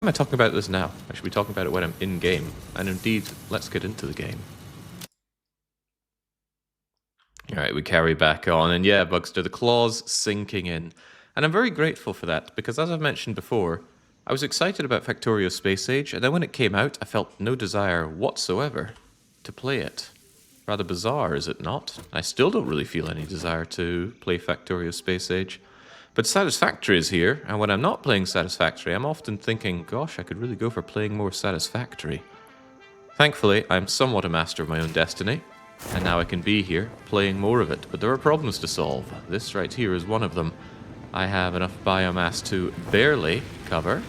Am I talking about this now? I should be talking about it when I'm in-game. And indeed, let's get into the game. Alright, we carry back on, and yeah, Bugster, the claws sinking in. And I'm very grateful for that, because as I've mentioned before, I was excited about Factorio Space Age, and then when it came out, I felt no desire whatsoever to play it. Rather bizarre, is it not? I still don't really feel any desire to play Factorio Space Age. But Satisfactory is here, and when I'm not playing Satisfactory, I'm often thinking, gosh, I could really go for playing more Satisfactory. Thankfully, I'm somewhat a master of my own destiny, and now I can be here, playing more of it. But there are problems to solve. This right here is one of them. I have enough biomass to barely cover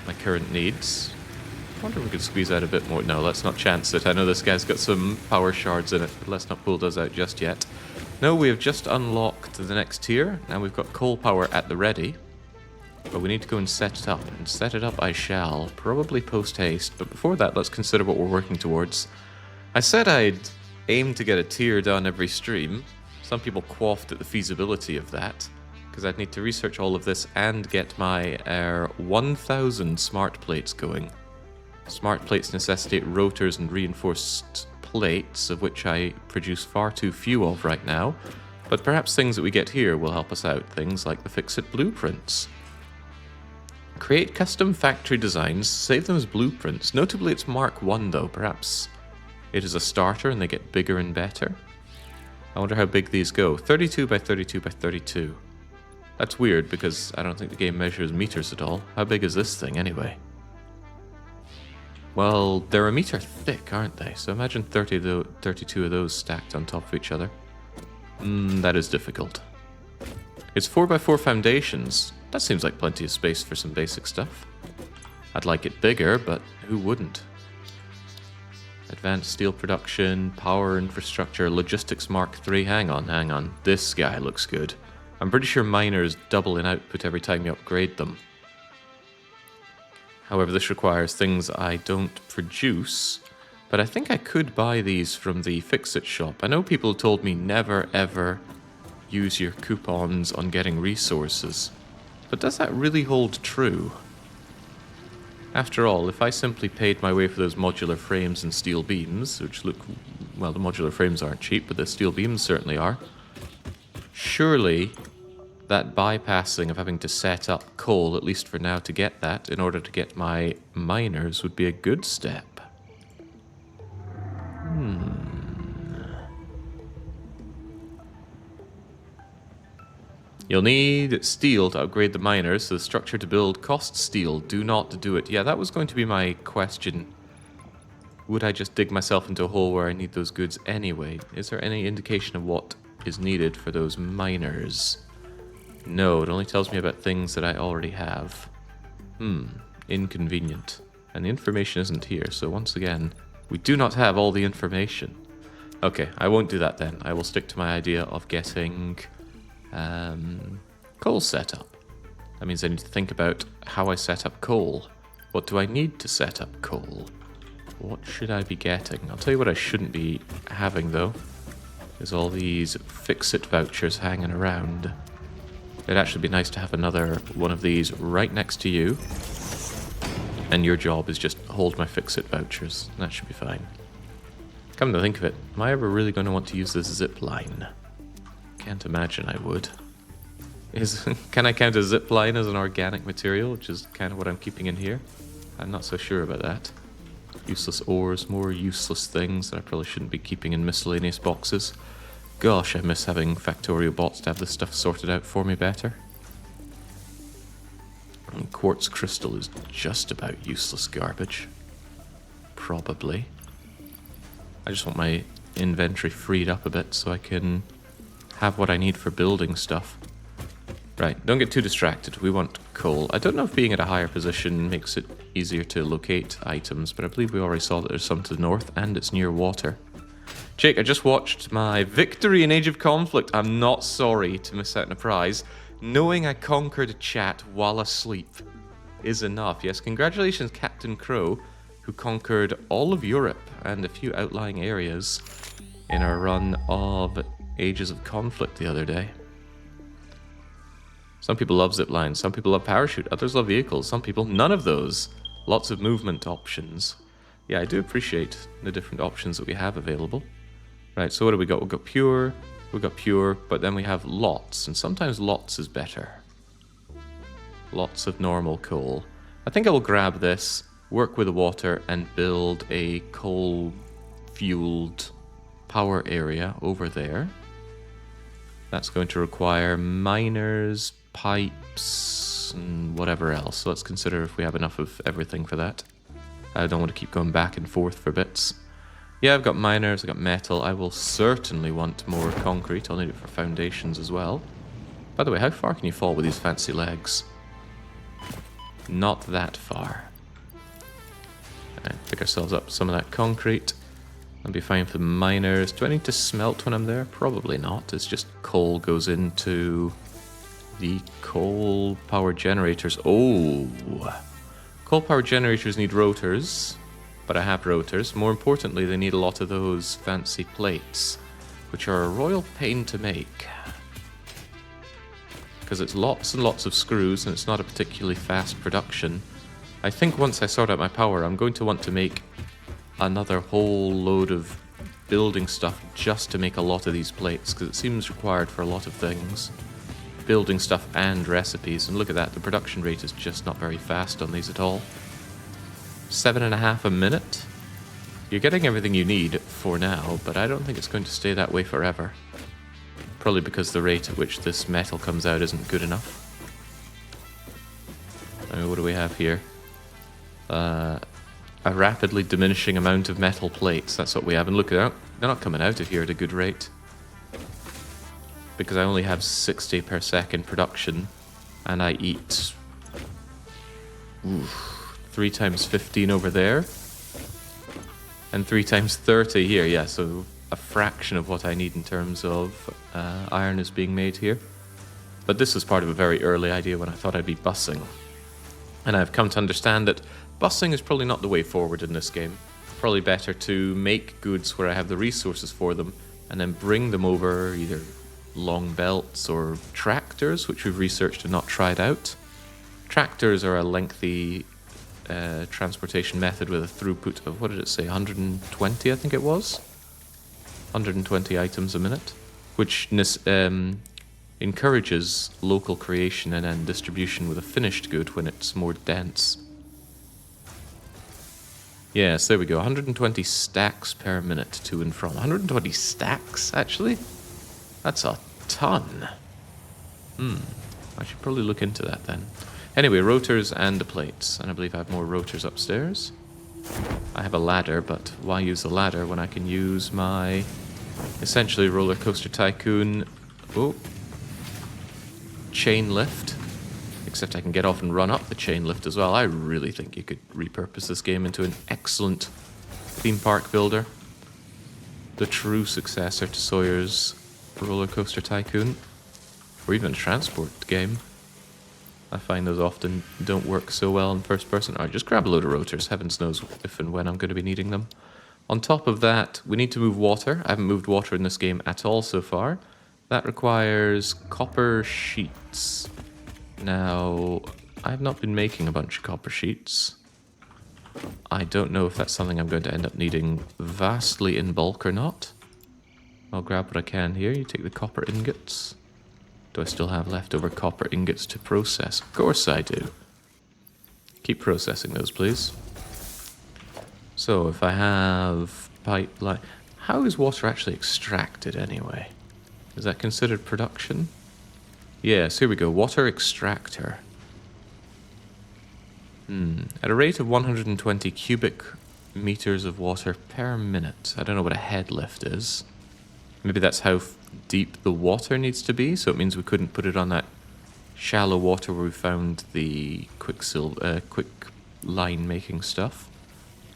my current needs. I wonder if we could squeeze out a bit more. No, let's not chance it. I know this guy's got some power shards in it, but let's not pull those out just yet. No, we have just unlocked the next tier. Now we've got coal power at the ready. But we need to go and set it up. And set it up I shall, probably post-haste. But before that, let's consider what we're working towards. I said I'd aim to get a tier done every stream. Some people quaffed at the feasibility of that, because I'd need to research all of this and get my 1,000 smart plates going. Smart plates necessitate rotors and reinforced plates, of which I produce far too few of right now, but perhaps things that we get here will help us out, things like the fix-it blueprints. Create custom factory designs, save them as blueprints. Notably it's Mark 1 though, perhaps it is a starter and they get bigger and better. I wonder how big these go. 32 by 32 by 32. That's weird because I don't think the game measures meters at all. How big is this thing anyway? Well, they're a meter thick, aren't they? So imagine 32 of those stacked on top of each other. That is difficult. It's 4x4 foundations. That seems like plenty of space for some basic stuff. I'd like it bigger, but who wouldn't? Advanced steel production, power infrastructure, logistics Mark III. Hang on. This guy looks good. I'm pretty sure miners double in output every time you upgrade them. However, this requires things I don't produce, but I think I could buy these from the Fix-It shop. I know people told me never ever use your coupons on getting resources, but does that really hold true? After all, if I simply paid my way for those modular frames and steel beams, which look, well, the modular frames aren't cheap, but the steel beams certainly are, surely that bypassing of having to set up coal, at least for now, to get that, in order to get my miners, would be a good step. You'll need steel to upgrade the miners, so the structure to build costs steel. Do not do it. Yeah, that was going to be my question. Would I just dig myself into a hole where I need those goods anyway? Is there any indication of what is needed for those miners? No, it only tells me about things that I already have. Inconvenient. And the information isn't here, so once again, we do not have all the information. Okay, I won't do that then. I will stick to my idea of getting coal set up. That means I need to think about how I set up coal. What do I need to set up coal? What should I be getting? I'll tell you what I shouldn't be having though, is all these fix-it vouchers hanging around. It'd actually be nice to have another one of these right next to you. And your job is just hold my fix-it vouchers. That should be fine. Come to think of it, am I ever really going to want to use this zip line? Can't imagine I would. Can I count a zip line as an organic material, which is kind of what I'm keeping in here? I'm not so sure about that. Useless ores, more useless things that I probably shouldn't be keeping in miscellaneous boxes. Gosh, I miss having Factorio bots to have this stuff sorted out for me better. And quartz crystal is just about useless garbage. Probably. I just want my inventory freed up a bit so I can have what I need for building stuff. Right, don't get too distracted. We want coal. I don't know if being at a higher position makes it easier to locate items, but I believe we already saw that there's some to the north, and it's near water. Jake, I just watched my victory in Age of Conflict. I'm not sorry to miss out on a prize. Knowing I conquered chat while asleep is enough. Yes, congratulations, Captain Crow, who conquered all of Europe and a few outlying areas in our run of Ages of Conflict the other day. Some people love zip lines, some people love parachute, others love vehicles, some people none of those. Lots of movement options. Yeah, I do appreciate the different options that we have available. Right, so what do we got? We've got pure, but then we have lots, and sometimes lots is better. Lots of normal coal. I think I will grab this, work with the water, and build a coal-fueled power area over there. That's going to require miners, pipes, and whatever else. So let's consider if we have enough of everything for that. I don't want to keep going back and forth for bits. Yeah, I've got miners, I've got metal. I will certainly want more concrete. I'll need it for foundations as well. By the way, how far can you fall with these fancy legs? Not that far. Alright, pick ourselves up some of that concrete. That'll be fine for the miners. Do I need to smelt when I'm there? Probably not. It's just coal goes into the coal power generators. Oh! Coal power generators need rotors, but I have rotors. More importantly, they need a lot of those fancy plates, which are a royal pain to make. Because it's lots and lots of screws, and it's not a particularly fast production. I think once I sort out my power, I'm going to want to make another whole load of building stuff just to make a lot of these plates, because it seems required for a lot of things. Building stuff and recipes, and look at that, the production rate is just not very fast on these at all. 7.5 a minute? You're getting everything you need for now, but I don't think it's going to stay that way forever. Probably because the rate at which this metal comes out isn't good enough. I mean, what do we have here? A rapidly diminishing amount of metal plates, that's what we have. And look, they're not coming out of here at a good rate. Because I only have 60 per second production, and I eat 3 times 15 over there, and 3 times 30 here. Yeah, so a fraction of what I need in terms of iron is being made here. But this was part of a very early idea when I thought I'd be busing. And I've come to understand that busing is probably not the way forward in this game. Probably better to make goods where I have the resources for them, and then bring them over either long belts or tractors, which we've researched and not tried out. Tractors are a lengthy transportation method with a throughput of, what did it say, 120 I think it was? 120 items a minute, which encourages local creation and then distribution with a finished good when it's more dense. Yes, there we go, 120 stacks per minute to and from. 120 stacks, actually? That's a ton. I should probably look into that then. Anyway, rotors and the plates. And I believe I have more rotors upstairs. I have a ladder, but why use the ladder when I can use my essentially roller coaster tycoon chain lift? Except I can get off and run up the chain lift as well. I really think you could repurpose this game into an excellent theme park builder. The true successor to Sawyer's Roller Coaster Tycoon, or even a transport game. I find those often don't work so well in first person. Alright, just grab a load of rotors. Heavens knows if and when I'm going to be needing them. On top of that, we need to move water. I haven't moved water in this game at all so far. That requires copper sheets. Now, I have not been making a bunch of copper sheets. I don't know if that's something I'm going to end up needing vastly in bulk or not. I'll grab what I can here. You take the copper ingots. Do I still have leftover copper ingots to process? Of course I do. Keep processing those, please. So if I have pipeline... How is water actually extracted anyway? Is that considered production? Yes, here we go. Water extractor. At a rate of 120 cubic meters of water per minute. I don't know what a head lift is. Maybe that's how deep the water needs to be, so it means we couldn't put it on that shallow water where we found the quick line making stuff.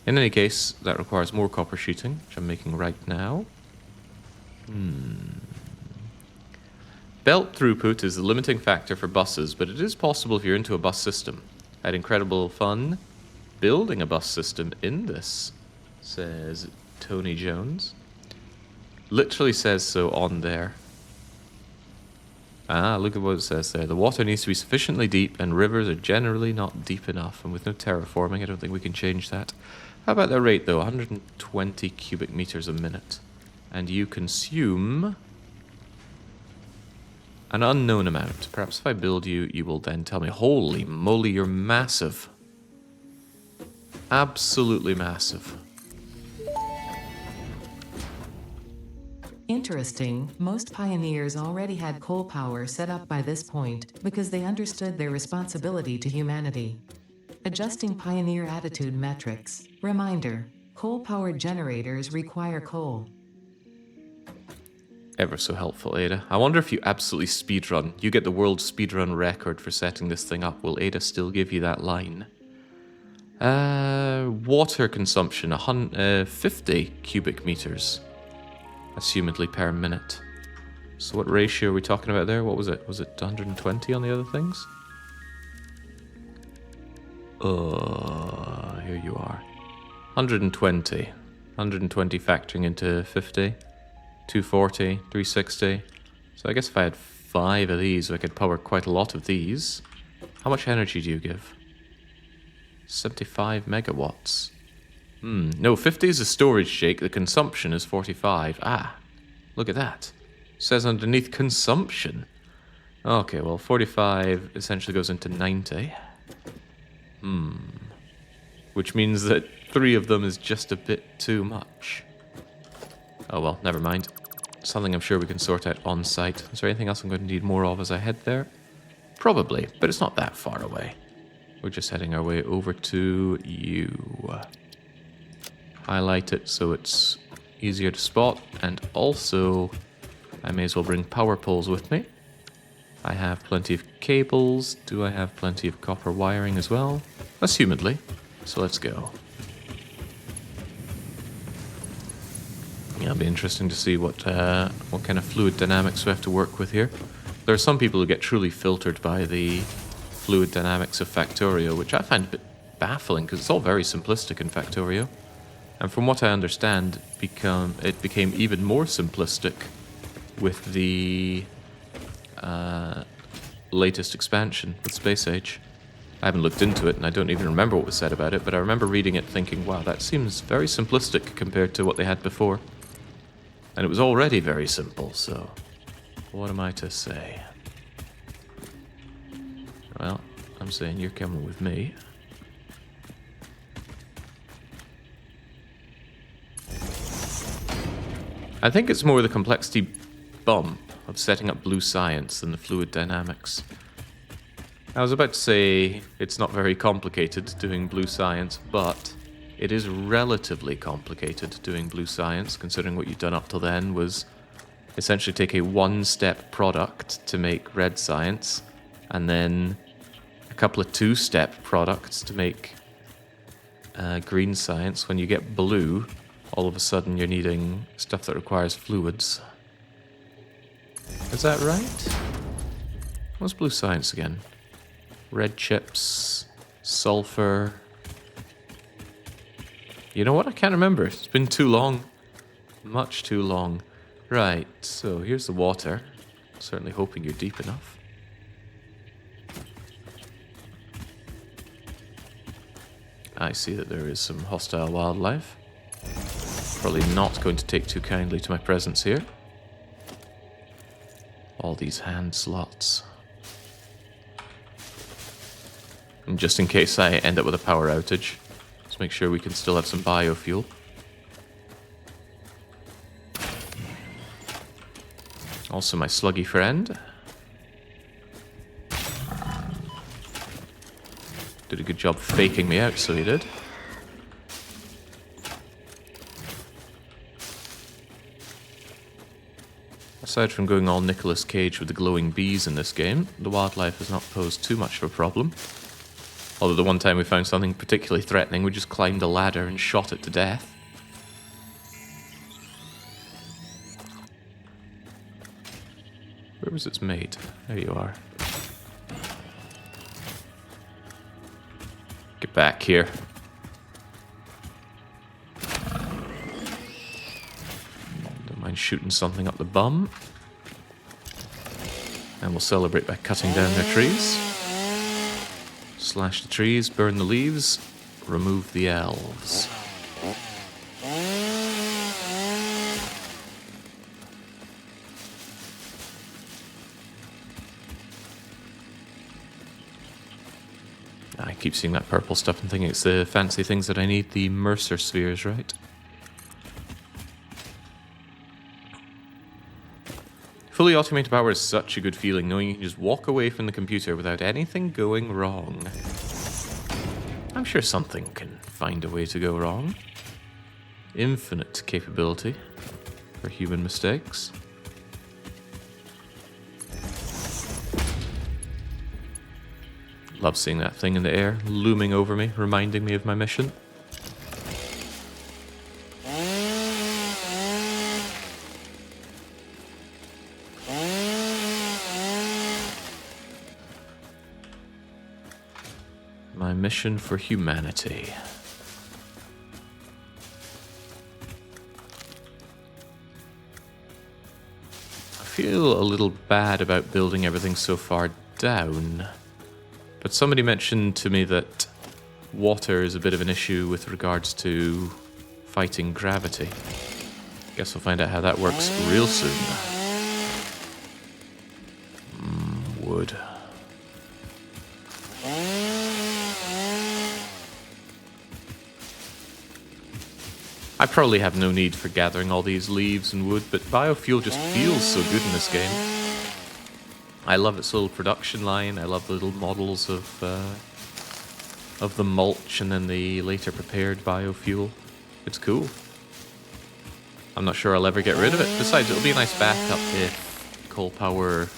In any case, that requires more copper sheeting, which I'm making right now. Belt throughput is the limiting factor for buses, but it is possible if you're into a bus system. I had incredible fun building a bus system in this, says Tony Jones. Literally says so on there. Ah, look at what it says there. The water needs to be sufficiently deep, and rivers are generally not deep enough. And with no terraforming, I don't think we can change that. How about the rate, though? 120 cubic meters a minute. And you consume an unknown amount. Perhaps if I build you, you will then tell me, holy moly, you're massive. Absolutely massive. Interesting, most pioneers already had coal power set up by this point because they understood their responsibility to humanity. Adjusting pioneer attitude metrics. Reminder, coal-powered generators require coal. Ever so helpful, Ada. I wonder if you absolutely speedrun. You get the world speedrun record for setting this thing up. Will Ada still give you that line? Water consumption, 50 cubic meters. Assumedly per minute. So what ratio are we talking about there? What was it? Was it 120 on the other things? Here you are. 120. 120 factoring into 50. 240, 360. So I guess if I had 5 of these, I could power quite a lot of these. How much energy do you give? 75 megawatts. No, 50 is a storage shake. The consumption is 45. Ah, look at that. It says underneath consumption. Okay, well, 45 essentially goes into 90. Which means that 3 of them is just a bit too much. Oh well, never mind. Something I'm sure we can sort out on site. Is there anything else I'm going to need more of as I head there? Probably, but it's not that far away. We're just heading our way over to you. Highlight it so it's easier to spot, and also I may as well bring power poles with me. I have plenty of cables. Do I have plenty of copper wiring as well? Assumedly. So let's go. Yeah, it'll be interesting to see what kind of fluid dynamics we have to work with here. There are some people who get truly filtered by the fluid dynamics of Factorio, which I find a bit baffling because it's all very simplistic in Factorio. And from what I understand, it became even more simplistic with the latest expansion with Space Age. I haven't looked into it, and I don't even remember what was said about it, but I remember reading it thinking, wow, that seems very simplistic compared to what they had before. And it was already very simple, so what am I to say? Well, I'm saying you're coming with me. I think it's more the complexity bump of setting up blue science than the fluid dynamics. I was about to say it's not very complicated doing blue science, but it is relatively complicated doing blue science, considering what you've done up till then was essentially take a one-step product to make red science, and then a couple of two-step products to make green science. When you get blue, all of a sudden you're needing stuff that requires fluids. Is that right? What's blue science again? Red chips, sulfur. You know what? I can't remember. It's been too long. Much too long. Right, so here's the water. Certainly hoping you're deep enough. I see that there is some hostile wildlife. Probably not going to take too kindly to my presence here. All these hand slots. And just in case I end up with a power outage, let's make sure we can still have some biofuel. Also my sluggy friend. Did a good job faking me out, so he did. Aside from going all Nicolas Cage with the glowing bees in this game, the wildlife has not posed too much of a problem. Although the one time we found something particularly threatening, we just climbed a ladder and shot it to death. Where was its mate? There you are. Get back here. Don't mind shooting something up the bum. And we'll celebrate by cutting down their trees. Slash the trees, burn the leaves, remove the elves. I keep seeing that purple stuff and thinking it's the fancy things that I need, the Mercer spheres, right? Fully automated power is such a good feeling, knowing you can just walk away from the computer without anything going wrong. I'm sure something can find a way to go wrong. Infinite capability for human mistakes. Love seeing that thing in the air, looming over me, reminding me of my mission. My mission for humanity. I feel a little bad about building everything so far down. But somebody mentioned to me that water is a bit of an issue with regards to fighting gravity. Guess we'll find out how that works real soon. Wood. I probably have no need for gathering all these leaves and wood, but biofuel just feels so good in this game. I love its little production line. I love the little models of the mulch and then the later prepared biofuel. It's cool. I'm not sure I'll ever get rid of it. Besides, it'll be a nice backup if coal power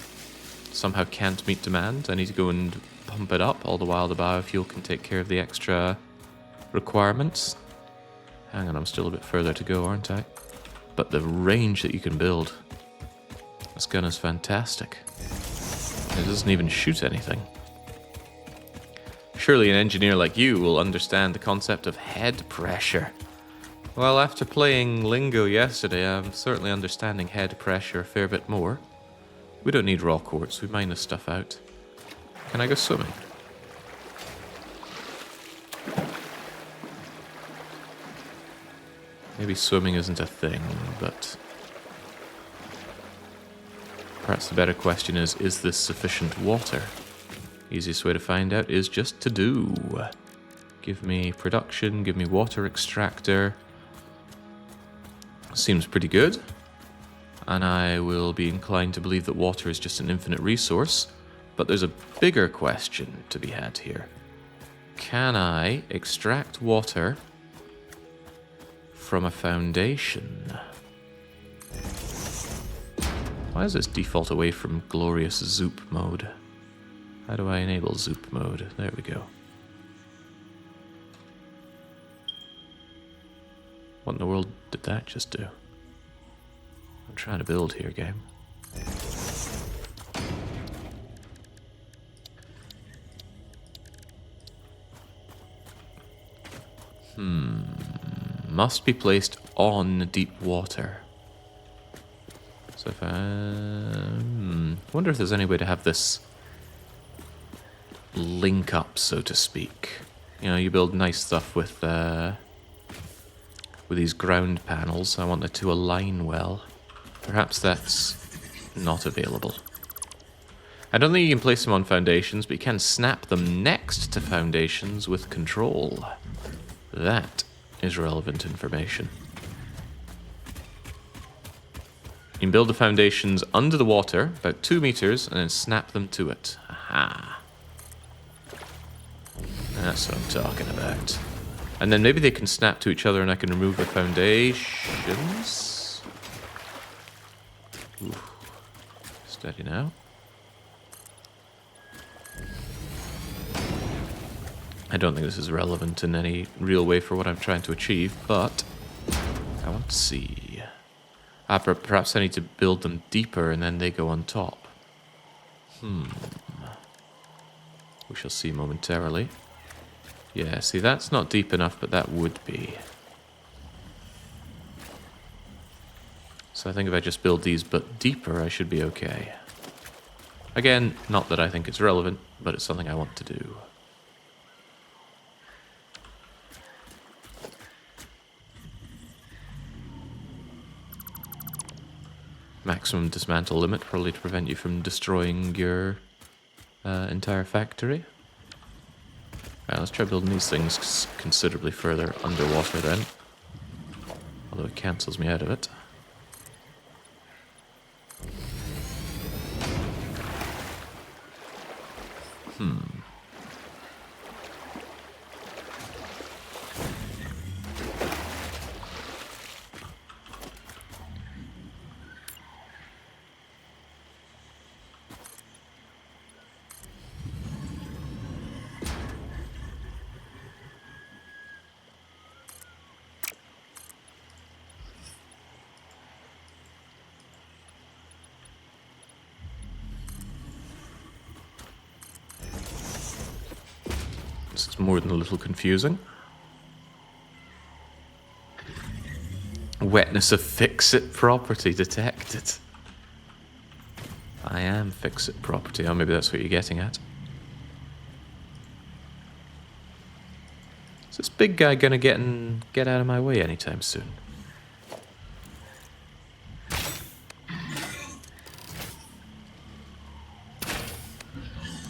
somehow can't meet demand. I need to go and pump it up, all the while the biofuel can take care of the extra requirements. Hang on, I'm still a bit further to go, aren't I? But the range that you can build, this gun is fantastic. It doesn't even shoot anything. Surely an engineer like you will understand the concept of head pressure. Well, after playing Lingo yesterday, I'm certainly understanding head pressure a fair bit more. We don't need raw quartz, we mine this stuff out. Can I go swimming? Maybe swimming isn't a thing, but perhaps the better question is this sufficient water? Easiest way to find out is just to do. Give me production, give me water extractor. Seems pretty good. And I will be inclined to believe that water is just an infinite resource. But there's a bigger question to be had here. Can I extract water from a foundation? Why does this default away from glorious Zoop mode? How do I enable Zoop mode? There we go. What in the world did that just do? I'm trying to build here, game. Must be placed on deep water. So if I... wonder if there's any way to have this link up, so to speak. You know, you build nice stuff with these ground panels. I want it to align well. Perhaps that's not available. I don't think you can place them on foundations, but you can snap them next to foundations with control. That is relevant information. You can build the foundations under the water, about 2 meters, and then snap them to it. Aha. That's what I'm talking about. And then maybe they can snap to each other and I can remove the foundations. Ooh. Steady now. I don't think this is relevant in any real way for what I'm trying to achieve, but I want to see. Perhaps I need to build them deeper and then they go on top. We shall see momentarily. Yeah, see, that's not deep enough, but that would be. So I think if I just build these but deeper, I should be okay. Again, not that I think it's relevant, but it's something I want to do. Maximum dismantle limit, probably to prevent you from destroying your entire factory. Right, let's try building these things considerably further underwater then. Although it cancels me out of it. This is more than a little confusing. Wetness of fix-it property detected. I am fix-it property. Oh, maybe that's what you're getting at. Is this big guy gonna get out of my way anytime soon?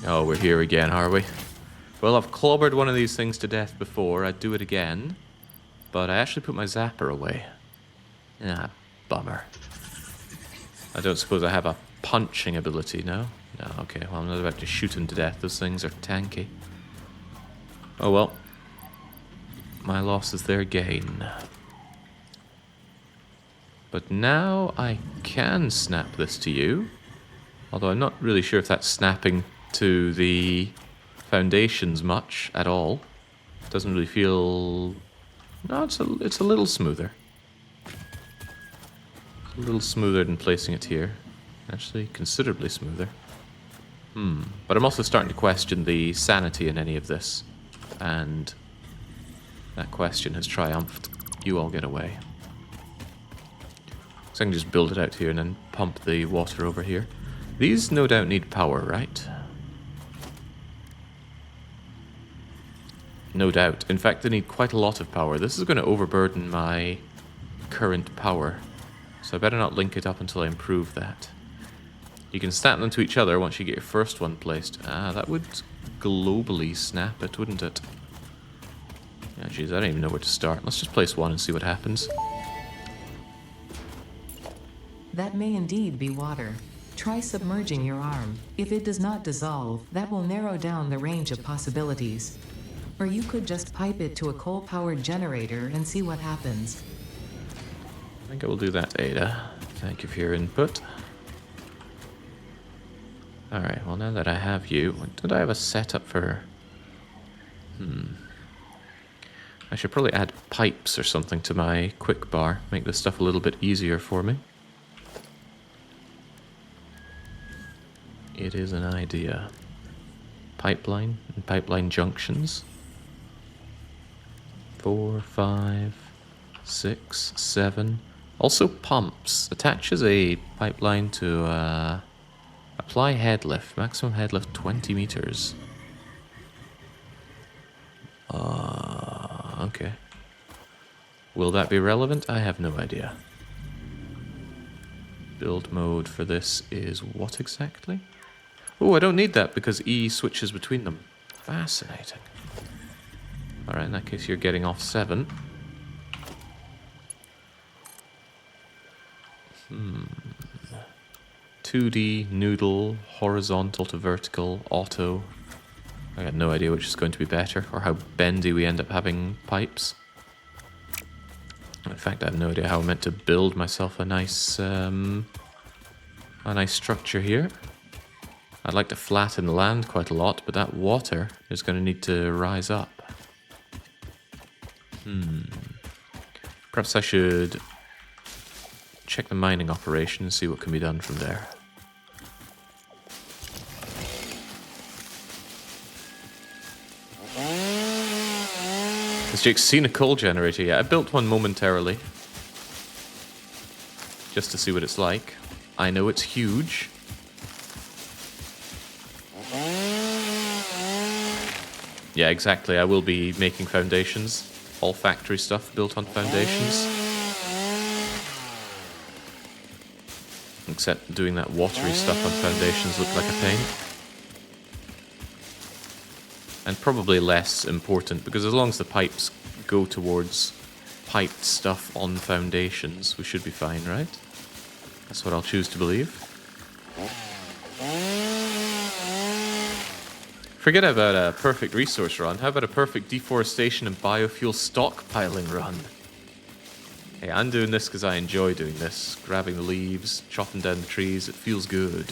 Oh, we're here again, are we? Well, I've clobbered one of these things to death before. I'd do it again. But I actually put my zapper away. Ah, bummer. I don't suppose I have a punching ability, no? No, okay. Well, I'm not about to shoot him to death. Those things are tanky. Oh well. My loss is their gain. But now I can snap this to you. Although I'm not really sure if that's snapping to the foundations much at all. It doesn't really feel... No, it's a little smoother. It's a little smoother than placing it here. Actually, considerably smoother. But I'm also starting to question the sanity in any of this. And that question has triumphed. You all get away. So I can just build it out here and then pump the water over here. These no doubt need power, right? No doubt. In fact, they need quite a lot of power. This is going to overburden my current power. So I better not link it up until I improve that. You can snap them to each other once you get your first one placed. Ah, that would globally snap it, wouldn't it? Yeah, geez, I don't even know where to start. Let's just place one and see what happens. That may indeed be water. Try submerging your arm. If it does not dissolve, that will narrow down the range of possibilities. Or you could just pipe it to a coal-powered generator and see what happens. I think I will do that, Ada. Thank you for your input. Alright, well now that I have you... Did I have a setup for... I should probably add pipes or something to my quick bar. Make this stuff a little bit easier for me. It is an idea. Pipeline and pipeline junctions. 4, 5, 6, 7. Also pumps. Attaches a pipeline to apply head lift. Maximum head lift 20 meters. Okay. Will that be relevant? I have no idea. Build mode for this is what exactly? Oh, I don't need that because E switches between them. Fascinating. Alright, in that case you're getting off 7. 2D, noodle, horizontal to vertical, auto. I got no idea which is going to be better, or how bendy we end up having pipes. In fact, I have no idea how I'm meant to build myself a nice structure here. I'd like to flatten the land quite a lot, but that water is going to need to rise up. Perhaps I should check the mining operation and see what can be done from there. Has Jake seen a coal generator yet? I built one momentarily. Just to see what it's like. I know it's huge. Yeah, exactly. I will be making foundations. All factory stuff built on foundations. Except doing that watery stuff on foundations looked like a pain. And probably less important, because as long as the pipes go towards piped stuff on foundations, we should be fine, right? That's what I'll choose to believe. Forget about a perfect resource run. How about a perfect deforestation and biofuel stockpiling run? Hey, I'm doing this because I enjoy doing this. Grabbing the leaves, chopping down the trees, it feels good.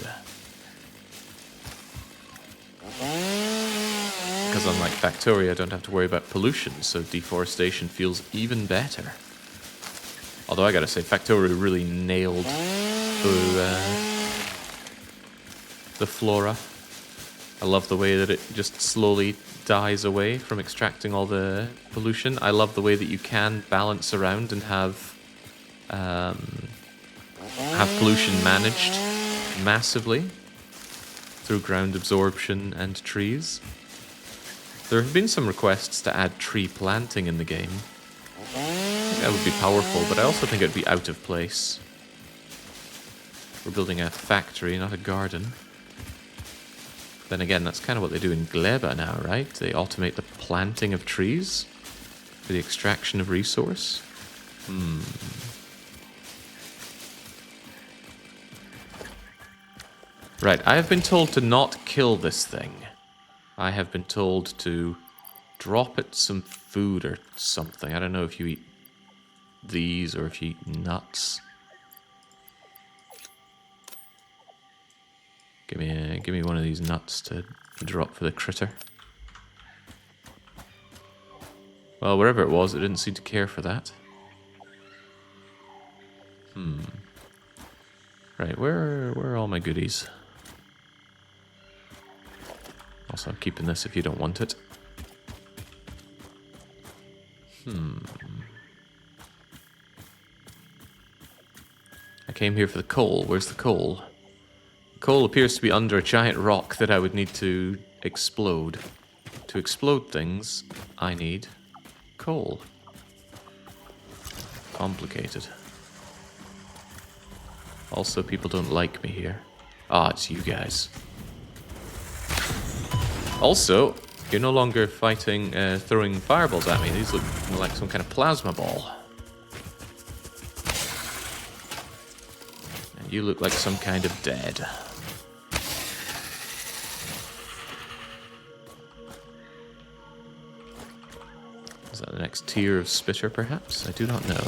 Because unlike Factorio, I don't have to worry about pollution, so deforestation feels even better. Although I gotta say, Factorio really nailed the flora. I love the way that it just slowly dies away from extracting all the pollution. I love the way that you can balance around and have pollution managed massively through ground absorption and trees. There have been some requests to add tree planting in the game. I think that would be powerful, but I also think it would be out of place. We're building a factory, not a garden. Then again, that's kind of what they do in Gleba now, right? They automate the planting of trees for the extraction of resource. Right, I have been told to not kill this thing. I have been told to drop it some food or something. I don't know if you eat these or if you eat nuts. Give me one of these nuts to drop for the critter. Well, wherever it was, it didn't seem to care for that. Right, where are all my goodies? Also, I'm keeping this if you don't want it. I came here for the coal. Where's the coal? Coal appears to be under a giant rock that I would need to explode. To explode things, I need coal. Complicated. Also, people don't like me here. Ah, it's you guys. Also, you're no longer fighting, throwing fireballs at me. These look more like some kind of plasma ball. And you look like some kind of dead. Is that the next tier of spitter, perhaps? I do not know.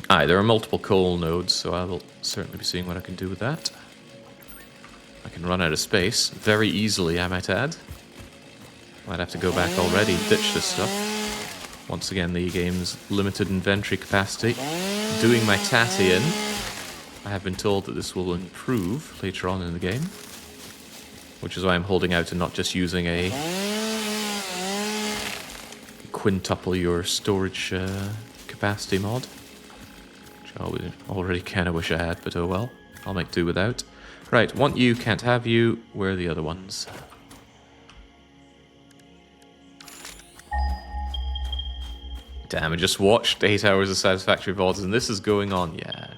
Aye, there are multiple coal nodes, so I will certainly be seeing what I can do with that. I can run out of space very easily, I might add. Might have to go back already, ditch this stuff. Once again, the game's limited inventory capacity. Doing my tatty in. I have been told that this will improve later on in the game. Which is why I'm holding out and not just using a quintuple your storage capacity mod. Which I already kind of wish I had, but oh well. I'll make do without. Right, want you, can't have you. Where are the other ones? Damn, I just watched 8 hours of Satisfactory VODs and this is going on, yeah.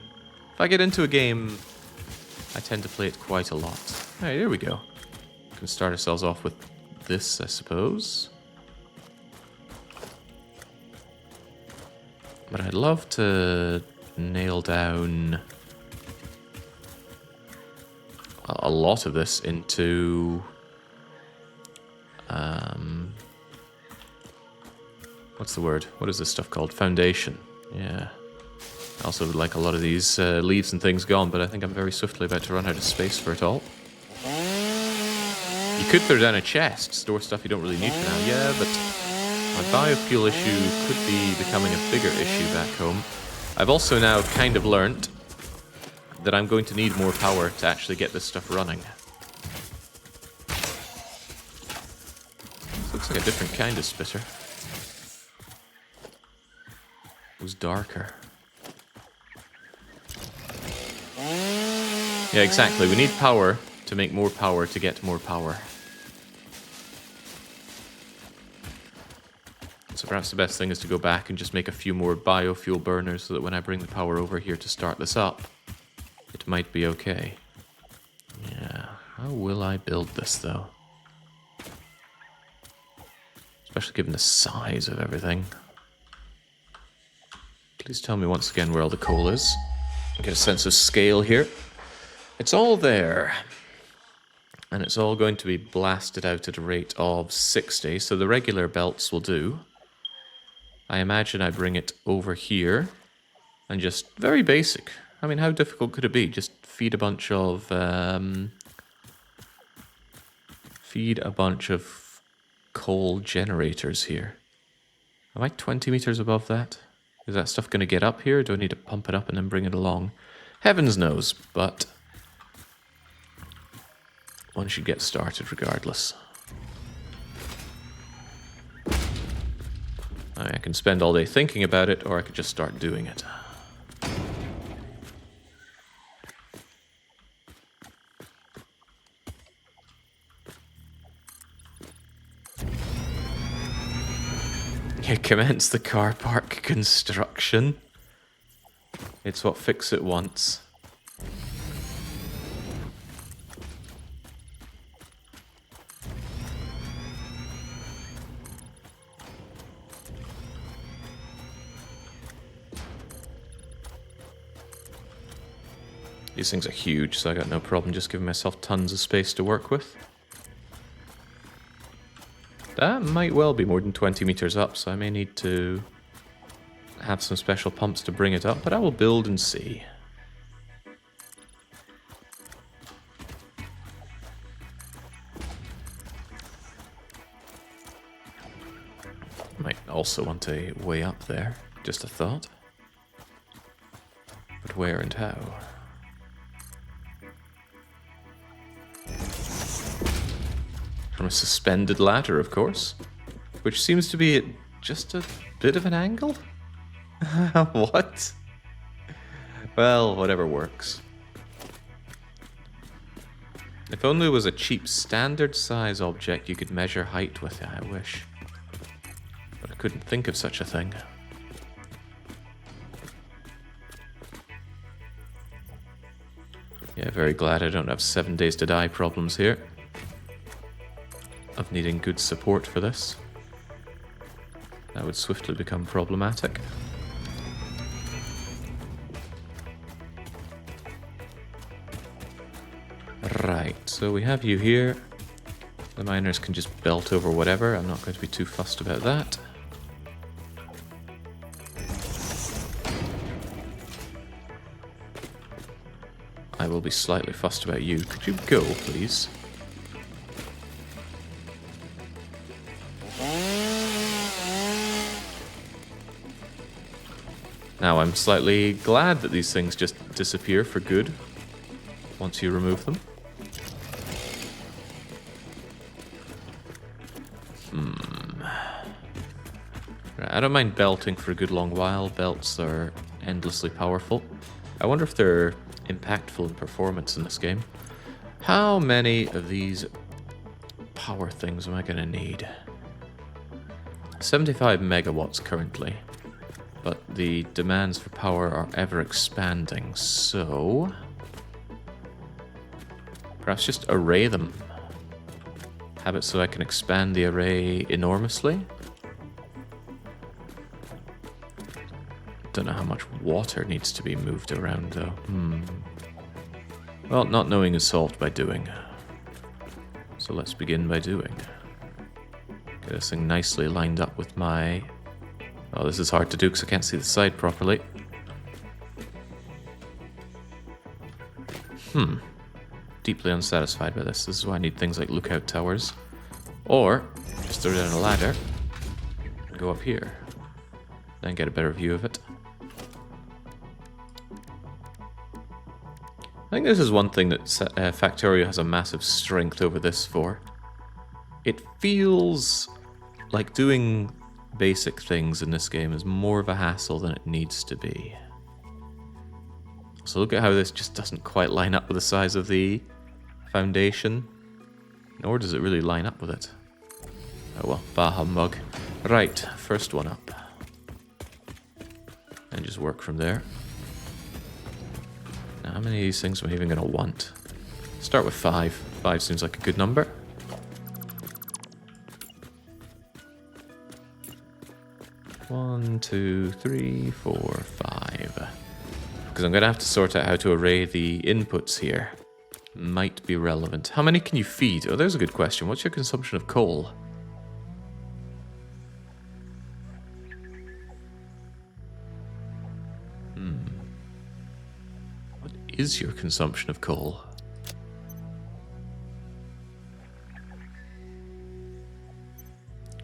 If I get into a game, I tend to play it quite a lot. Alright, here we go. We can start ourselves off with this, I suppose. But I'd love to nail down a lot of this into what's the word? What is this stuff called? Foundation. Yeah. I also would like a lot of these leaves and things gone, but I think I'm very swiftly about to run out of space for it all. You could throw down a chest, store stuff you don't really need for now. Yeah, but my biofuel issue could be becoming a bigger issue back home. I've also now kind of learnt that I'm going to need more power to actually get this stuff running. This looks like a different kind of spitter. It was darker. Yeah, exactly. We need power to make more power to get more power. So perhaps the best thing is to go back and just make a few more biofuel burners so that when I bring the power over here to start this up, it might be okay. Yeah, how will I build this though? Especially given the size of everything. Please tell me once again where all the coal is. Get a sense of scale here. It's all there. And it's all going to be blasted out at a rate of 60, so the regular belts will do. I imagine I bring it over here and just very basic. I mean, how difficult could it be? Just feed a bunch of coal generators here. Am I 20 meters above that? Is that stuff going to get up here? Or do I need to pump it up and then bring it along? Heavens knows, but one should get started regardless. I can spend all day thinking about it, or I could just start doing it. Commence the car park construction. It's what Fix It wants. These things are huge, so I got no problem just giving myself tons of space to work with. That might well be more than 20 meters up, so I may need to have some special pumps to bring it up, but I will build and see. Might also want a way up there, just a thought. But where and how? From a suspended ladder, of course, which seems to be at just a bit of an angle? What? Well, whatever works. If only it was a cheap standard size object you could measure height with, I wish. But I couldn't think of such a thing. Yeah, very glad I don't have 7 days to die problems here. Of needing good support for this. That would swiftly become problematic. Right, so we have you here. The miners can just belt over whatever. I'm not going to be too fussed about that. I will be slightly fussed about you. Could you go, please? Now, I'm slightly glad that these things just disappear for good once you remove them. Right, I don't mind belting for a good long while. Belts are endlessly powerful. I wonder if they're impactful in performance in this game. How many of these power things am I going to need? 75 megawatts currently. But the demands for power are ever expanding, so perhaps just array them. Have it so I can expand the array enormously. Don't know how much water needs to be moved around though. Well, not knowing is solved by doing. So let's begin by doing. Get this thing nicely lined up with my... Oh, this is hard to do because I can't see the side properly. Deeply unsatisfied by this. This is why I need things like lookout towers. Or, just throw down a ladder and go up here. Then get a better view of it. I think this is one thing that Factorio has a massive strength over this for. It feels like doing basic things in this game is more of a hassle than it needs to be. So look at how this just doesn't quite line up with the size of the foundation, nor does it really line up with it. Oh well, bah humbug. Right, first one up. And just work from there. Now, how many of these things am I even going to want? Start with 5. 5 seems like a good number. One, 2, 3, 4, 5. Because I'm going to have to sort out how to array the inputs here. Might be relevant. How many can you feed? Oh, there's a good question. What's your consumption of coal? What is your consumption of coal?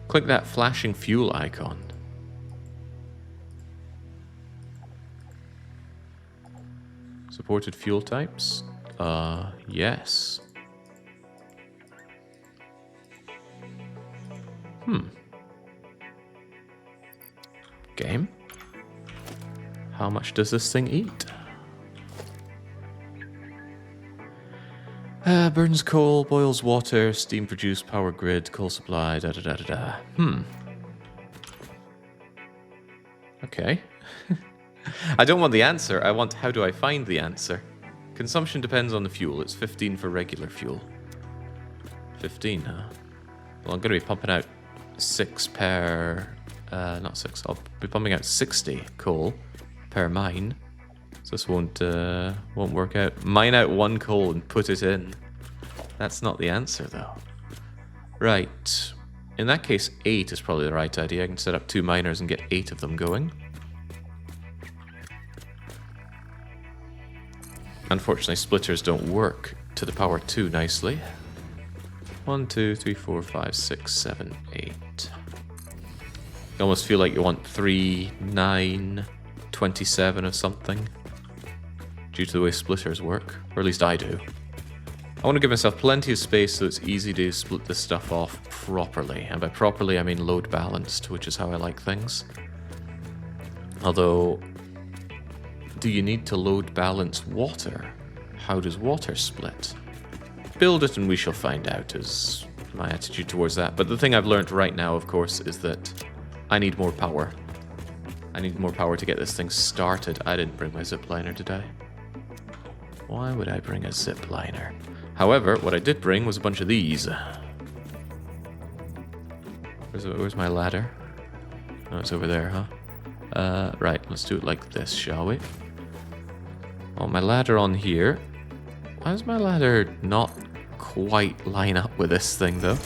Click that flashing fuel icon. Supported fuel types? Yes. Game? How much does this thing eat? Burns coal, boils water, steam produced, power grid, coal supply, da da da da da. Okay. I don't want the answer, I want how do I find the answer. Consumption depends on the fuel, it's 15 for regular fuel. 15, huh? Well, I'm going to be pumping out 6 per... not 6, I'll be pumping out 60 coal per mine. So this won't work out. Mine out 1 coal and put it in. That's not the answer, though. Right. In that case, 8 is probably the right idea. I can set up 2 miners and get 8 of them going. Unfortunately, splitters don't work to the power 2 nicely. 1, 2, 3, 4, 5, 6, 7, 8. You almost feel like you want 3, 9, 27 of something. Due to the way splitters work. Or at least I do. I want to give myself plenty of space so it's easy to split this stuff off properly. And by properly, I mean load balanced, which is how I like things. Although, do you need to load balance water? How does water split? Build it and we shall find out is my attitude towards that. But the thing I've learned right now, of course, is that I need more power. I need more power to get this thing started. I didn't bring my zipliner, did I? Why would I bring a zipliner? However, what I did bring was a bunch of these. Where's my ladder? Oh, it's over there, huh? Right, let's do it like this, shall we? Oh, my ladder on here. Why does my ladder not quite line up with this thing, though?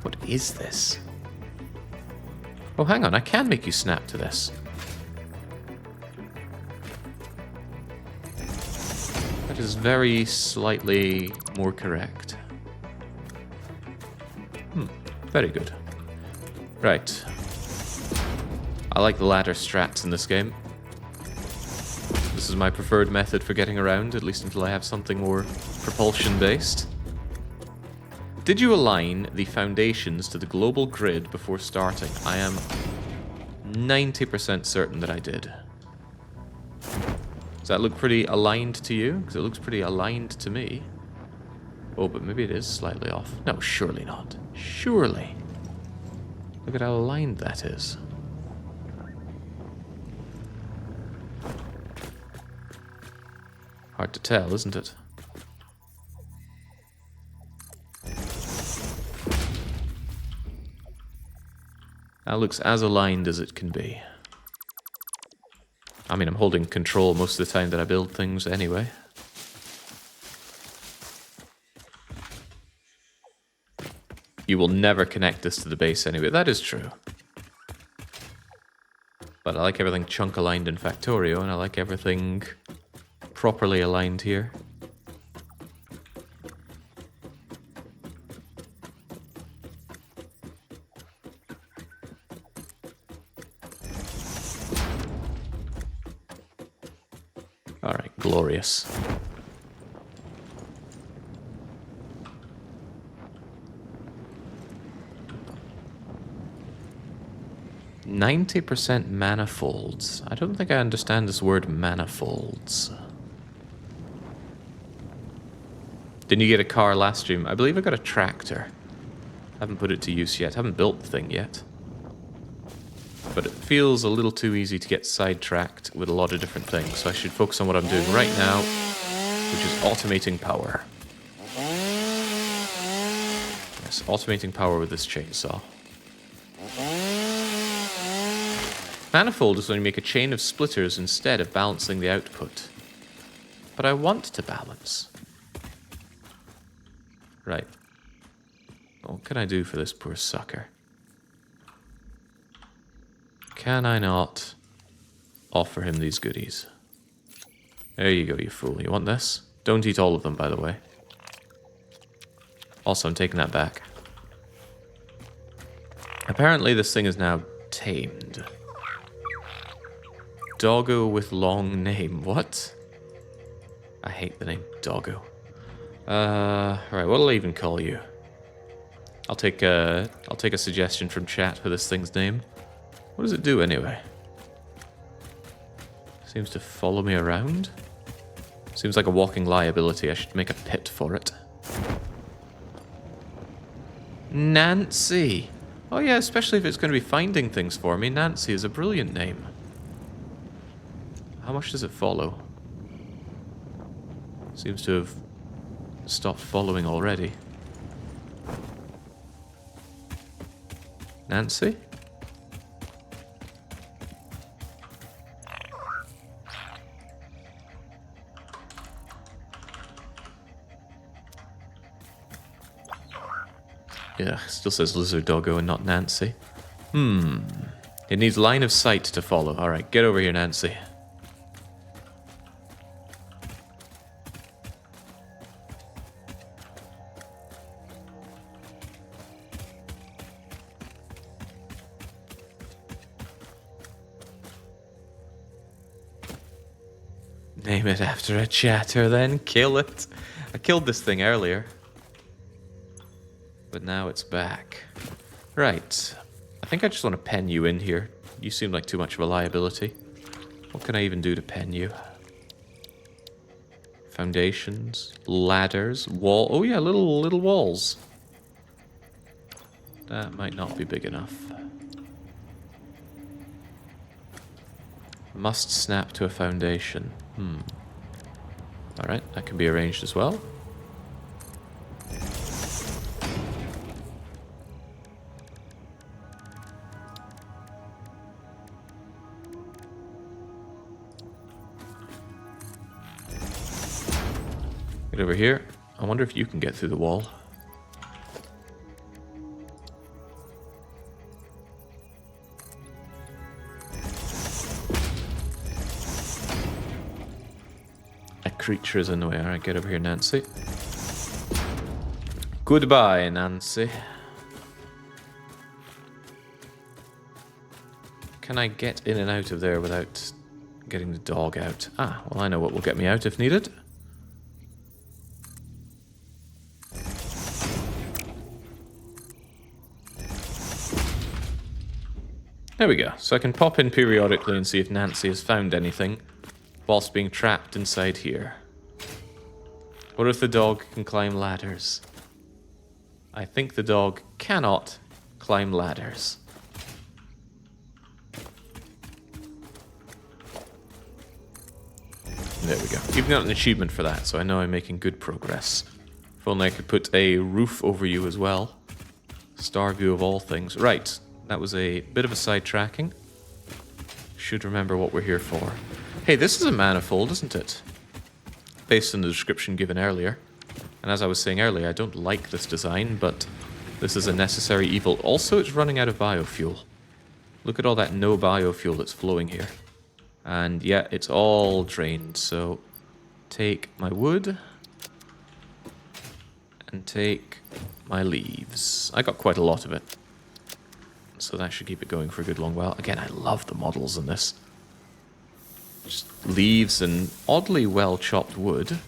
What is this? Oh, hang on, I can make you snap to this. That is very slightly more correct. Very good. Right. I like the ladder strats in this game. This is my preferred method for getting around, at least until I have something more propulsion-based. Did you align the foundations to the global grid before starting? I am 90% certain that I did. Does that look pretty aligned to you? Because it looks pretty aligned to me. Oh, but maybe it is slightly off. No, surely not. Surely. Look at how aligned that is. Hard to tell, isn't it? That looks as aligned as it can be. I mean, I'm holding control most of the time that I build things anyway. You will never connect this to the base anyway. That is true. But I like everything chunk aligned in Factorio, and I like everything properly aligned here. Alright, glorious. "90% manifolds." I don't think I understand this word manifolds. Didn't you get a car last stream? I believe I got a tractor. Haven't put it to use yet. Haven't built the thing yet. But it feels a little too easy to get sidetracked with a lot of different things. So I should focus on what I'm doing right now, which is automating power. Yes, automating power with this chainsaw. Manifold is when you make a chain of splitters instead of balancing the output. But I want to balance. Right. What can I do for this poor sucker? Can I not offer him these goodies? There you go, you fool. You want this? Don't eat all of them, by the way. Also, I'm taking that back. Apparently, this thing is now tamed. Doggo with long name. What? I hate the name Doggo. Right, what'll I even call you? I'll take a suggestion from chat for this thing's name. What does it do anyway? Seems to follow me around. Seems like a walking liability. I should make a pit for it. Nancy. Oh yeah, especially if it's going to be finding things for me. Nancy is a brilliant name. How much does it follow? Seems to have stopped following already. Nancy? Yeah, still says Lizard Doggo and not Nancy. It needs line of sight to follow. Alright, get over here, Nancy. Name it after a chatter, then kill it. I killed this thing earlier. But now it's back. Right. I think I just want to pen you in here. You seem like too much of a liability. What can I even do to pen you? Foundations, ladders, wall. Oh yeah, little walls. That might not be big enough. Must snap to a foundation. Alright, that can be arranged as well. Get over here. I wonder if you can get through the wall. A creature is in the way. Alright, get over here, Nancy. Goodbye, Nancy. Can I get in and out of there without getting the dog out? Ah, well, I know what will get me out if needed. There we go. So I can pop in periodically and see if Nancy has found anything whilst being trapped inside here. What if the dog can climb ladders? I think the dog cannot climb ladders. There we go. Even got an achievement for that, so I know I'm making good progress. If only I could put a roof over you as well. Star view of all things. Right. That was a bit of a sidetracking. Should remember what we're here for. Hey, this is a manifold, isn't it? Based on the description given earlier. And as I was saying earlier, I don't like this design, but this is a necessary evil. Also, it's running out of biofuel. Look at all that no biofuel that's flowing here. And yeah, it's all drained, so take my wood and take my leaves. I got quite a lot of it. So that should keep it going for a good long while. Again, I love the models in this. Just leaves and oddly well chopped wood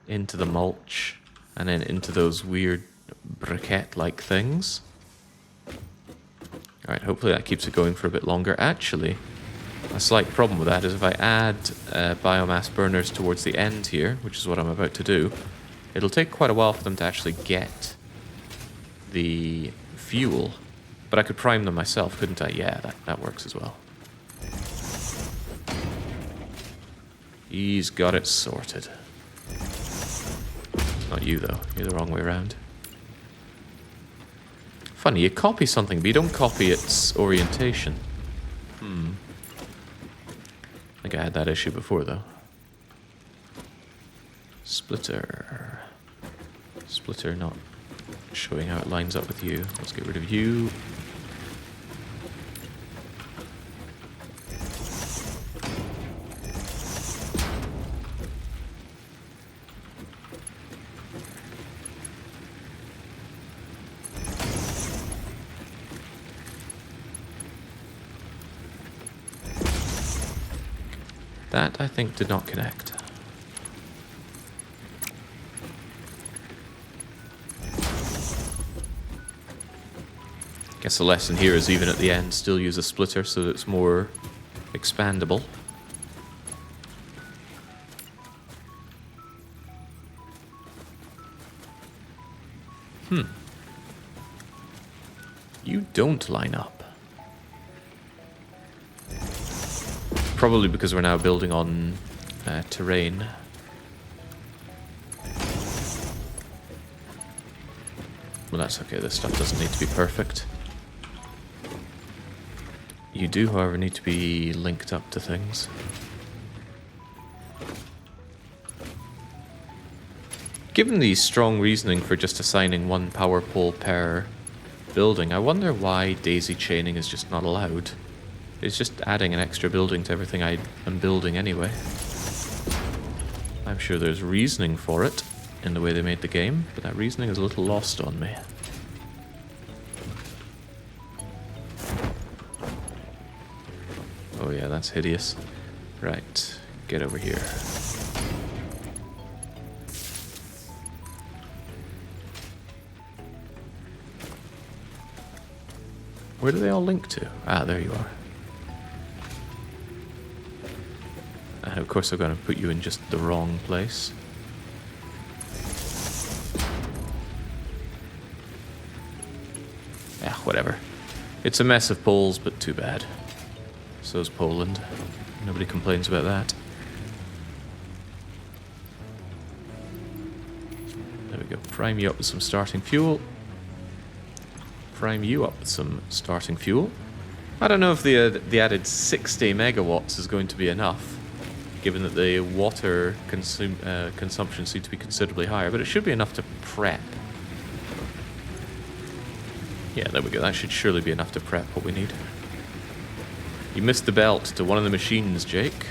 into the mulch and then into those weird briquette-like things. Alright, hopefully that keeps it going for a bit longer. Actually, a slight problem with that is if I add biomass burners towards the end here, which is what I'm about to do, It'll take quite a while for them to actually get the fuel. But I could prime them myself, couldn't I? Yeah, that works as well. He's got it sorted. Not you, though. You're the wrong way around. Funny, you copy something, but you don't copy its orientation. I think I had that issue before, though. Splitter. Splitter not showing how it lines up with you. Let's get rid of you. That, I think, did not connect. Guess the lesson here is even at the end, still use a splitter so that it's more expandable. You don't line up. Probably because we're now building on terrain. Well, that's okay. This stuff doesn't need to be perfect. You do, however, need to be linked up to things. Given the strong reasoning for just assigning one power pole per building, I wonder why daisy chaining is just not allowed. It's just adding an extra building to everything I am building anyway. I'm sure there's reasoning for it in the way they made the game, but that reasoning is a little lost on me. Oh yeah, that's hideous. Right, get over here. Where do they all link to? Ah, there you are. And of course I'm going to put you in just the wrong place. Yeah, whatever. It's a mess of poles, but too bad. So's Poland. Nobody complains about that. There we go. Prime you up with some starting fuel. Prime you up with some starting fuel. I don't know if the added 60 megawatts is going to be enough, given that the water consumption seems to be considerably higher, but it should be enough to prep. Yeah, there we go. That should surely be enough to prep what we need. You missed the belt to one of the machines, Jake.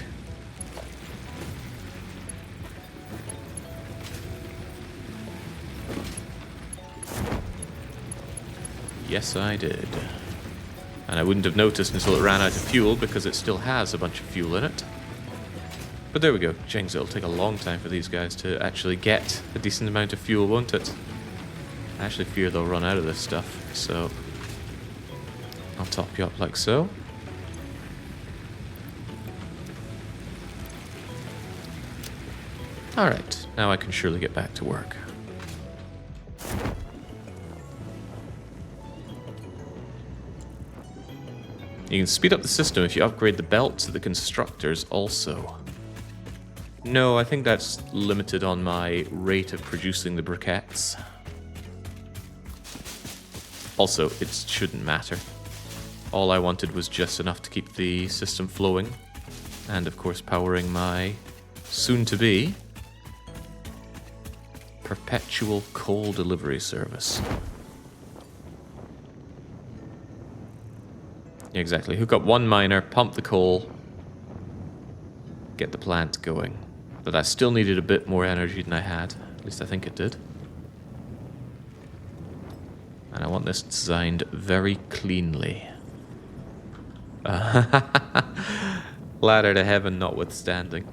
Yes, I did. And I wouldn't have noticed until it ran out of fuel, because it still has a bunch of fuel in it. But there we go. Jings, it'll take a long time for these guys to actually get a decent amount of fuel, won't it? I actually fear they'll run out of this stuff, so I'll top you up like so. Alright, now I can surely get back to work. You can speed up the system if you upgrade the belts of the constructors also. No, I think that's limited on my rate of producing the briquettes. Also, it shouldn't matter. All I wanted was just enough to keep the system flowing, and of course powering my soon-to-be perpetual coal delivery service. Exactly. Hook up one miner, pump the coal, get the plant going. But I still needed a bit more energy than I had. At least I think it did. And I want this designed very cleanly. Ladder to heaven notwithstanding.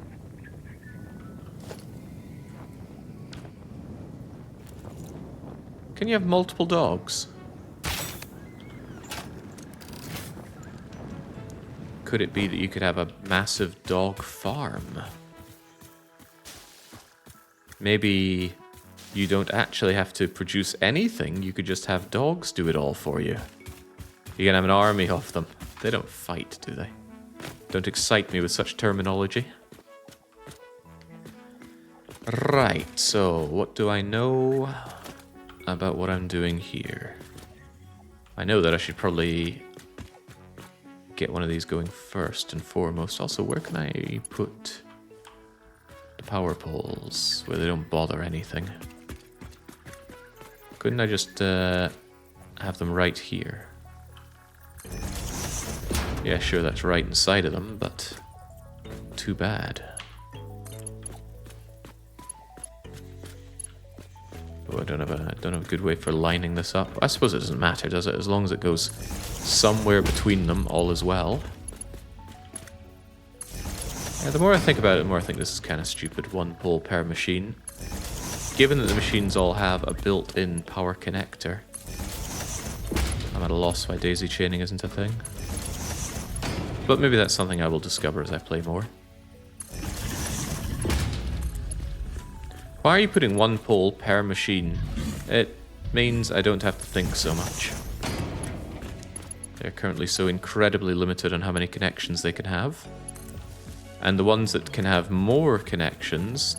Can you have multiple dogs? Could it be that you could have a massive dog farm? Maybe you don't actually have to produce anything. You could just have dogs do it all for you. You can have an army of them. They don't fight, do they? Don't excite me with such terminology. Right, so what do I know about what I'm doing here? I know that I should probably get one of these going first and foremost. Also, where can I put the power poles where they don't bother anything? Couldn't I just have them right here? Yeah, sure, that's right inside of them, but too bad. Oh, I don't have a good way for lining this up. I suppose it doesn't matter, does it? As long as it goes somewhere between them, all is well. Yeah, the more I think about it, the more I think this is kind of stupid. One pole per machine. Given that the machines all have a built-in power connector, I'm at a loss why daisy chaining isn't a thing. But maybe that's something I will discover as I play more. Why are you putting one pole per machine? It means I don't have to think so much. They're currently so incredibly limited on how many connections they can have. And the ones that can have more connections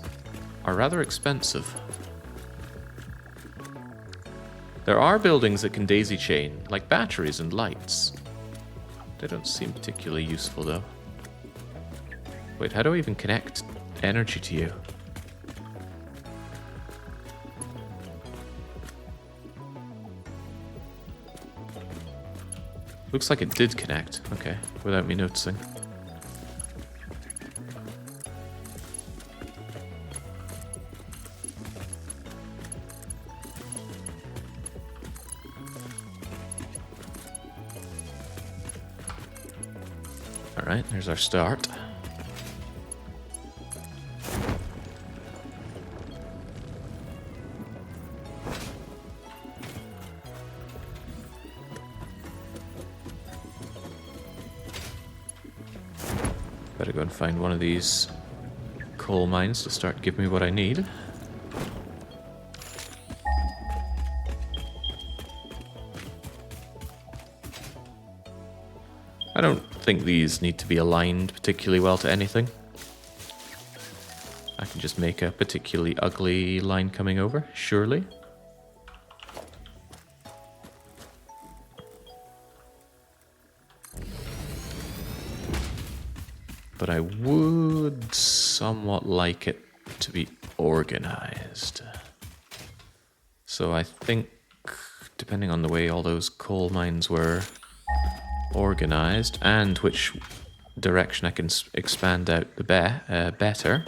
are rather expensive. There are buildings that can daisy chain, like batteries and lights. They don't seem particularly useful though. Wait, how do I even connect energy to you? Looks like it did connect. Okay, without me noticing. Alright, there's our start. Better go and find one of these coal mines to start giving me what I need. I don't think these need to be aligned particularly well to anything. I can just make a particularly ugly line coming over, surely. But I would somewhat like it to be organized. So I think, depending on the way all those coal mines were organized and which direction I can expand out the better.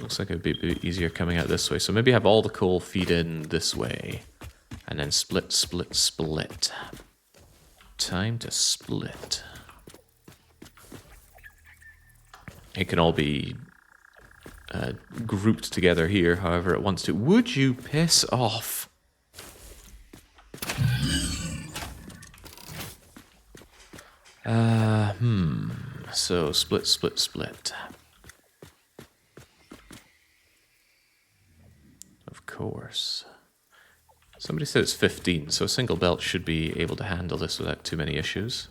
Looks like it would be a bit easier coming out this way. So maybe have all the coal feed in this way and then split, split, split. Time to split. It can all be grouped together here however it wants to. Would you piss off? So split, split, split. Of course. Somebody said it's 15, so a single belt should be able to handle this without too many issues.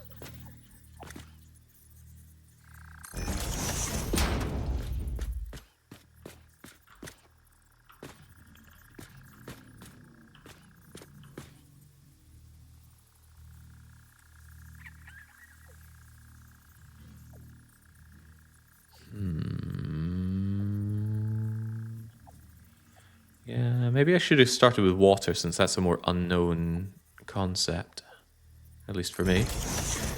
Yeah, maybe I should have started with water since that's a more unknown concept. At least for me.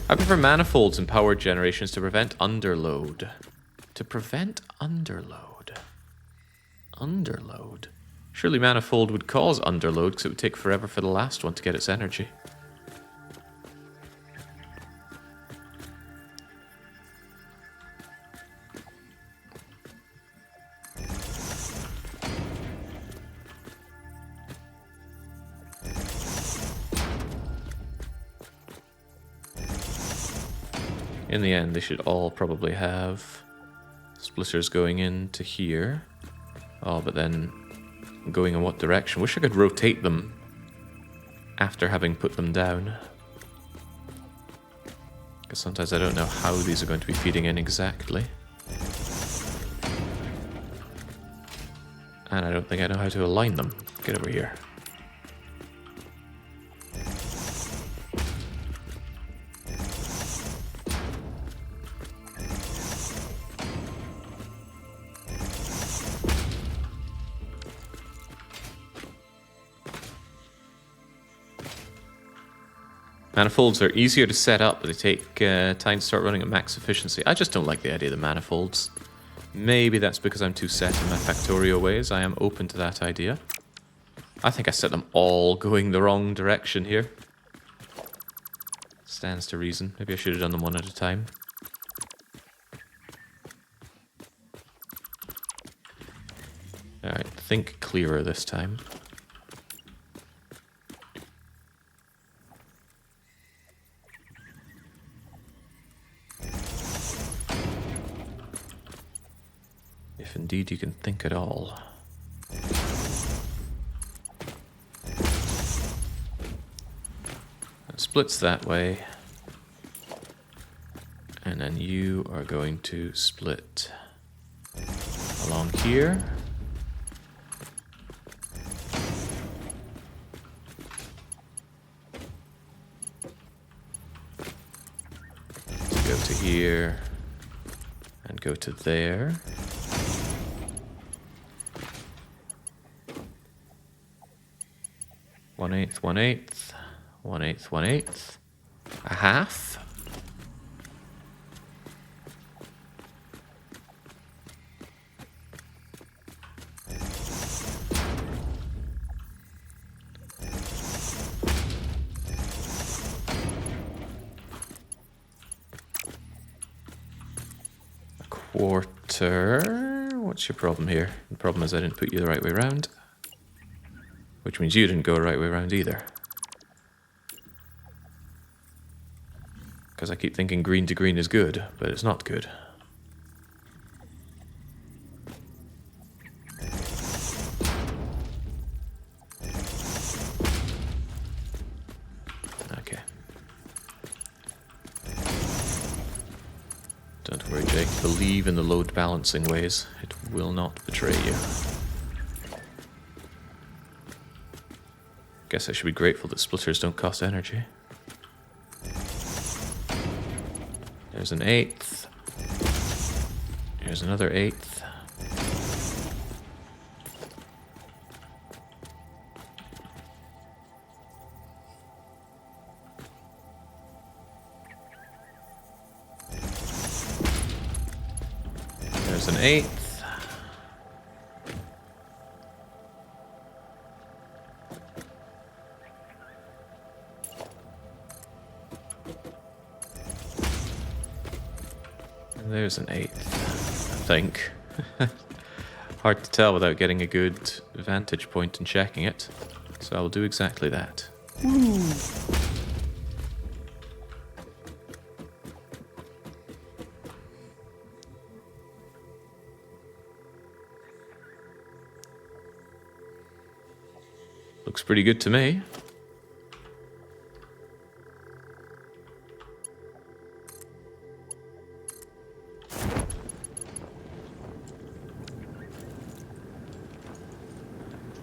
I prefer manifolds and power generations to prevent underload. To prevent underload. Underload? Surely manifold would cause underload because it would take forever for the last one to get its energy. In the end, they should all probably have Splitters going into here. Oh, but then going in what direction? Wish I could rotate them after having put them down. Because sometimes I don't know how these are going to be feeding in exactly. And I don't think I know how to align them. Get over here. Manifolds are easier to set up, but they take time to start running at max efficiency. I just don't like the idea of the manifolds. Maybe that's because I'm too set in my Factorio ways. I am open to that idea. I think I set them all going the wrong direction here. Stands to reason. Maybe I should have done them one at a time. Alright, think clearer this time. If indeed you can think at all. It splits that way. And then you are going to split along here. To go to here. And go to there. One eighth, 1/8, 1/8, 1/8, a half. A quarter. What's your problem here? The problem is I didn't put you the right way around. Which means you didn't go the right way around either. Because I keep thinking green to green is good, but it's not good. Okay. Don't worry, Jake. Believe in the load balancing ways. It will not betray you. Guess I should be grateful that splitters don't cost energy. There's an 1/8. Here's another 1/8. There's an 1/8. There's an 1/8, I think. Hard to tell without getting a good vantage point and checking it. So I'll do exactly that. Looks pretty good to me.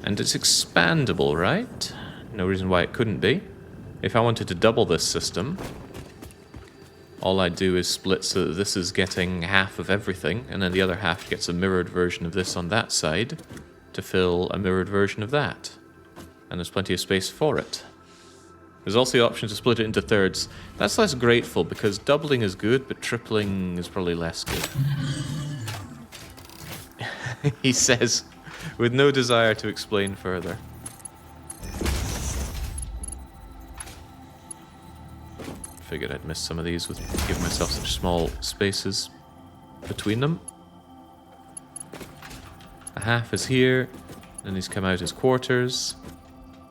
And it's expandable, right? No reason why it couldn't be. If I wanted to double this system, all I'd do is split so that this is getting half of everything, and then the other half gets a mirrored version of this on that side to fill a mirrored version of that. And there's plenty of space for it. There's also the option to split it into thirds. That's less grateful because doubling is good, but tripling is probably less good. He says, with no desire to explain further. Figured I'd miss some of these with giving myself such small spaces between them. A half is here, and these come out as quarters,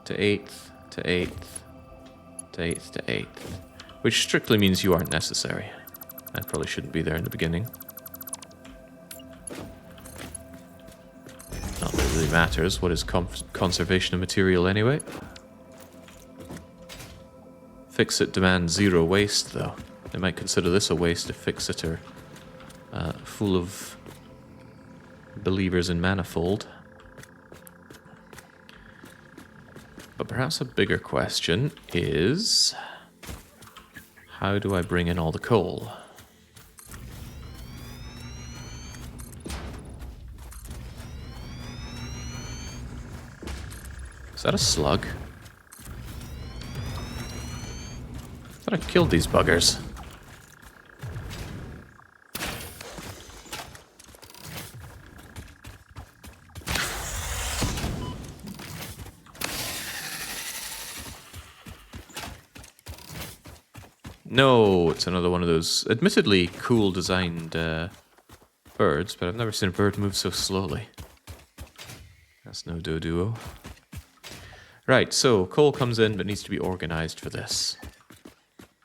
to 1/8, to 1/8, to 1/8, to 1/8, which strictly means you aren't necessary. That probably shouldn't be there in the beginning. really matters. What is conservation of material anyway? Fix-it demands 0 waste, though. They might consider this a waste if Fix-it are full of believers in manifold. But perhaps a bigger question is, how do I bring in all the coal? Is that a slug? I thought I killed these buggers. No, it's another one of those admittedly cool designed birds, but I've never seen a bird move so slowly. That's no doduo. Right, so coal comes in but needs to be organized for this.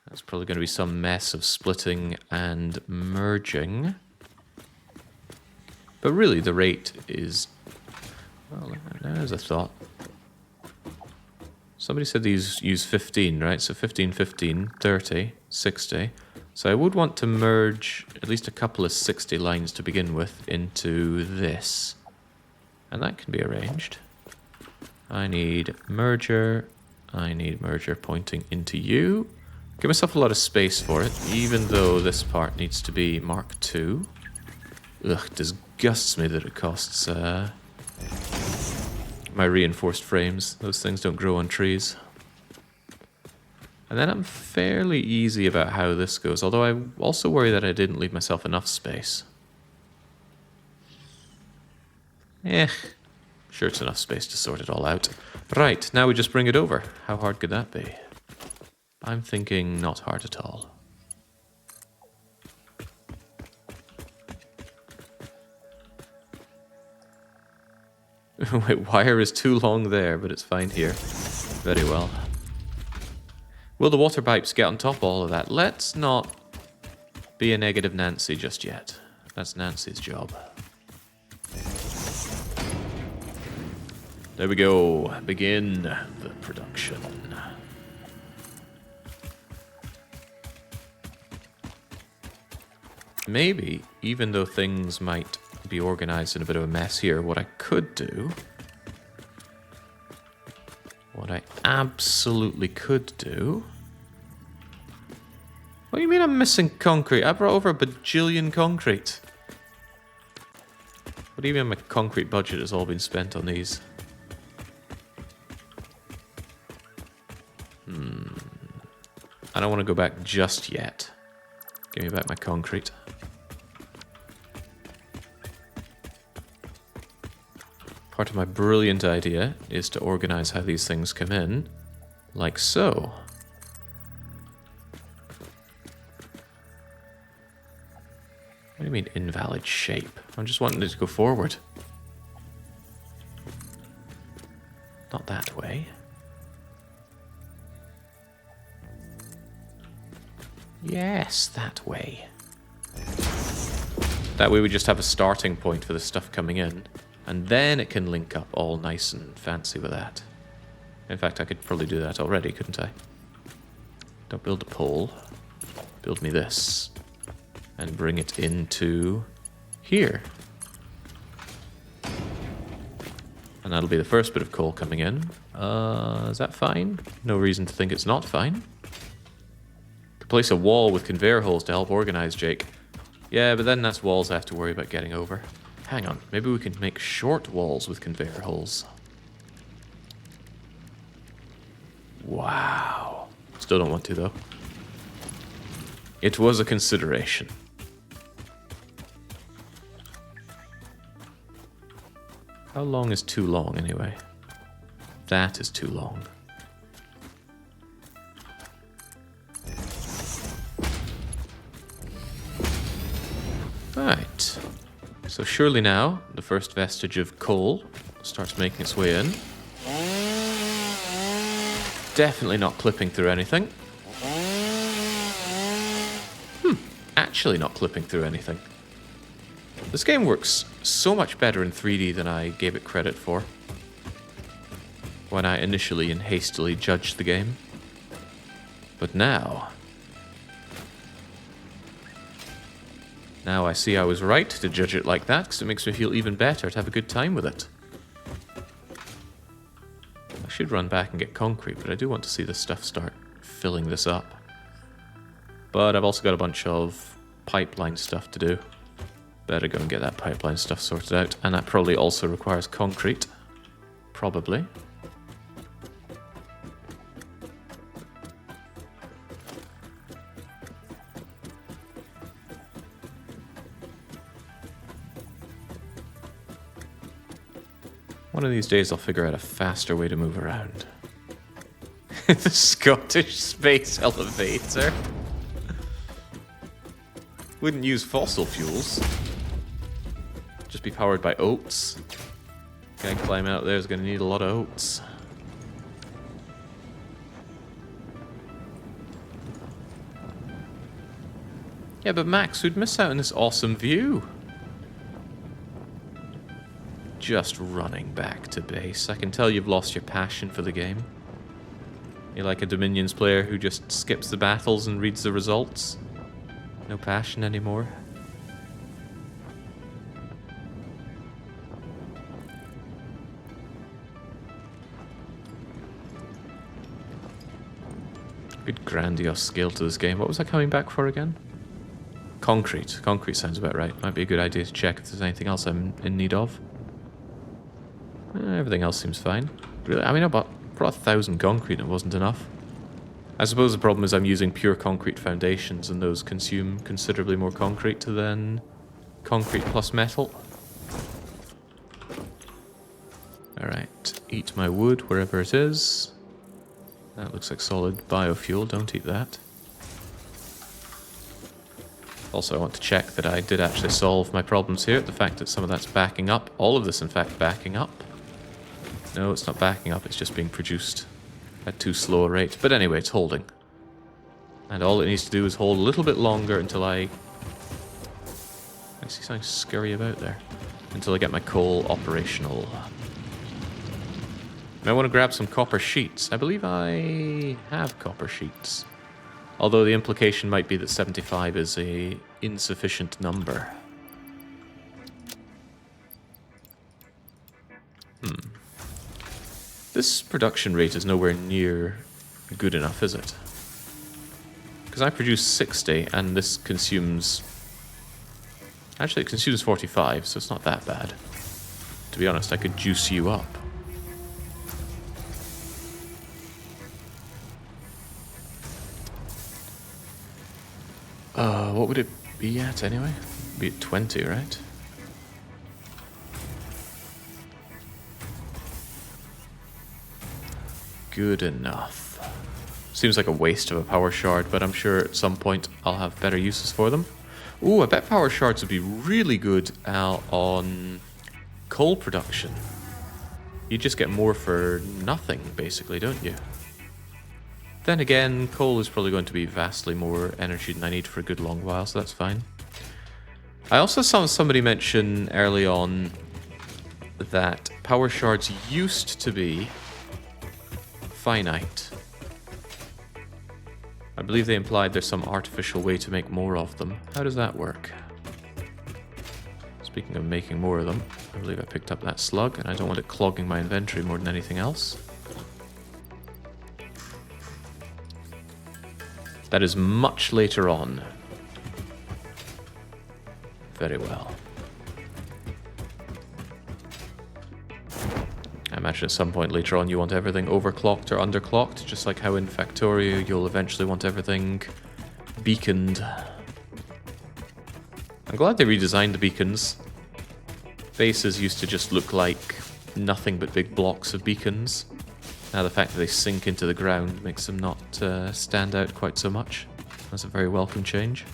That's probably going to be some mess of splitting and merging. But really the rate is... Well, there's a thought. Somebody said these use 15, right? So 15, 15, 30, 60. So I would want to merge at least a couple of 60 lines to begin with into this. And that can be arranged. I need merger pointing into you. Give myself a lot of space for it, even though this part needs to be Mark II. Ugh, it disgusts me that it costs my reinforced frames. Those things don't grow on trees. And then I'm fairly easy about how this goes, although I also worry that I didn't leave myself enough space. Sure, it's enough space to sort it all out. Right, now we just bring it over. How hard could that be? I'm thinking not hard at all. Wait, wire is too long there, but it's fine here. Very well. Will the water pipes get on top of all of that? Let's not be a negative Nancy just yet. That's Nancy's job. There we go. Begin the production. Maybe, even though things might be organized in a bit of a mess here, what I could do... What I absolutely could do... What do you mean I'm missing concrete? I brought over a bajillion concrete. What do you mean my concrete budget has all been spent on these? I don't want to go back just yet. Give me back my concrete. Part of my brilliant idea is to organize how these things come in, like so. What do you mean invalid shape? I'm just wanting it to go forward. Not that way. Yes, that way. That way we just have a starting point for the stuff coming in, and then it can link up all nice and fancy with that. In fact, I could probably do that already, couldn't I? Don't build a pole. Build me this. And bring it into here. And that'll be the first bit of coal coming in. Is that fine? No reason to think it's not fine. Could place a wall with conveyor holes to help organize, Jake. Yeah, but then that's walls I have to worry about getting over. Hang on, maybe we can make short walls with conveyor holes. Wow. Still don't want to, though. It was a consideration. How long is too long, anyway? That is too long. Right. So surely now, the first vestige of coal starts making its way in. Definitely not clipping through anything. Actually not clipping through anything. This game works so much better in 3D than I gave it credit for when I initially and hastily judged the game. But now I see I was right to judge it like that, because it makes me feel even better to have a good time with it. I should run back and get concrete, but I do want to see this stuff start filling this up. But I've also got a bunch of pipeline stuff to do. Better go and get that pipeline stuff sorted out, and that probably also requires concrete. Probably. One of these days I'll figure out a faster way to move around. The Scottish space elevator. Wouldn't use fossil fuels. Just be powered by oats. Guy climbing out there is going to need a lot of oats. Yeah, but Max, we'd miss out on this awesome view. Just running back to base. I can tell you've lost your passion for the game. You're like a Dominions player who just skips the battles and reads the results. No passion anymore. Good grandiose scale to this game. What was I coming back for again? Concrete. Concrete sounds about right. Might be a good idea to check if there's anything else I'm in need of. Everything else seems fine. Really, I mean, I brought 1,000 concrete and it wasn't enough. I suppose the problem is I'm using pure concrete foundations and those consume considerably more concrete than concrete plus metal. Alright, eat my wood wherever it is. That looks like solid biofuel, don't eat that. Also, I want to check that I did actually solve my problems here. The fact that some of that's backing up. All of this, in fact, backing up. No, it's not backing up. It's just being produced at too slow a rate. But anyway, it's holding. And all it needs to do is hold a little bit longer until I see something scurry about there. Until I get my coal operational. And I want to grab some copper sheets. I believe I have copper sheets. Although the implication might be that 75 is a insufficient number. This production rate is nowhere near good enough, is it? Because I produce 60 and this consumes... Actually, it consumes 45, so it's not that bad. To be honest, I could juice you up. What would it be at anyway? It'd be at 20, right? Good enough. Seems like a waste of a power shard, but I'm sure at some point I'll have better uses for them. Ooh, I bet power shards would be really good on coal production. You just get more for nothing, basically, don't you? Then again, coal is probably going to be vastly more energy than I need for a good long while, so that's fine. I also saw somebody mention early on that power shards used to be finite. I believe they implied there's some artificial way to make more of them. How does that work? Speaking of making more of them, I believe I picked up that slug, and I don't want it clogging my inventory more than anything else. That is much later on. Very well. I imagine at some point later on you want everything overclocked or underclocked, just like how in Factorio you'll eventually want everything beaconed. I'm glad they redesigned the beacons. Bases used to just look like nothing but big blocks of beacons. Now the fact that they sink into the ground makes them not stand out quite so much. That's a very welcome change.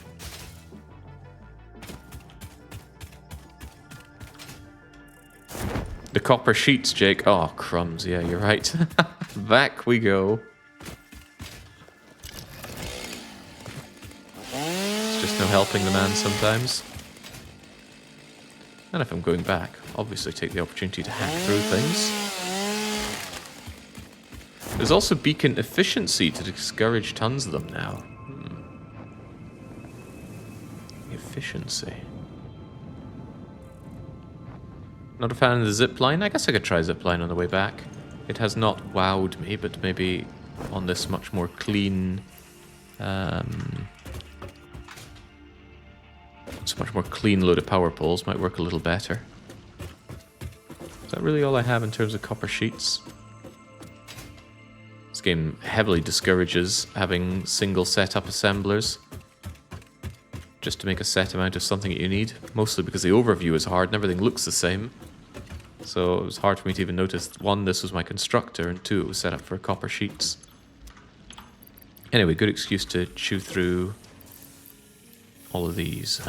The copper sheets, Jake. Oh, crumbs. Yeah, you're right. Back we go. It's just no helping the man sometimes. And if I'm going back, obviously take the opportunity to hack through things. There's also beacon efficiency to discourage tons of them now. Efficiency. Not a fan of the zipline. I guess I could try zipline on the way back. It has not wowed me, but maybe on this much more clean... it's a much more clean load of power poles might work a little better. Is that really all I have in terms of copper sheets? This game heavily discourages having single setup assemblers just to make a set amount of something that you need, mostly because the overview is hard and everything looks the same. So it was hard for me to even notice, one, this was my constructor, and two, it was set up for copper sheets. Anyway, good excuse to chew through all of these.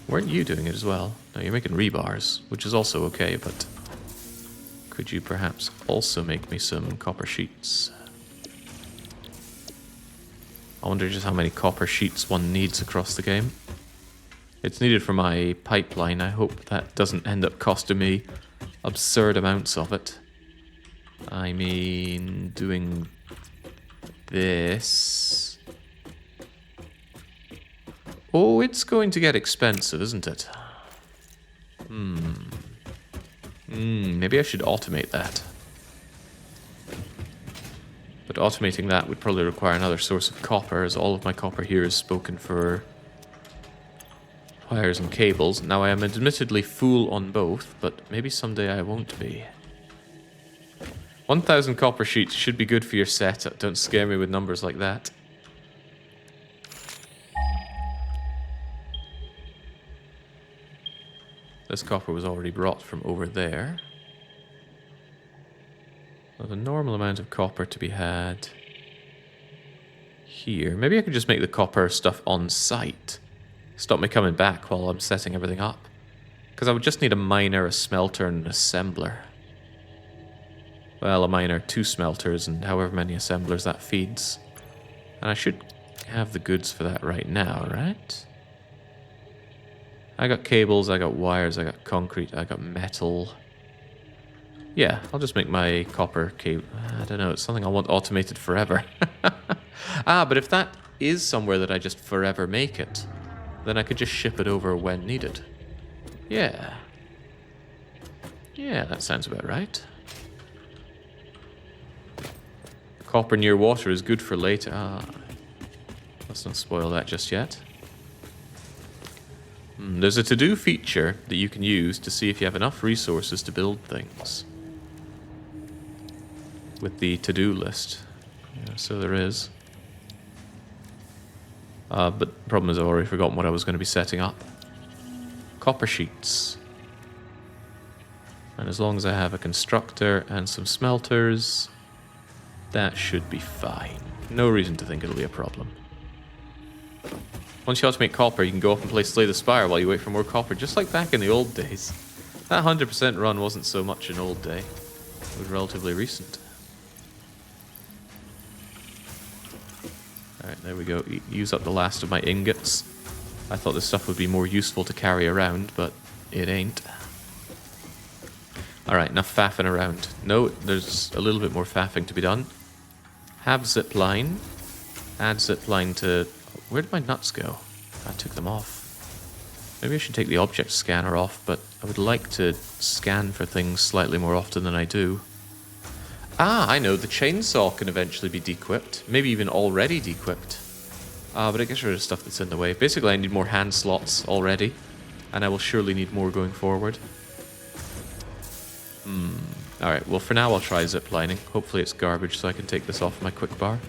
Weren't you doing it as well? No, you're making rebars, which is also okay, but could you perhaps also make me some copper sheets? I wonder just how many copper sheets one needs across the game. It's needed for my pipeline. I hope that doesn't end up costing me absurd amounts of it. I mean, doing this... Oh, it's going to get expensive, isn't it? Maybe I should automate that. But automating that would probably require another source of copper, as all of my copper here is spoken for wires and cables. Now I am admittedly full on both, but maybe someday I won't be. 1,000 copper sheets should be good for your setup. Don't scare me with numbers like that. This copper was already brought from over there. There's a normal amount of copper to be had here. Maybe I could just make the copper stuff on site. Stop me coming back while I'm setting everything up. Because I would just need a miner, a smelter, and an assembler. Well, a miner, 2 smelters, and however many assemblers that feeds. And I should have the goods for that right now, right? I got cables, I got wires, I got concrete, I got metal. Yeah, I'll just make my copper cable. I don't know, it's something I want automated forever. But if that is somewhere that I just forever make it, then I could just ship it over when needed. Yeah. Yeah, that sounds about right. Copper near water is good for later. Let's not spoil that just yet. There's a to-do feature that you can use to see if you have enough resources to build things. With the to-do list. Yeah, so there is. But the problem is I've already forgotten what I was going to be setting up. Copper sheets. And as long as I have a constructor and some smelters, that should be fine. No reason to think it'll be a problem. Once you automate copper, you can go off and play Slay the Spire while you wait for more copper, just like back in the old days. That 100% run wasn't so much an old day. It was relatively recent. Alright, there we go. Use up the last of my ingots. I thought this stuff would be more useful to carry around, but it ain't. Alright, enough faffing around. No, there's a little bit more faffing to be done. Have zipline. Add zipline to... Where did my nuts go? I took them off. Maybe I should take the object scanner off, but I would like to scan for things slightly more often than I do. I know, the chainsaw can eventually be dequipped. Maybe even already dequipped. But it gets rid of stuff that's in the way. Basically, I need more hand slots already, and I will surely need more going forward. Alright, well for now I'll try ziplining. Hopefully it's garbage so I can take this off my quick bar.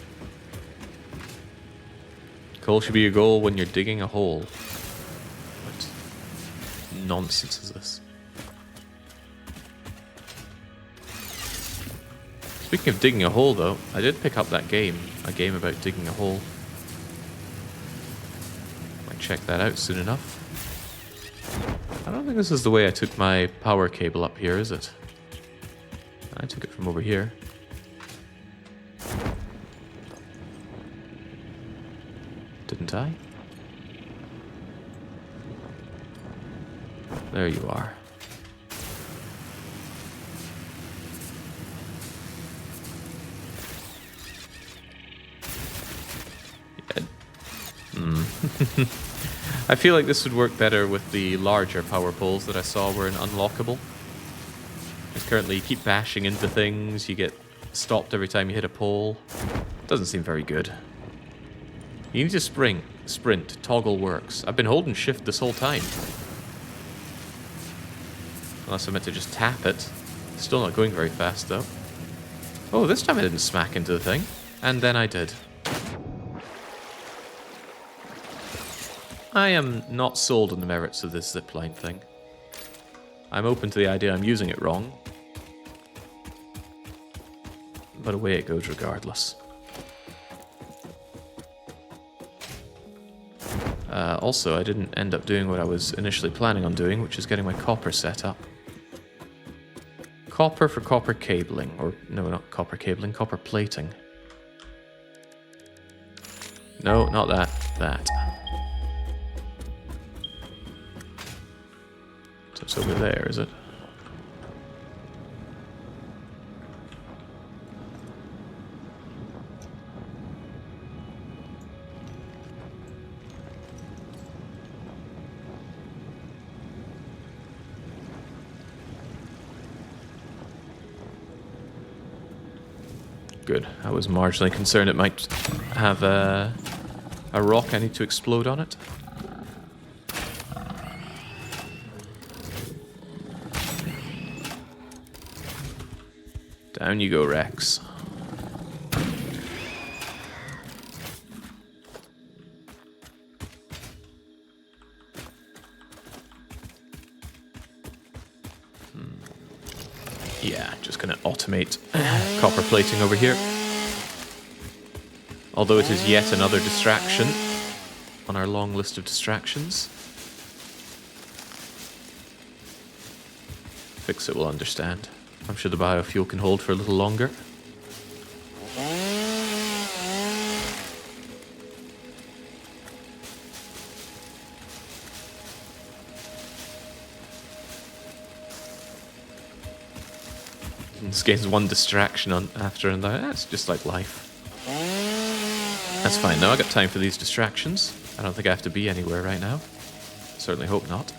Coal should be your goal when you're digging a hole. What nonsense is this? Speaking of digging a hole though, I did pick up that game. A game about digging a hole. Might check that out soon enough. I don't think this is the way I took my power cable up here, is it? I took it from over here. Didn't I? There you are. I feel like this would work better with the larger power poles that I saw were unlockable. Because currently you keep bashing into things, you get stopped every time you hit a pole. Doesn't seem very good. You need to sprint, toggle works. I've been holding shift this whole time. Unless I meant to just tap it. Still not going very fast though. Oh, this time I didn't smack into the thing. And then I did. I am not sold on the merits of this zipline thing. I'm open to the idea I'm using it wrong. But away it goes regardless. Also, I didn't end up doing what I was initially planning on doing, which is getting my copper set up. Copper for copper cabling. Or, no, not copper cabling, copper plating. No, not that. That. So it's over there, is it? Good. I was marginally concerned it might have a rock I need to explode on it. Down you go, Rex. Yeah, just gonna automate copper plating over here. Although it is yet another distraction on our long list of distractions. Fix-It will understand. I'm sure the biofuel can hold for a little longer. This game's one distraction after another. That's just like life. That's fine though, I got time for these distractions. I don't think I have to be anywhere right now. Certainly hope not.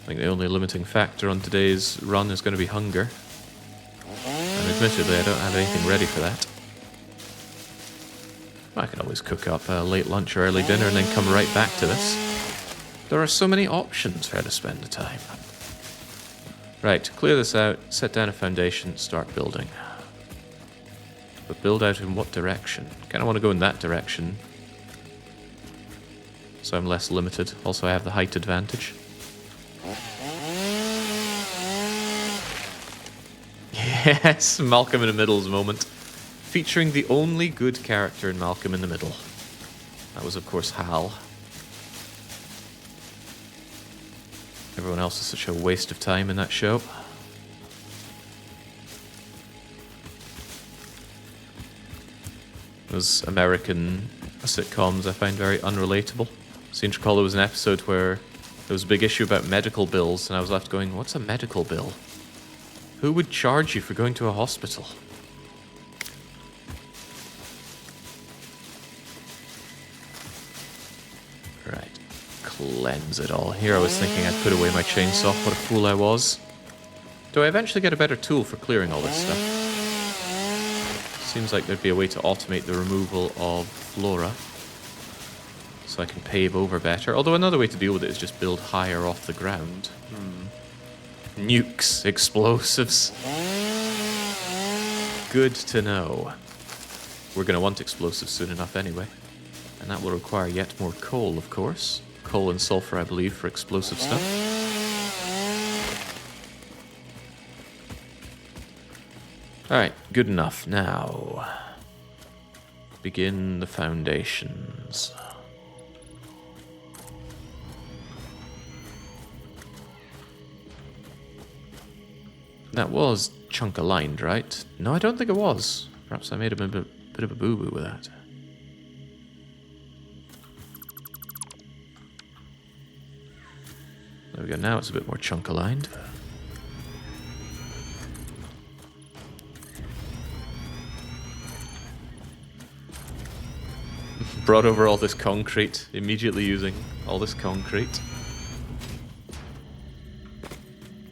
I think the only limiting factor on today's run is going to be hunger. And admittedly, I don't have anything ready for that. I can always cook up a late lunch or early dinner and then come right back to this. There are so many options for how to spend the time. Right, clear this out, set down a foundation, start building. But build out in what direction? Kind of want to go in that direction. So I'm less limited. Also, I have the height advantage. Yes, Malcolm in the Middle's moment. Featuring the only good character in Malcolm in the Middle. That was, of course, Hal. Everyone else is such a waste of time in that show. Those American sitcoms I find very unrelatable. I seem to recall there was an episode where there was a big issue about medical bills, and I was left going, what's a medical bill? Who would charge you for going to a hospital? Right. Cleanse it all. Here I was thinking I'd put away my chainsaw. What a fool I was. Do I eventually get a better tool for clearing all this stuff? Seems like there'd be a way to automate the removal of flora. So I can pave over better. Although another way to deal with it is just build higher off the ground. Nukes, explosives. Good to know. We're going to want explosives soon enough anyway. And that will require yet more coal, of course. Coal and sulfur, I believe, for explosive stuff. Alright, good enough. Now, begin the foundations. That was chunk aligned, right? No, I don't think it was. Perhaps I made a bit of a boo-boo with that. go. Now it's a bit more chunk aligned. Brought over all this concrete, immediately using all this concrete.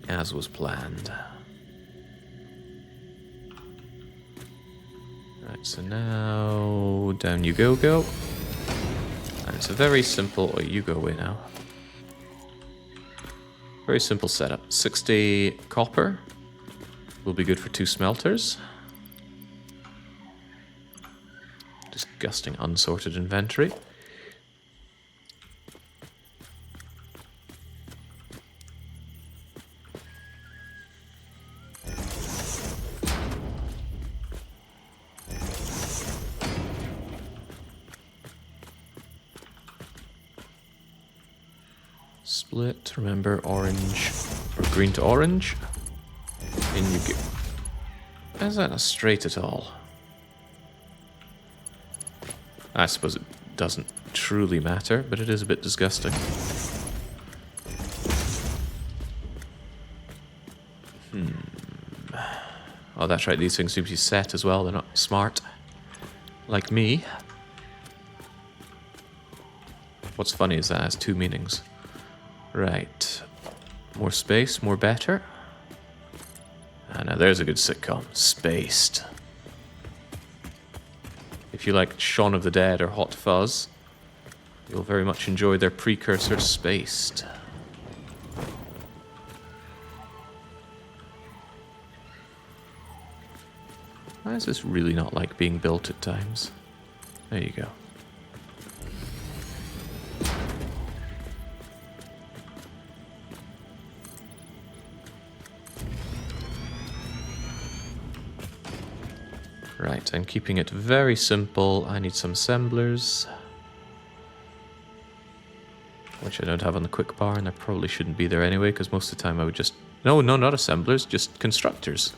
As was planned. Right, so now down you go. And it's a very simple... Oh, you go away now. Very simple setup. 60 copper will be good for 2 smelters. Disgusting unsorted inventory. Split, remember, orange or green to orange. In you go. Is that not straight at all? I suppose it doesn't truly matter, but it is a bit disgusting. Oh, that's right, these things seem to be set as well, they're not smart. Like me. What's funny is that has 2 meanings. Right. More space, more better. Ah, now there's a good sitcom. Spaced. If you like Shaun of the Dead or Hot Fuzz, you'll very much enjoy their precursor, Spaced. Why is this really not like being built at times? There you go. Right, I'm keeping it very simple. I need some assemblers. Which I don't have on the quick bar, and I probably shouldn't be there anyway, because most of the time I would just... No, not assemblers, just constructors.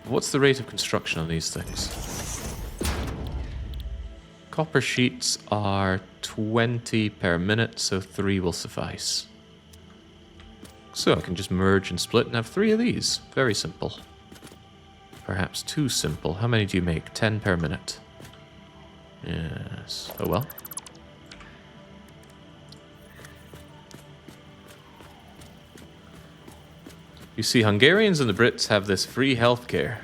What's the rate of construction on these things? Copper sheets are 20 per minute, so 3 will suffice. So I can just merge and split and have 3 of these. Very simple. Perhaps too simple. How many do you make? 10 per minute. Yes. Oh well. You see, Hungarians and the Brits have this free healthcare.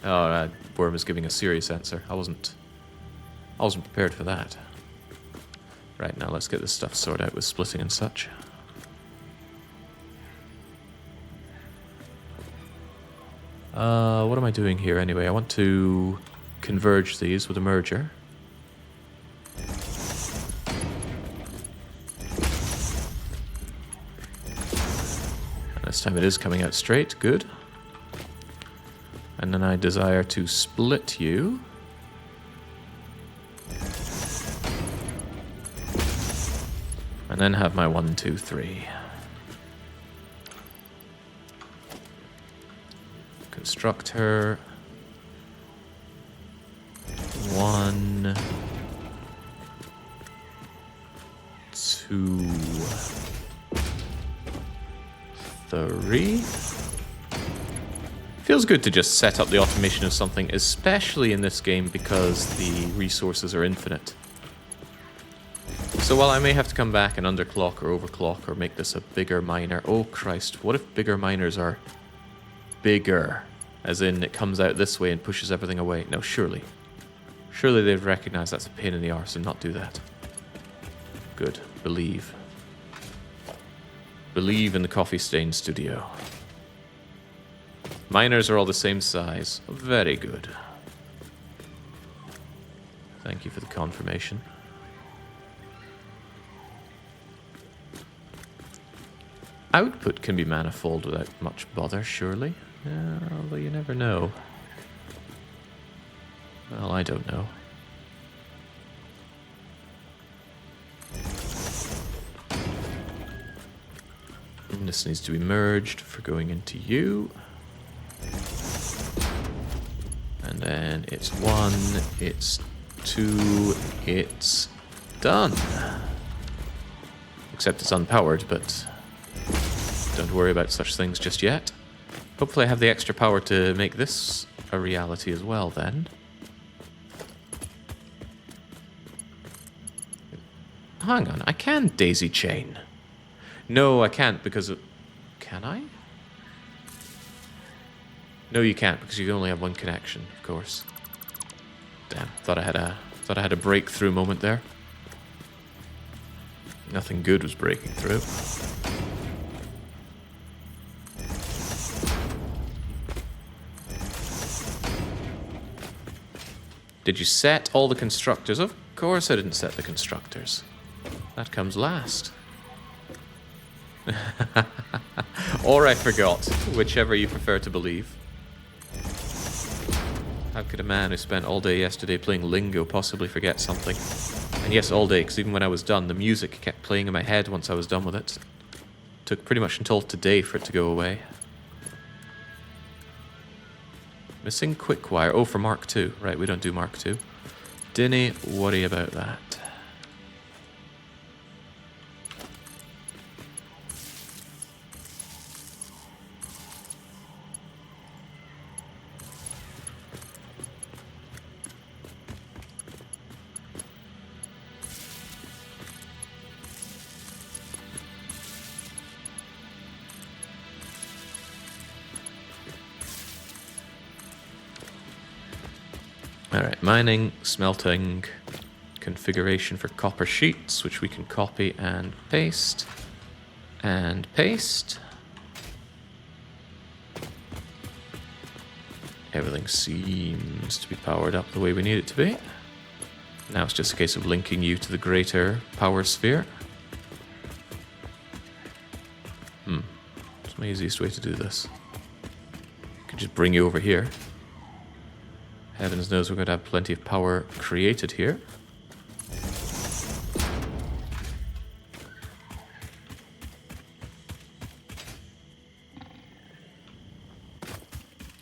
Oh, Worm is giving a serious answer. I wasn't prepared for that. Right, now let's get this stuff sorted out with splitting and such. What am I doing here anyway? I want to converge these with a merger. And this time it is coming out straight, good. And then I desire to split you. And then have my 1, 2, 3. Construct her. 1, 2, 3. Feels good to just set up the automation of something, especially in this game because the resources are infinite. So while I may have to come back and underclock or overclock or make this a bigger miner... Oh Christ, what if bigger miners are bigger? As in, it comes out this way and pushes everything away. No, surely. Surely they'd recognize that's a pain in the arse and not do that. Good. Believe. Believe in the coffee stain studio. Miners are all the same size. Very good. Thank you for the confirmation. Output can be manifold without much bother, surely. Yeah, although you never know. Well, I don't know. And this needs to be merged for going into you. And then it's 1, it's 2, it's done. Except it's unpowered, but don't worry about such things just yet. Hopefully I have the extra power to make this a reality as well then. Hang on, I can daisy chain. No, I can't because of... Can I? No, you can't because you only have one connection, of course. Damn, thought I had a breakthrough moment there. Nothing good was breaking through. Did you set all the constructors? Of course I didn't set the constructors. That comes last. Or I forgot, whichever you prefer to believe. How could a man who spent all day yesterday playing Lingo possibly forget something? And yes, all day, because even when I was done, the music kept playing in my head once I was done with it. Took pretty much until today for it to go away. Missing quick wire. Oh, for Mark II. Right, we don't do Mark II. Didn't worry about that. Alright, mining, smelting, configuration for copper sheets, which we can copy and paste. And paste. Everything seems to be powered up the way we need it to be. Now it's just a case of linking you to the greater power sphere. It's my easiest way to do this. I could just bring you over here. Heavens knows we're going to have plenty of power created here.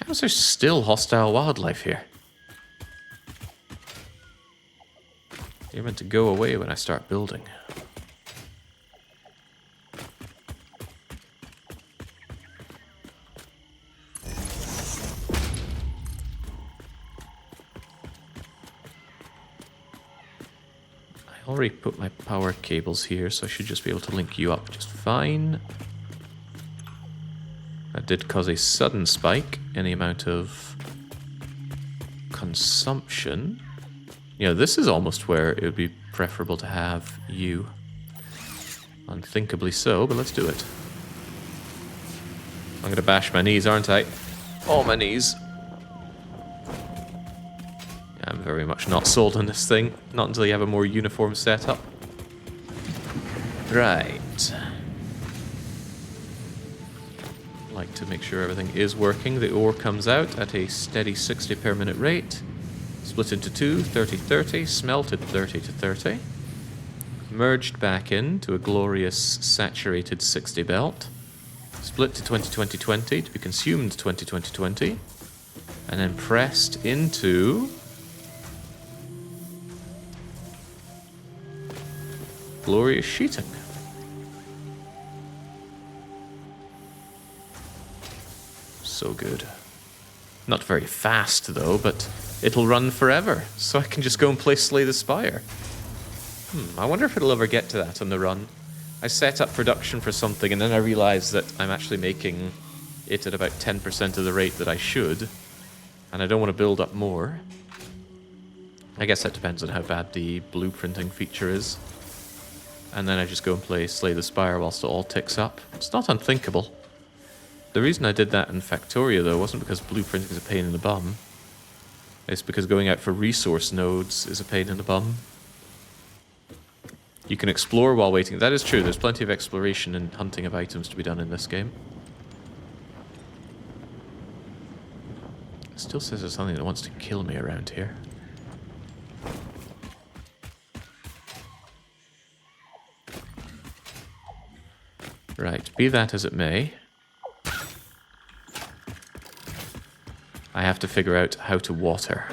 How is there still hostile wildlife here? You're meant to go away when I start building. I already put my power cables here, so I should just be able to link you up just fine. That did cause a sudden spike in the amount of consumption. You know, this is almost where it would be preferable to have you. Unthinkably so, but let's do it. I'm gonna bash my knees, aren't I? Oh, my knees. I'm very much not sold on this thing. Not until you have a more uniform setup. Right. Like to make sure everything is working. The ore comes out at a steady 60 per minute rate. Split into two, 30-30, smelted 30-30. Merged back into a glorious saturated 60 belt. Split to 20-20-20 to be consumed 20-20-20. And then pressed into glorious sheeting. So good. Not very fast though, but it'll run forever, so I can just go and play Slay the Spire. I wonder if it'll ever get to that on the run. I set up production for something and then I realized that I'm actually making it at about 10% of the rate that I should, and I don't want to build up more. I guess that depends on how bad the blueprinting feature is. And then I just go and play Slay the Spire whilst it all ticks up. It's not unthinkable. The reason I did that in Factorio, though, wasn't because blueprinting is a pain in the bum. It's because going out for resource nodes is a pain in the bum. You can explore while waiting. That is true. There's plenty of exploration and hunting of items to be done in this game. It still says there's something that wants to kill me around here. Right, be that as it may, I have to figure out how to water.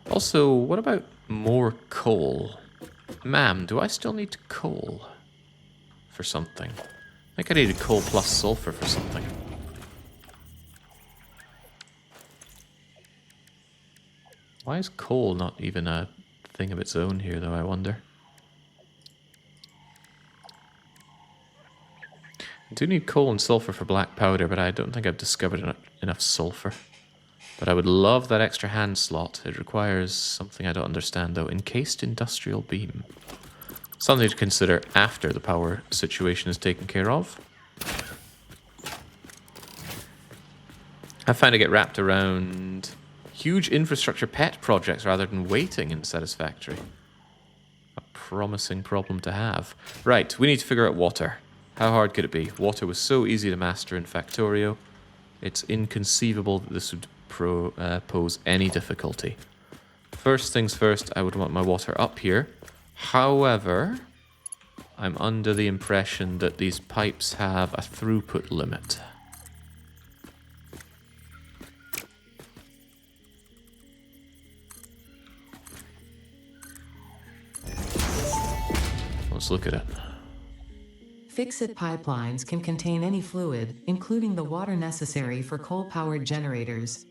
Also, what about more coal? Ma'am, do I still need coal for something? I think I needed coal plus sulfur for something. Why is coal not even a thing of its own here, though, I wonder? I do need coal and sulfur for black powder, but I don't think I've discovered enough sulfur. But I would love that extra hand slot. It requires something I don't understand, though. Encased industrial beam. Something to consider after the power situation is taken care of. I find I get wrapped around huge infrastructure pet projects rather than waiting in Satisfactory. A promising problem to have. Right, we need to figure out water. How hard could it be? Water was so easy to master in Factorio. It's inconceivable that this would pose any difficulty. First things first, I would want my water up here. However, I'm under the impression that these pipes have a throughput limit. Let's look at it. Fix-it pipelines can contain any fluid, including the water necessary for coal-powered generators.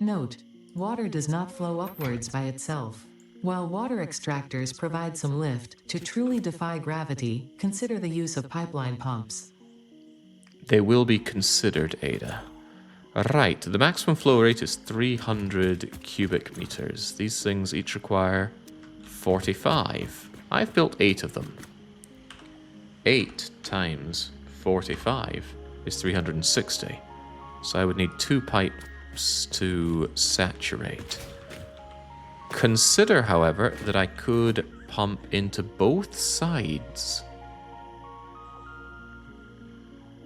Note: water does not flow upwards by itself. While water extractors provide some lift, to truly defy gravity, consider the use of pipeline pumps. They will be considered, Ada. Right, the maximum flow rate is 300 cubic meters. These things each require 45. I've built 8 of them. 8 times 45 is 360. So I would need 2 pipes to saturate. Consider, however, that I could pump into both sides.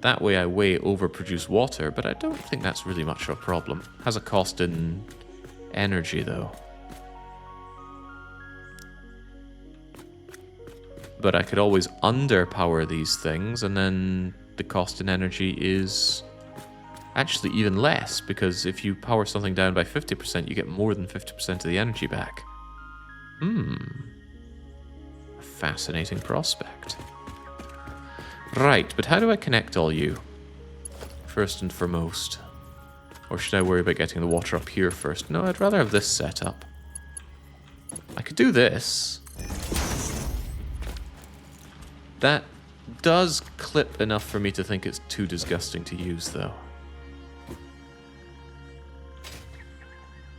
That way I way overproduce water, but I don't think that's really much of a problem. Has a cost in energy, though. But I could always underpower these things, and then the cost in energy is actually even less, because if you power something down by 50%, you get more than 50% of the energy back. A fascinating prospect. Right, but how do I connect all you? First and foremost. Or should I worry about getting the water up here first? No, I'd rather have this set up. I could do this. That does clip enough for me to think it's too disgusting to use, though.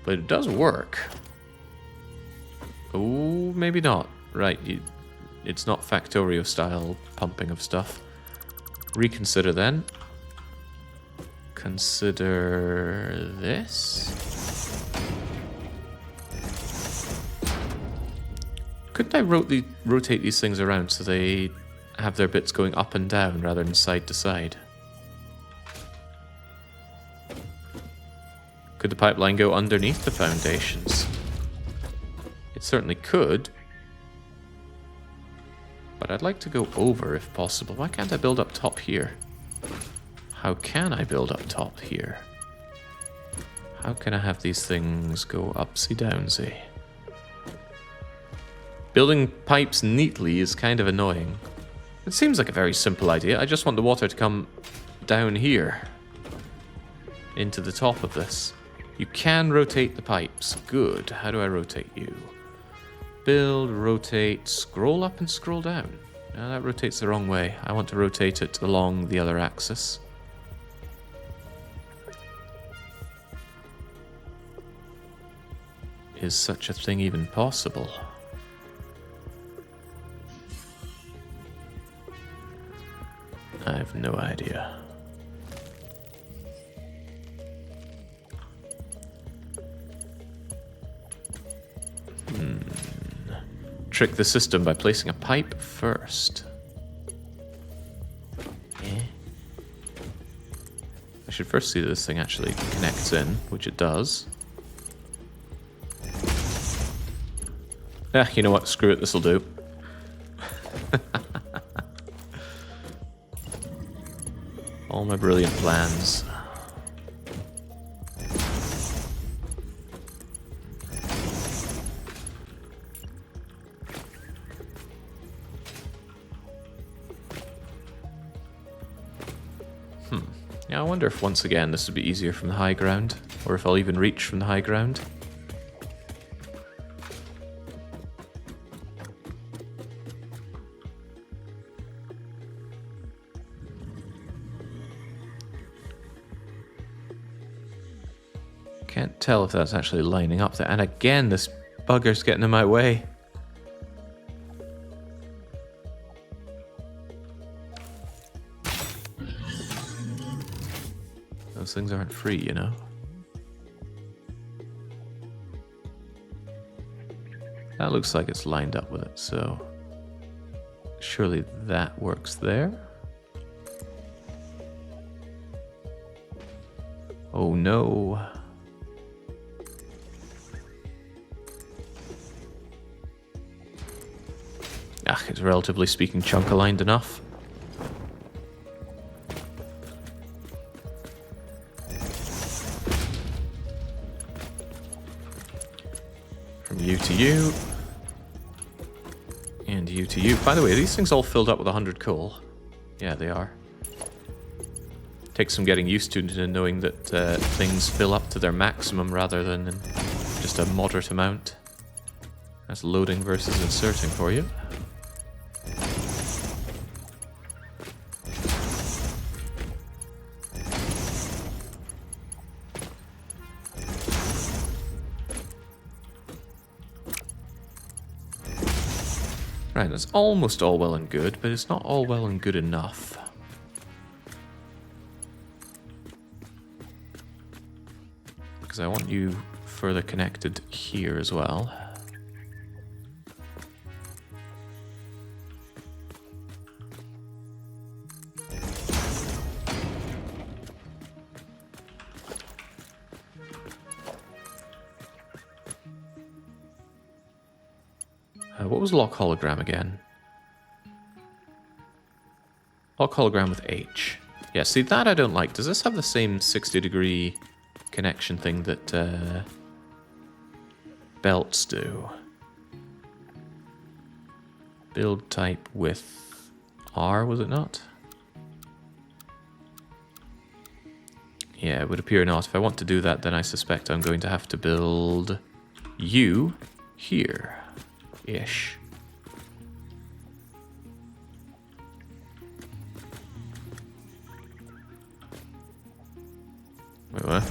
But it does work. Oh, maybe not. Right, it's not Factorio style pumping of stuff. Reconsider then. Consider this. Couldn't I rotate these things around so they have their bits going up and down rather than side to side? Could the pipeline go underneath the foundations? It certainly could. But I'd like to go over if possible. Why can't I build up top here? How can I build up top here? How can I have these things go upsy-downsy? Building pipes neatly is kind of annoying. It seems like a very simple idea. I just want the water to come down here into the top of this. You can rotate the pipes. Good. How do I rotate you? Build, rotate, scroll up and scroll down. No, that rotates the wrong way. I want to rotate it along the other axis. Is such a thing even possible? I have no idea. Trick the system by placing a pipe first. I should first see that this thing actually connects in, which it does. You know what? Screw it, this'll do. All my brilliant plans. Yeah, I wonder if once again this would be easier from the high ground, or if I'll even reach from the high ground. Can't tell if that's actually lining up there. And again, this bugger's getting in my way. Those things aren't free, you know. That looks like it's lined up with it, so surely that works there. Oh no. Ah, it's relatively speaking chunk aligned enough. From you to you. And you to you. By the way, are these things all filled up with 100 coal? Yeah, they are. Takes some getting used to knowing that things fill up to their maximum rather than in just a moderate amount. That's loading versus inserting for you. Right, that's almost all well and good, but it's not all well and good enough. Because I want you further connected here as well. What was lock hologram again? Lock hologram with H. Yeah, see, that I don't like. Does this have the same 60-degree connection thing that belts do? Build type with R, was it not? Yeah, it would appear not. If I want to do that, then I suspect I'm going to have to build you here. Ish. Wait, what?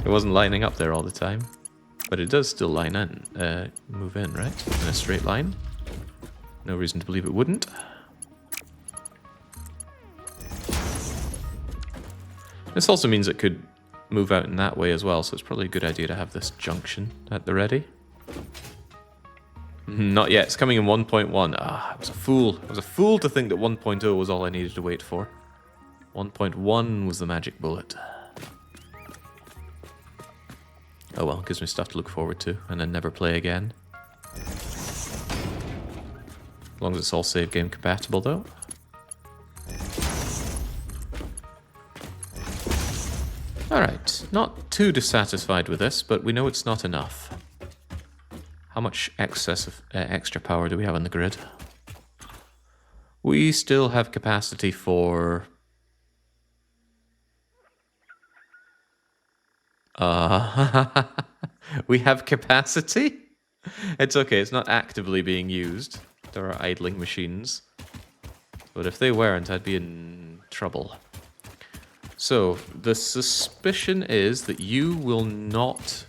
It wasn't lining up there all the time. But it does still line in, move in, right? In a straight line. No reason to believe it wouldn't. This also means it could move out in that way as well, so it's probably a good idea to have this junction at the ready. Not yet. It's coming in 1.1. Ah, I was a fool. I was a fool to think that 1.0 was all I needed to wait for. 1.1 was the magic bullet. Oh well, gives me stuff to look forward to, and then never play again. As long as it's all save game compatible, though. Alright, not too dissatisfied with this, but we know it's not enough. How much extra power do we have on the grid? We still have capacity for... we have capacity? It's okay, it's not actively being used. There are idling machines. But if they weren't, I'd be in trouble. So, the suspicion is that you will not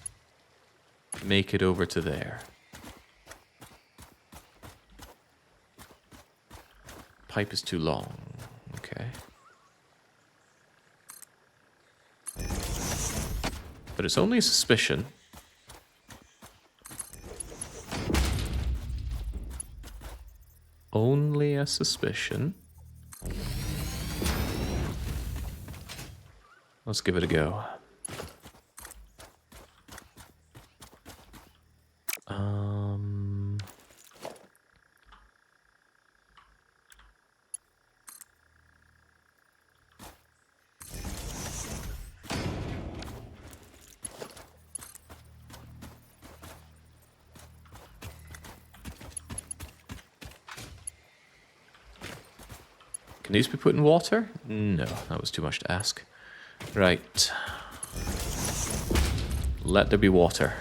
make it over to there. Pipe is too long. Okay. But it's only a suspicion. Only a suspicion. Let's give it a go. Can these be put in water? No, that was too much to ask. Right. Let there be water.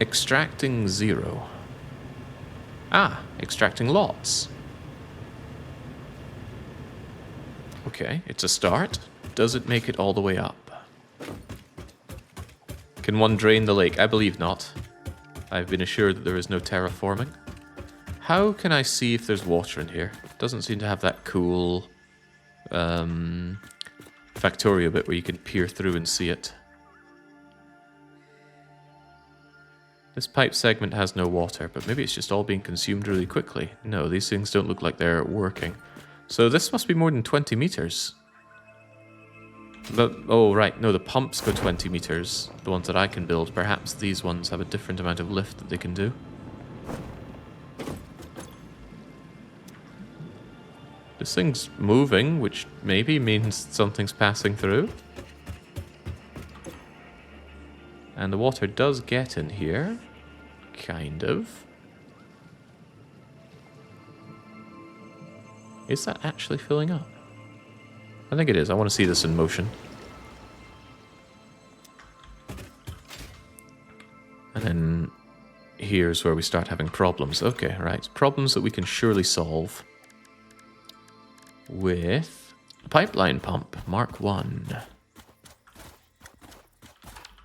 Extracting 0. Ah, extracting lots. Okay, it's a start. Does it make it all the way up? Can one drain the lake? I believe not. I've been assured that there is no terraforming. How can I see if there's water in here? It doesn't seem to have that cool Factorio bit where you can peer through and see it. This pipe segment has no water, but maybe it's just all being consumed really quickly. No, these things don't look like they're working. So this must be more than 20 meters. But, oh, right, no, the pumps go 20 meters, the ones that I can build. Perhaps these ones have a different amount of lift that they can do. This thing's moving, which maybe means something's passing through. And the water does get in here. Kind of. Is that actually filling up? I think it is. I want to see this in motion. And then here's where we start having problems. Okay, right. Problems that we can surely solve with a pipeline pump, Mark 1.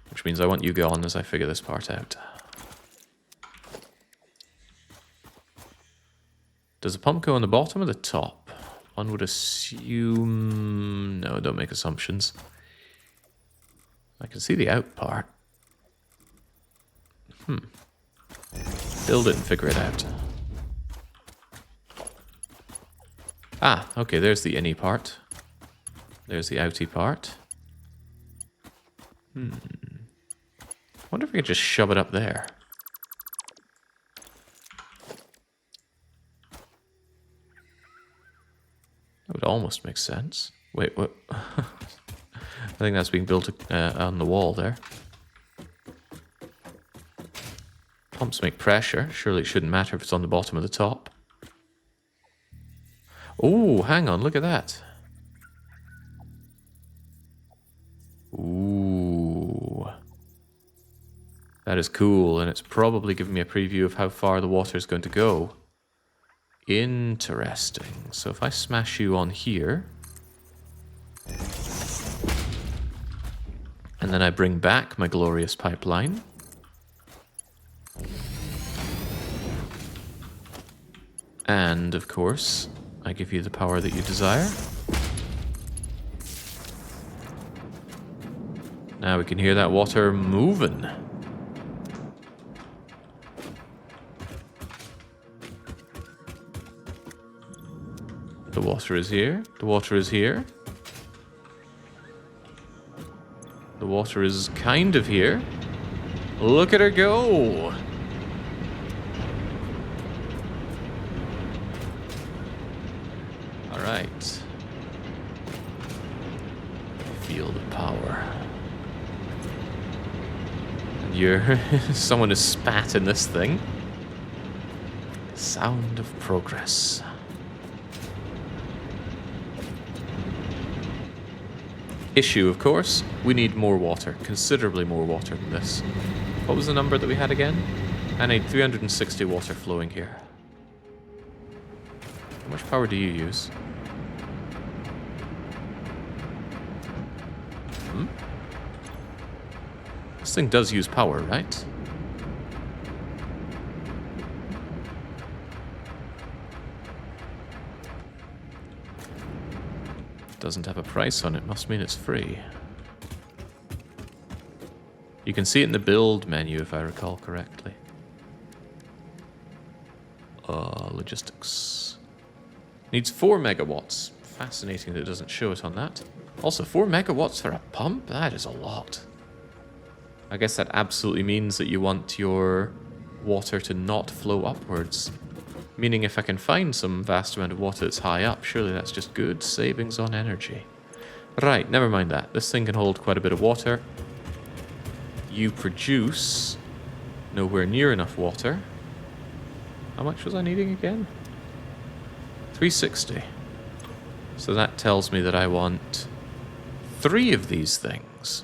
Which means I want you gone as I figure this part out. Does the pump go on the bottom or the top? One would assume... No, don't make assumptions. I can see the out part. Build it and figure it out. Ah, okay, there's the inny part. There's the outy part. Wonder if we could just shove it up there. That would almost make sense. Wait, what? I think that's being built on the wall there. Pumps make pressure. Surely it shouldn't matter if it's on the bottom or the top. Oh, hang on, look at that. Ooh. That is cool, and it's probably giving me a preview of how far the water is going to go. Interesting. So if I smash you on here, and then I bring back my glorious pipeline, and of course, I give you the power that you desire. Now we can hear that water moving. The water is here. The water is here. The water is kind of here. Look at her go! Alright. Feel the power. And you're... someone has spat in this thing. Sound of progress. Issue, of course, we need more water, considerably more water than this. What was the number that we had again? I need 360 water flowing here. How much power do you use? This thing does use power, right? Doesn't have a price on it, must mean it's free. You can see it in the build menu if I recall correctly. Logistics. Needs 4 megawatts. Fascinating that it doesn't show it on that. Also, 4 megawatts for a pump? That is a lot. I guess that absolutely means that you want your water to not flow upwards. Meaning if I can find some vast amount of water that's high up, surely that's just good savings on energy. Right, never mind that. This thing can hold quite a bit of water. You produce Nowhere near enough water. How much was I needing again? 360. So that tells me that I want 3 of these things.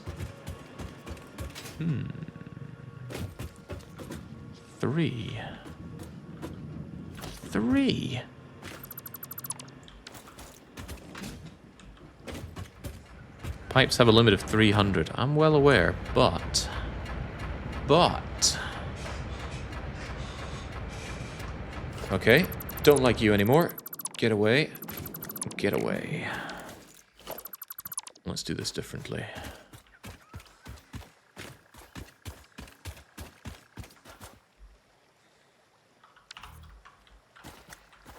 3. 3. Pipes have a limit of 300. I'm well aware, but... Okay, don't like you anymore. Get away. Get away. Let's do this differently.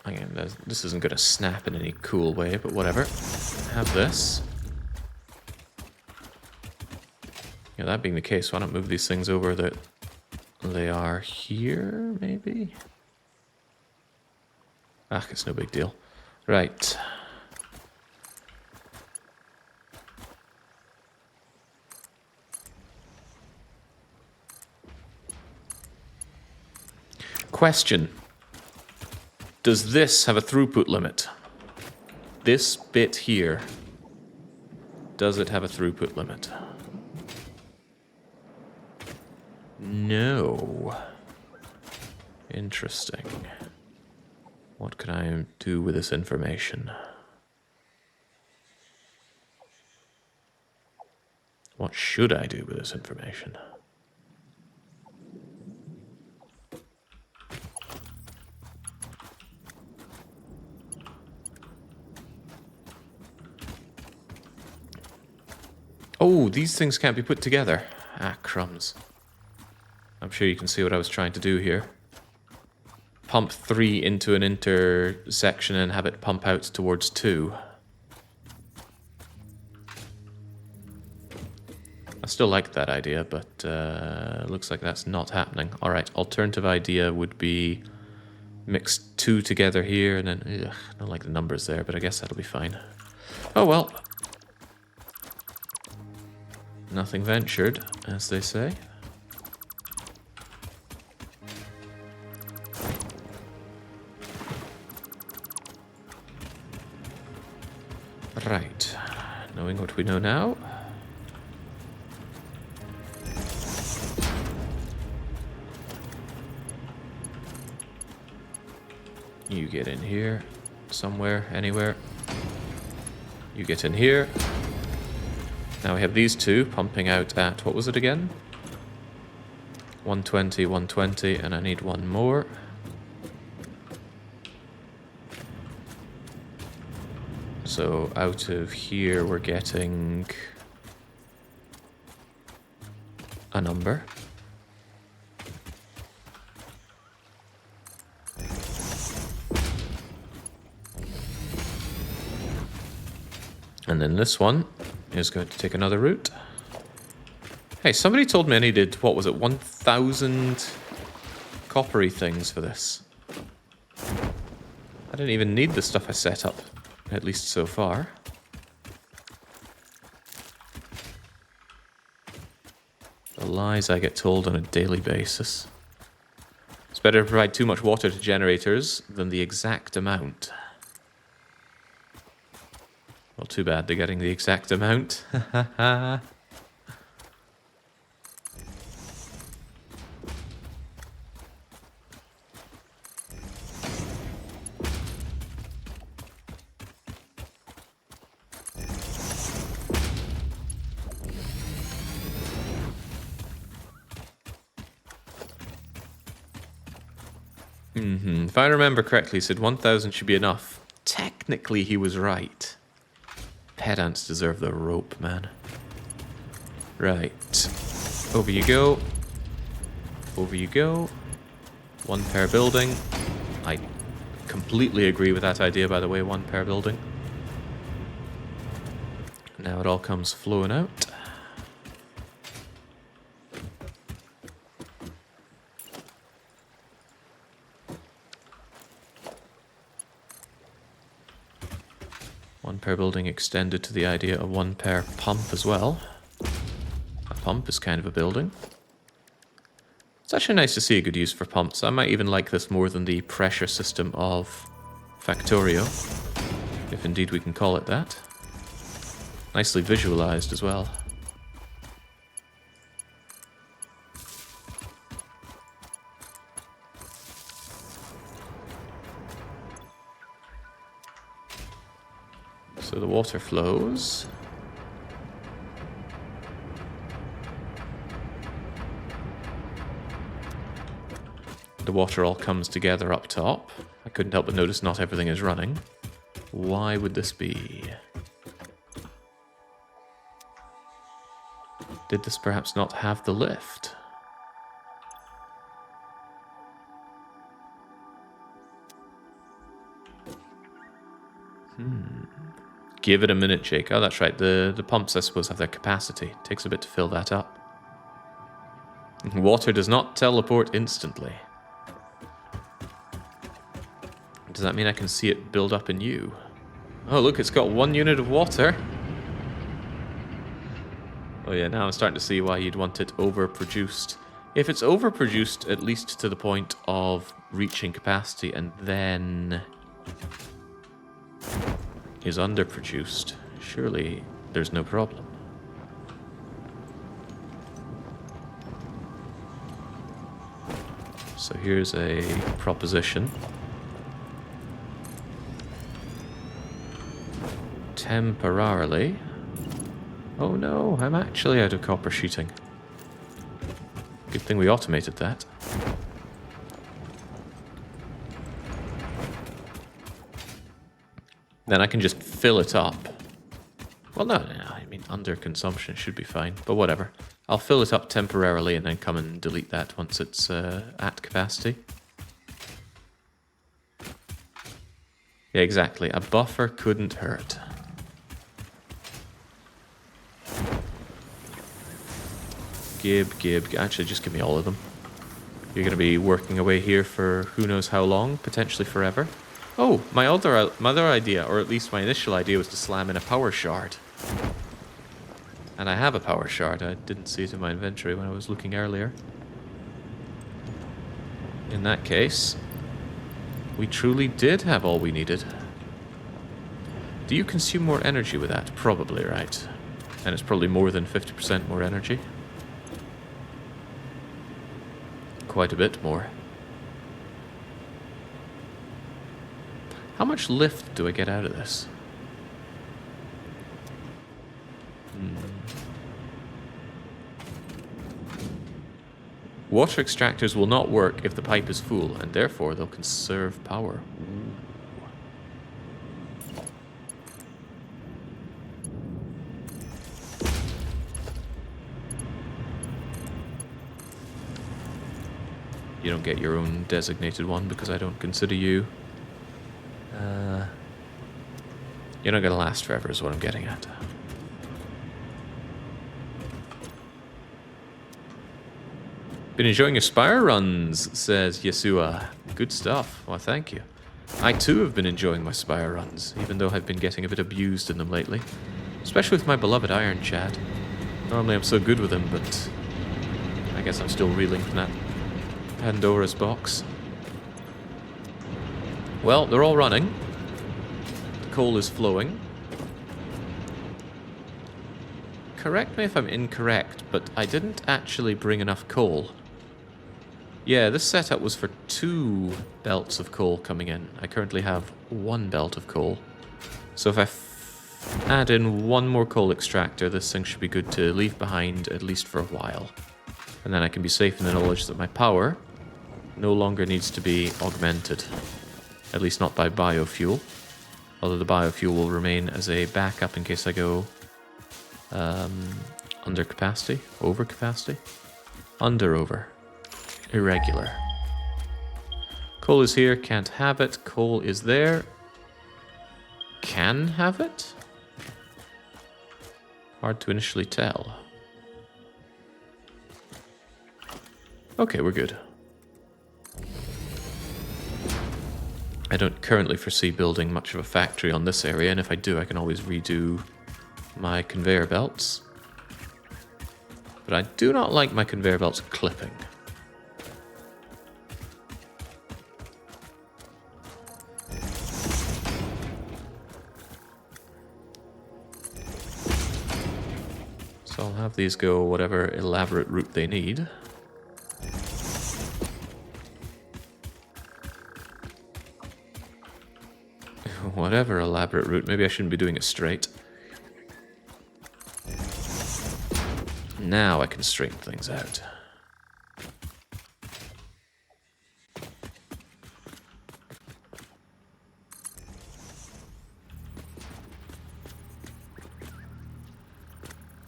Again, this isn't going to snap in any cool way, but whatever. Have this. Yeah, that being the case, why not move these things over that they are here, maybe? Ah, it's no big deal. Right. Question. Does this have a throughput limit? This bit here. Does it have a throughput limit? No. Interesting. What can I do with this information? What should I do with this information? Oh, these things can't be put together. Ah, crumbs. I'm sure you can see what I was trying to do here. Pump 3 into an intersection and have it pump out towards 2. I still like that idea, but looks like that's not happening. Alright, alternative idea would be mix 2 together here, and then... Ugh, I don't like the numbers there, but I guess that'll be fine. Oh well. Nothing ventured, as they say. Right. Knowing what we know now. You get in here. Somewhere, anywhere. You get in here. Now we have these two pumping out at, what was it again? 120, 120, and I need one more. So out of here we're getting a number. And then this one is going to take another route. Hey, somebody told me I needed, what was it, 1,000 coppery things for this. I didn't even need the stuff I set up, at least so far. The lies I get told on a daily basis. It's better to provide too much water to generators than the exact amount. Well, too bad they're getting the exact amount. If I remember correctly, he said 1,000 should be enough. Technically, he was right. Pedants deserve the rope, man. Right. Over you go. Over you go. One per building. I completely agree with that idea, by the way, one per building. Now it all comes flowing out. One per building extended to the idea of one per pump as well. A pump is kind of a building. It's actually nice to see a good use for pumps. I might even like this more than the pressure system of Factorio, if indeed we can call it that. Nicely visualized as well. So the water flows. The water all comes together up top. I couldn't help but notice not everything is running. Why would this be? Did this perhaps not have the lift? Give it a minute, Jake. Oh, that's right. The pumps, I suppose, have their capacity. It takes a bit to fill that up. Water does not teleport instantly. Does that mean I can see it build up in you? Oh, look, it's got 1 unit of water. Oh yeah, now I'm starting to see why you'd want it overproduced. If it's overproduced, at least to the point of reaching capacity and then is underproduced, surely there's no problem. So here's a proposition. Temporarily. Oh no, I'm actually out of copper sheeting. Good thing we automated that. Then I can just fill it up. Well, no, I mean, under consumption should be fine, but whatever. I'll fill it up temporarily and then come and delete that once it's at capacity. Yeah, exactly. A buffer couldn't hurt. Gib. Actually, just give me all of them. You're going to be working away here for who knows how long, potentially forever. Oh, my other idea, or at least my initial idea, was to slam in a power shard. And I have a power shard. I didn't see it in my inventory when I was looking earlier. In that case, we truly did have all we needed. Do you consume more energy with that? Probably, right? And it's probably more than 50% more energy. Quite a bit more. How much lift do I get out of this? Water extractors will not work if the pipe is full, and therefore they'll conserve power. You don't get your own designated one because I don't consider you. You're not going to last forever is what I'm getting at. Been enjoying your spire runs, says Yesua. Good stuff. Well, thank you. I too have been enjoying my spire runs, even though I've been getting a bit abused in them lately. Especially with my beloved Iron Chad. Normally I'm so good with him, but I guess I'm still reeling from that Pandora's box. Well, they're all running. The coal is flowing. Correct me if I'm incorrect, but I didn't actually bring enough coal. Yeah, this setup was for 2 belts of coal coming in. I currently have 1 belt of coal. So if I add in 1 more coal extractor, this thing should be good to leave behind at least for a while. And then I can be safe in the knowledge that my power no longer needs to be augmented. At least not by biofuel. Although the biofuel will remain as a backup in case I go under capacity, over capacity, over, irregular. Coal is here, can't have it. Coal is there, can have it. Hard to initially tell. Okay, we're good. I don't currently foresee building much of a factory on this area, and if I do, I can always redo my conveyor belts. But I do not like my conveyor belts clipping. So I'll have these go whatever elaborate route they need. Whatever elaborate route. Maybe I shouldn't be doing it straight. Now I can straighten things out.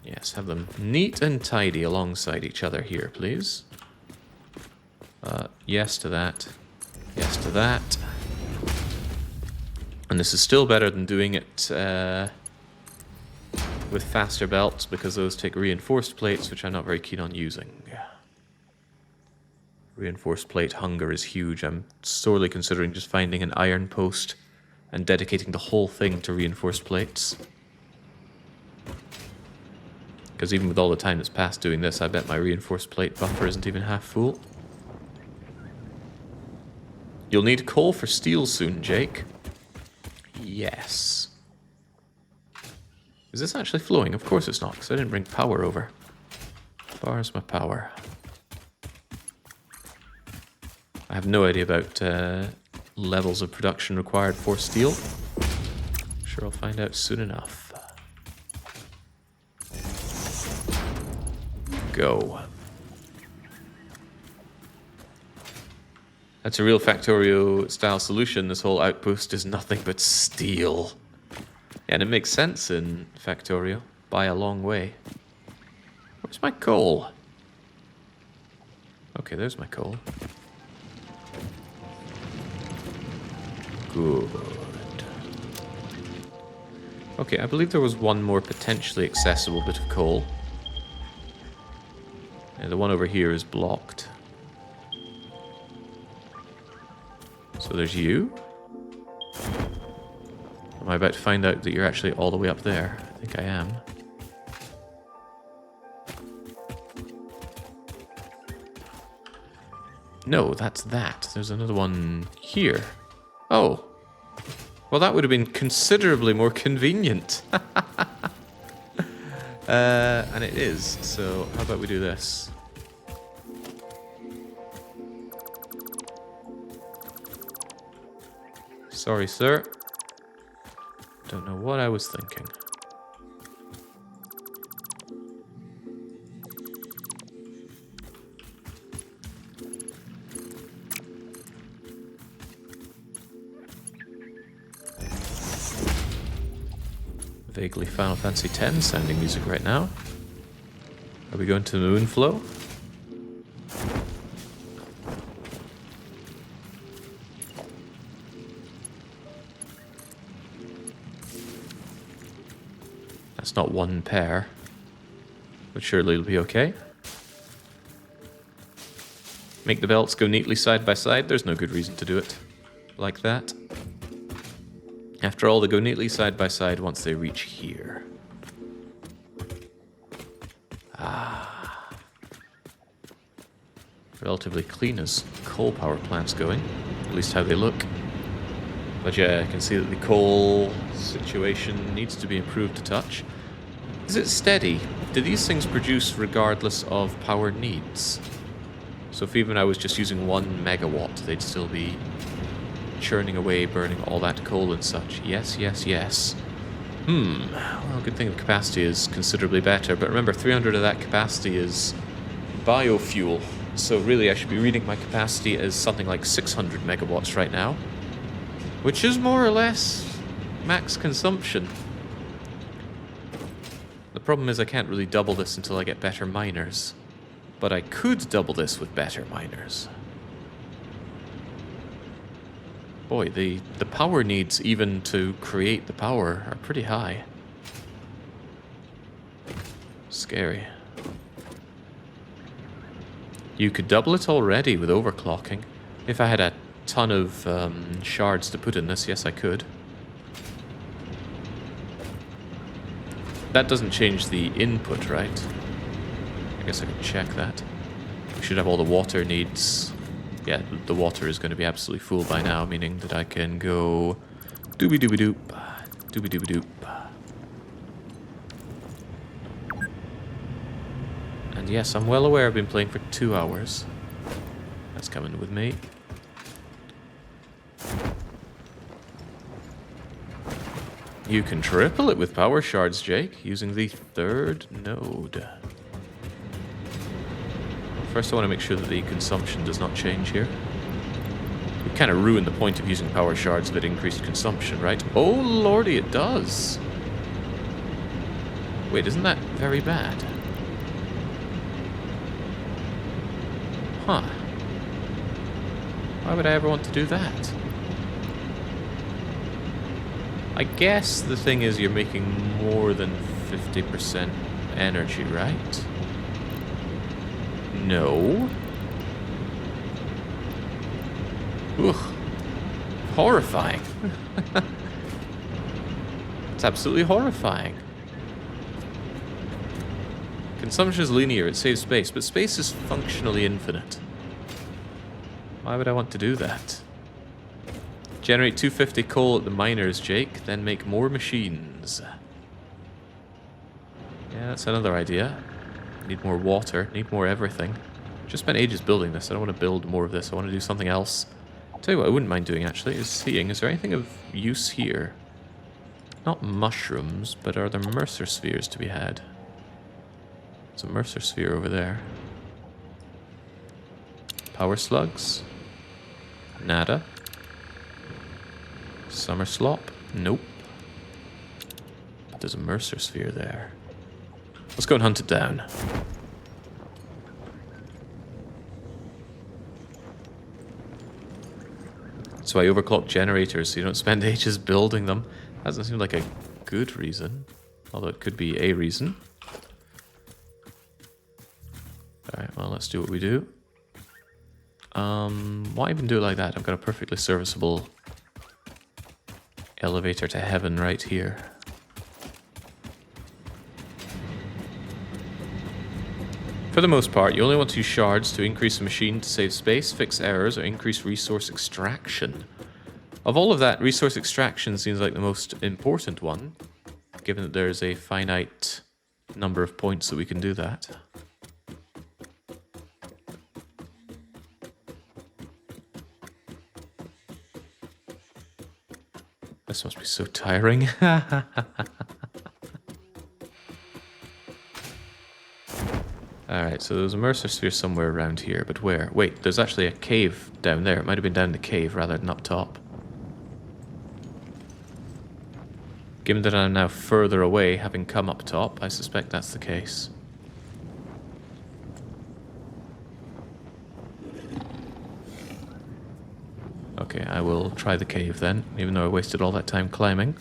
Yes, have them neat and tidy alongside each other here, please. Yes to that. Yes to that. And this is still better than doing it with faster belts, because those take reinforced plates, which I'm not very keen on using. Reinforced plate hunger is huge. I'm sorely considering just finding an iron post and dedicating the whole thing to reinforced plates. Because even with all the time that's passed doing this, I bet my reinforced plate buffer isn't even half full. You'll need coal for steel soon, Jake. Yes. Is this actually flowing? Of course it's not, because I didn't bring power over. Where's my power? I have no idea about levels of production required for steel. I'm sure I'll find out soon enough. Go. That's a real Factorio style solution. This whole outpost is nothing but steel. And it makes sense in Factorio by a long way. Where's my coal? Okay, there's my coal. Good. Okay, I believe there was one more potentially accessible bit of coal. And the one over here is blocked. So there's you. Am I about to find out that you're actually all the way up there? I think I am. No, that's that. There's another one here. Oh. Well, that would have been considerably more convenient. And it is. So how about we do this? Sorry, sir. Don't know what I was thinking. Vaguely Final Fantasy X sounding music right now. Are we going to the moon flow? That's not one pair, but surely it'll be okay. Make the belts go neatly side by side. There's no good reason to do it like that. After all, they go neatly side by side once they reach here. Ah. Relatively clean as coal power plants going, at least how they look. But yeah, I can see that the coal situation needs to be improved a touch. Is it steady? Do these things produce regardless of power needs? So if even I was just using 1 megawatt, they'd still be churning away, burning all that coal and such. Yes, yes, yes. Well, good thing the capacity is considerably better, but remember, 300 of that capacity is biofuel. So really I should be reading my capacity as something like 600 megawatts right now, which is more or less max consumption. The problem is I can't really double this until I get better miners, but I could double this with better miners. Boy, the power needs even to create the power are pretty high. Scary. You could double it already with overclocking. If I had a ton of shards to put in this, yes I could. That doesn't change the input, right? I guess I can check that. We should have all the water needs. Yeah, the water is going to be absolutely full by now, meaning that I can go doobie-doobie-doop, doobie-doobie-doop. And yes, I'm well aware I've been playing for 2 hours. That's coming with me. You can triple it with power shards, Jake, using the 3rd node. First, I want to make sure that the consumption does not change here. We kind of ruined the point of using power shards if it increased consumption, right? Oh lordy, it does! Wait, isn't that very bad? Huh. Why would I ever want to do that? I guess the thing is you're making more than 50% energy, right? No. Ugh. Horrifying. It's absolutely horrifying. Consumption is linear, it saves space, but space is functionally infinite. Why would I want to do that? Generate 250 coal at the miners, Jake, then make more machines. Yeah, that's another idea. Need more water, need more everything. Just spent ages building this. I don't want to build more of this. I want to do something else. Tell you what I wouldn't mind doing, actually, is seeing, is there anything of use here? Not mushrooms, but are there Mercer spheres to be had? There's a Mercer sphere over there. Power slugs? Nada. Summer slop? Nope. But there's a Mercer sphere there. Let's go and hunt it down. So I overclock generators so you don't spend ages building them. That doesn't seem like a good reason. Although it could be a reason. Alright, well, let's do what we do. Why even do it like that? I've got a perfectly serviceable elevator to heaven right here. For the most part, you only want to use shards to increase the machine to save space, fix errors, or increase resource extraction. Of all of that, resource extraction seems like the most important one, given that there is a finite number of points that we can do that. This must be so tiring. Alright, so there's a Mercer sphere somewhere around here, but where? Wait, there's actually a cave down there. It might have been down the cave rather than up top. Given that I'm now further away, having come up top, I suspect that's the case. Okay, I will try the cave then, even though I wasted all that time climbing.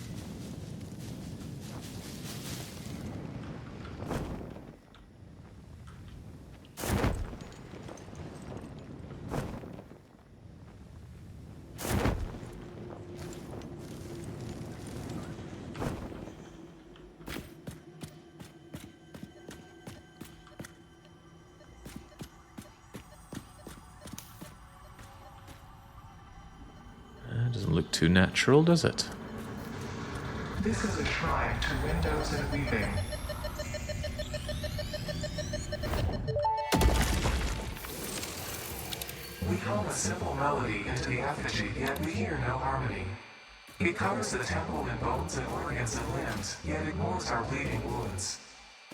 Doesn't look too natural, does it? This is a shrine to windows and weaving. We hum a simple melody into the effigy, yet we hear no harmony. It covers the temple in bones and organs and limbs, yet ignores our bleeding wounds.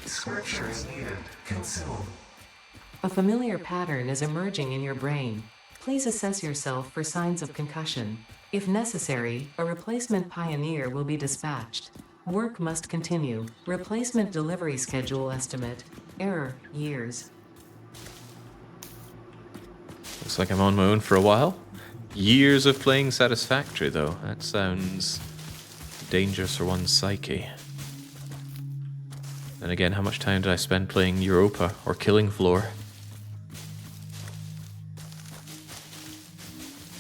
Scripture is needed. Consume. A familiar pattern is emerging in your brain. Please assess yourself for signs of concussion. If necessary, a replacement pioneer will be dispatched. Work must continue. Replacement delivery schedule estimate. Error, years. Looks like I'm on my own for a while. Years of playing Satisfactory, though. That sounds dangerous for one's psyche. Then again, how much time did I spend playing Europa or Killing Floor?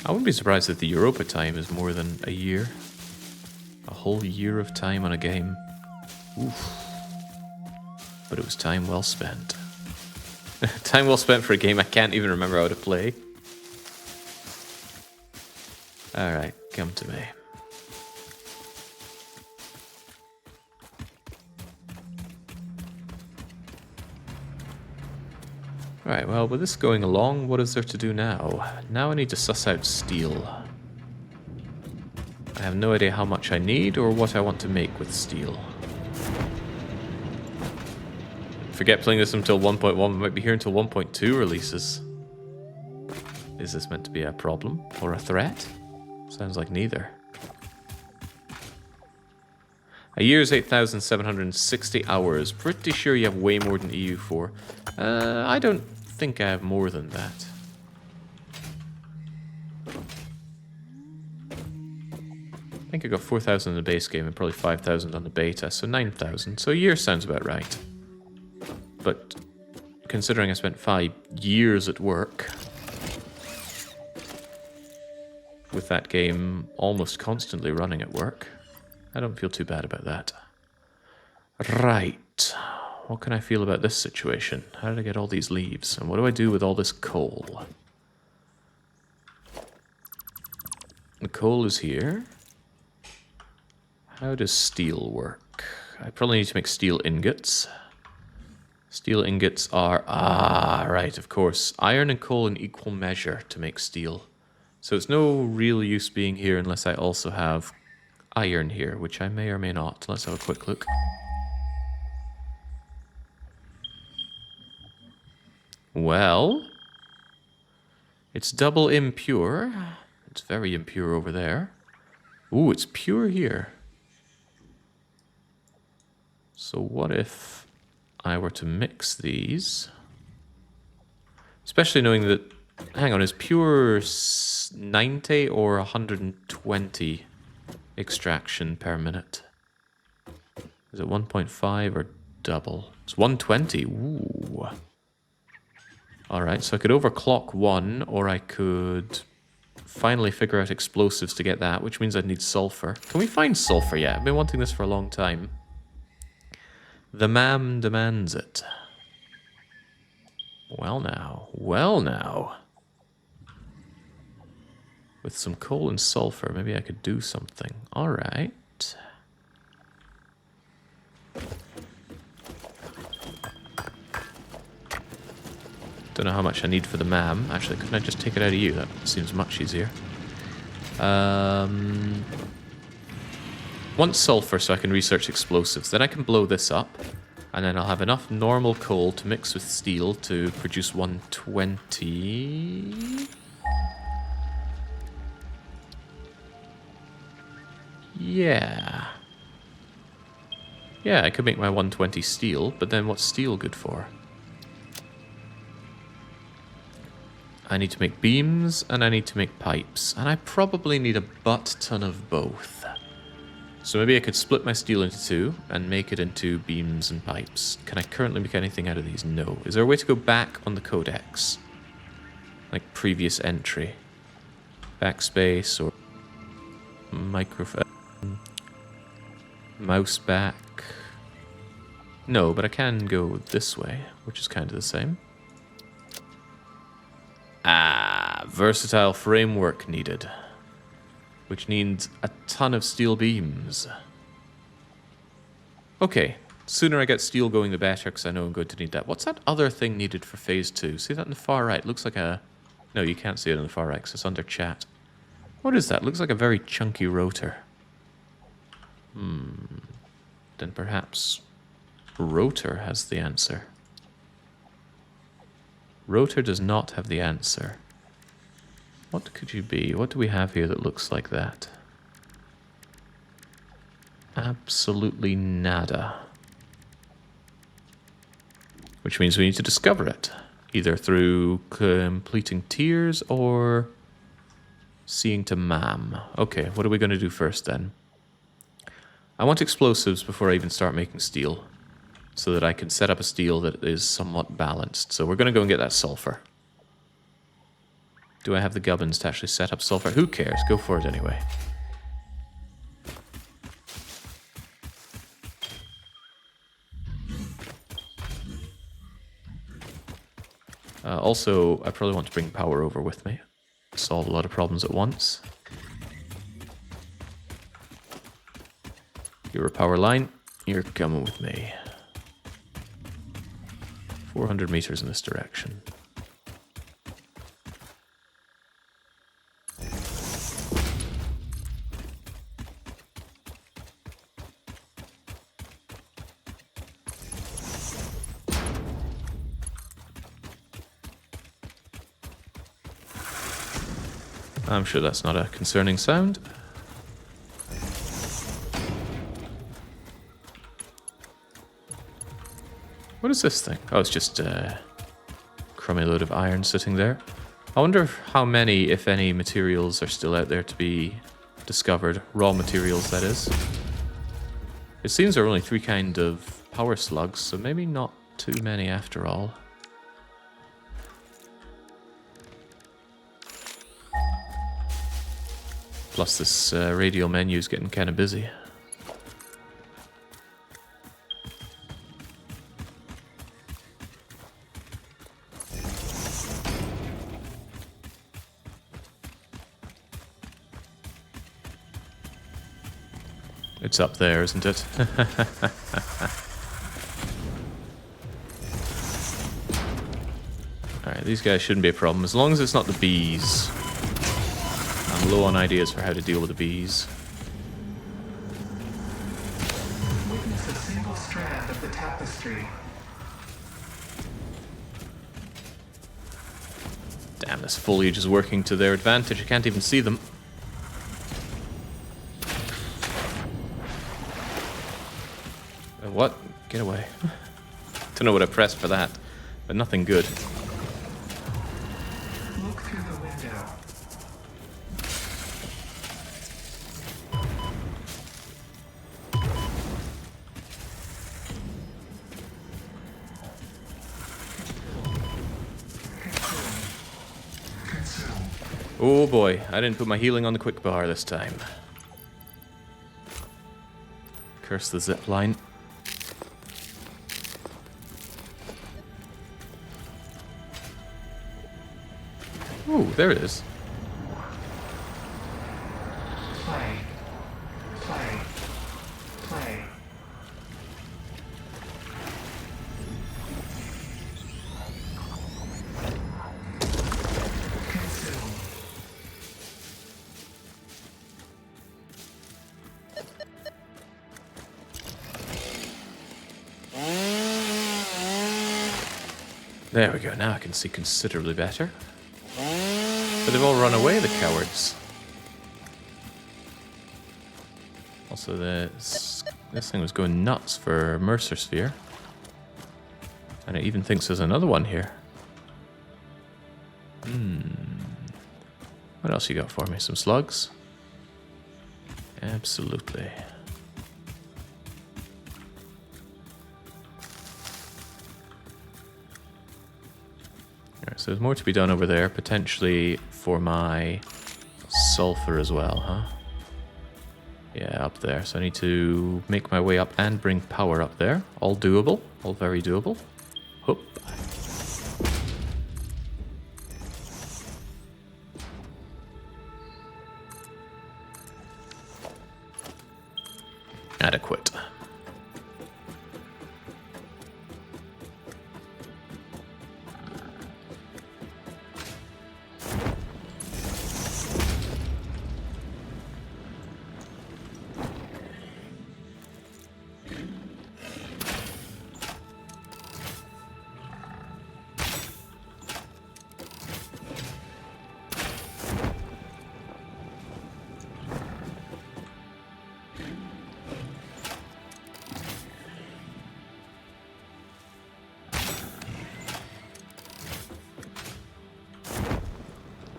I wouldn't be surprised if the Europa time is more than a year. A whole year of time on a game. Oof. But it was time well spent. Time well spent for a game I can't even remember how to play. Alright, come to me. Right, well, with this going along, what is there to do now? Now I need to suss out steel. I have no idea how much I need or what I want to make with steel. Forget playing this until 1.1, we might be here until 1.2 releases. Is this meant to be a problem or a threat? Sounds like neither. A year is 8,760 hours. Pretty sure you have way more than EU4. I don't think I have more than that. I think I got 4,000 in the base game and probably 5,000 on the beta, so 9,000. So a year sounds about right. But considering I spent 5 years at work with that game almost constantly running at work, I don't feel too bad about that. Right. What can I feel about this situation? How did I get all these leaves? And what do I do with all this coal? The coal is here. How does steel work? I probably need to make steel ingots. Steel ingots are... Ah, right, of course. Iron and coal in equal measure to make steel. So it's no real use being here unless I also have iron here, which I may or may not. Let's have a quick look. Well, it's double impure. It's very impure over there. Ooh, it's pure here. So what if I were to mix these? Especially knowing that, hang on, is pure 90 or 120 extraction per minute? Is it 1.5 or double? It's 120. Ooh. Alright, so I could overclock one, or I could finally figure out explosives to get that, which means I'd need sulfur. Can we find sulfur yet? I've been wanting this for a long time. The ma'am demands it. Well now, well now. With some coal and sulfur, maybe I could do something. Alright. Don't know how much I need for the ma'am. Actually, couldn't I just take it out of you? That seems much easier. Want sulfur so I can research explosives. Then I can blow this up. And then I'll have enough normal coal to mix with steel to produce 120. Yeah. Yeah, I could make my 120 steel, but then what's steel good for? I need to make beams, and I need to make pipes. And I probably need a butt-ton of both. So maybe I could split my steel into two, and make it into beams and pipes. Can I currently make anything out of these? No. Is there a way to go back on the codex? Like previous entry? Backspace, or microphone? Mouse back? No, but I can go this way, which is kind of the same. Ah, versatile framework needed. Which needs a ton of steel beams. Okay, sooner I get steel going the better, because I know I'm going to need that. What's that other thing needed for phase 2? See that in the far right? Looks like a... No, you can't see it on the far right, because it's under chat. What is that? Looks like a very chunky rotor. Then perhaps rotor has the answer. Rotor does not have the answer. What could you be? What do we have here that looks like that? Absolutely nada. Which means we need to discover it. Either through completing tiers or seeing to ma'am. Okay, what are we going to do first then? I want explosives before I even start making steel, so that I can set up a steel that is somewhat balanced. So we're going to go and get that sulfur. Do I have the gubbins to actually set up sulfur? Who cares? Go for it anyway. Also, I probably want to bring power over with me. Solve a lot of problems at once. You're a power line. You're coming with me. 400 meters in this direction. I'm sure that's not a concerning sound. What is this thing? Oh, it's just a crummy load of iron sitting there. I wonder how many, if any, materials are still out there to be discovered. Raw materials, that is. It seems there are only 3 kind of power slugs, so maybe not too many after all. Plus this radial menu is getting kind of busy. It's up there, isn't it? Alright, these guys shouldn't be a problem, as long as it's not the bees. I'm low on ideas for how to deal with the bees. Witness a single strand of the tapestry. Damn, this foliage is working to their advantage. I can't even see them. What? Get away. Don't know what I pressed for that, but nothing good. Look through the window. Consume. Oh boy, I didn't put my healing on the quick bar this time. Curse the zip line. Ooh, there it is. Play. Play. Play. Consume. There we go, now I can see considerably better. But they've all run away, the cowards. Also, this thing was going nuts for Mercer Sphere. And it even thinks there's another one here. What else you got for me? Some slugs? Absolutely. Alright, so there's more to be done over there, potentially for my sulfur as well, huh? Yeah, up there. So I need to make my way up and bring power up there. All doable. All very doable. Hoop. Adequate.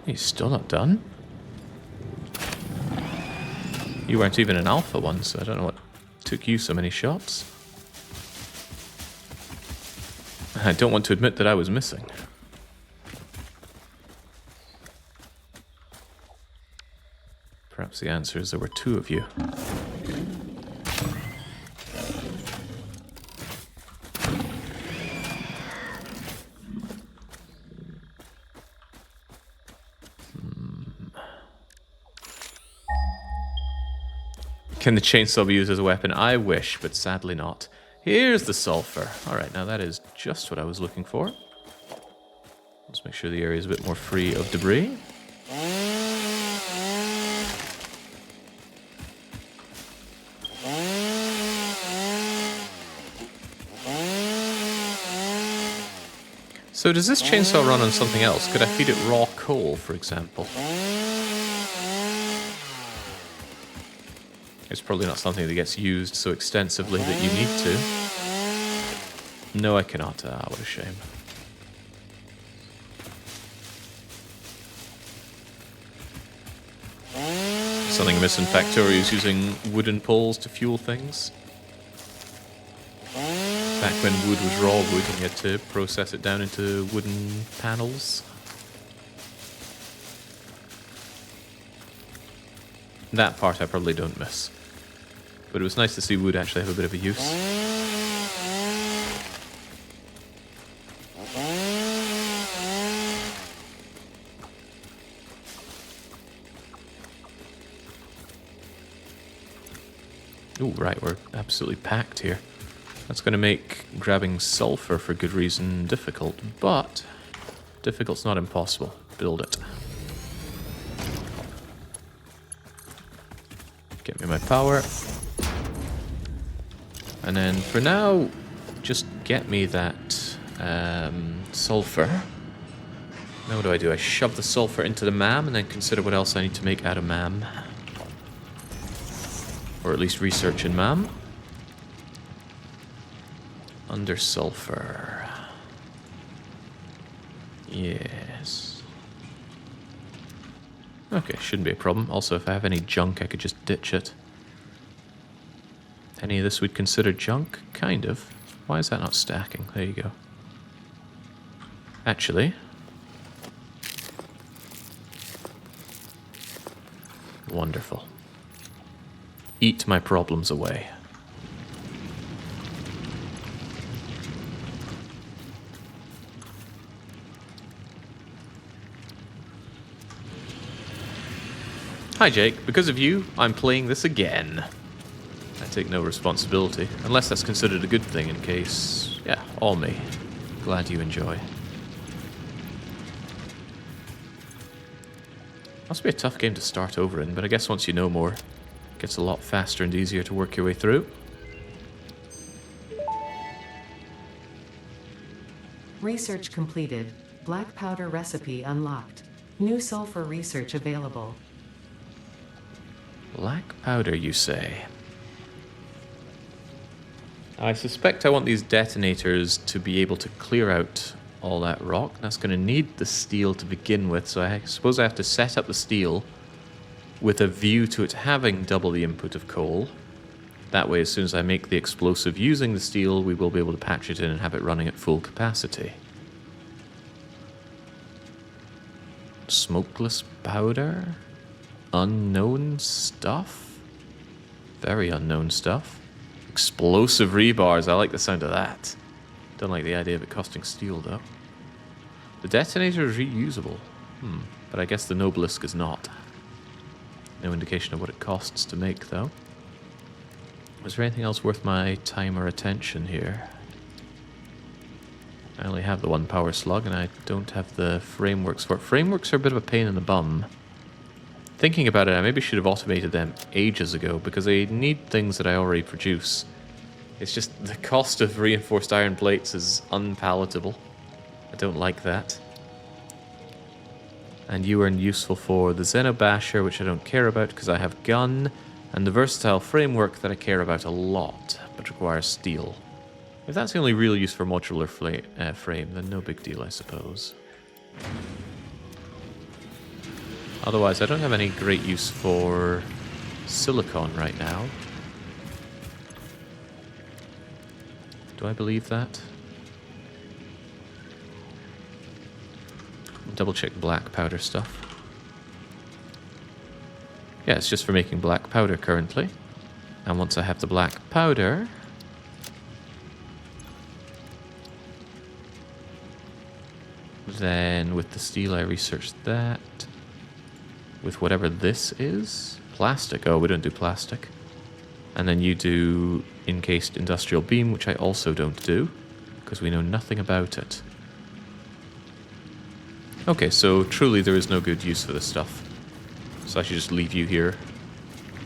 He's still not done? You weren't even an alpha one, so I don't know what took you so many shots. I don't want to admit that I was missing. Perhaps the answer is there were 2 of you. Can the chainsaw be used as a weapon? I wish, but sadly not. Here's the sulfur. Alright, now that is just what I was looking for. Let's make sure the area is a bit more free of debris. So does this chainsaw run on something else? Could I feed it raw coal, for example? It's probably not something that gets used so extensively that you need to. No, I cannot. Ah, what a shame. Something amiss in Factorio is using wooden poles to fuel things. Back when wood was raw wood and you had to process it down into wooden panels. That part I probably don't miss. But it was nice to see wood actually have a bit of a use. Ooh, right, we're absolutely packed here. That's going to make grabbing sulfur for good reason difficult, but difficult's not impossible. Build it. Get me my power. And then for now, just get me that sulfur. Now what do? I shove the sulfur into the MAM and then consider what else I need to make out of MAM. Or at least research in MAM. Under sulfur. Yes. Okay, shouldn't be a problem. Also, if I have any junk, I could just ditch it. Any of this we'd consider junk? Kind of. Why is that not stacking? There you go. Actually. Wonderful. Eat my problems away. Hi Jake, because of you, I'm playing this again. I take no responsibility, unless that's considered a good thing in case... yeah, all me. Glad you enjoy. Must be a tough game to start over in, but I guess once you know more, it gets a lot faster and easier to work your way through. Research completed. Black powder recipe unlocked. New sulfur research available. Black powder, you say? I suspect I want these detonators to be able to clear out all that rock. That's going to need the steel to begin with, so I suppose I have to set up the steel with a view to it having double the input of coal. That way, as soon as I make the explosive using the steel, we will be able to patch it in and have it running at full capacity. Smokeless powder? Unknown stuff? Very unknown stuff. Explosive rebars, I like the sound of that. Don't like the idea of it costing steel, though. The detonator is reusable. But I guess the Nobelisk is not. No indication of what it costs to make, though. Is there anything else worth my time or attention here? I only have the one power slug, and I don't have the frameworks for it. Frameworks are a bit of a pain in the bum. Thinking about it, I maybe should have automated them ages ago, because they need things that I already produce. It's just the cost of reinforced iron plates is unpalatable. I don't like that. And you are useful for the Xenobasher, which I don't care about because I have gun, and the versatile framework that I care about a lot, but requires steel. If that's the only real use for modular frame, then no big deal, I suppose. Otherwise, I don't have any great use for silicon right now. Do I believe that? Double check black powder stuff. Yeah, it's just for making black powder currently. And once I have the black powder... then with the steel I researched that. With whatever this is? Plastic. Oh, we don't do plastic. And then you do encased industrial beam, which I also don't do, because we know nothing about it. Okay, so truly there is no good use for this stuff. So I should just leave you here.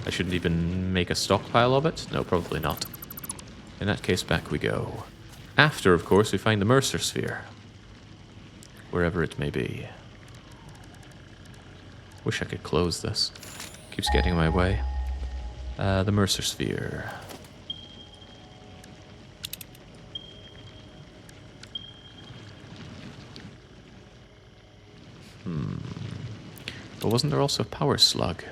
I shouldn't even make a stockpile of it? No, probably not. In that case, back we go. After, of course, we find the Mercer Sphere. Wherever it may be. Wish I could close this. Keeps getting in my way. The Mercer Sphere. But wasn't there also a power slug?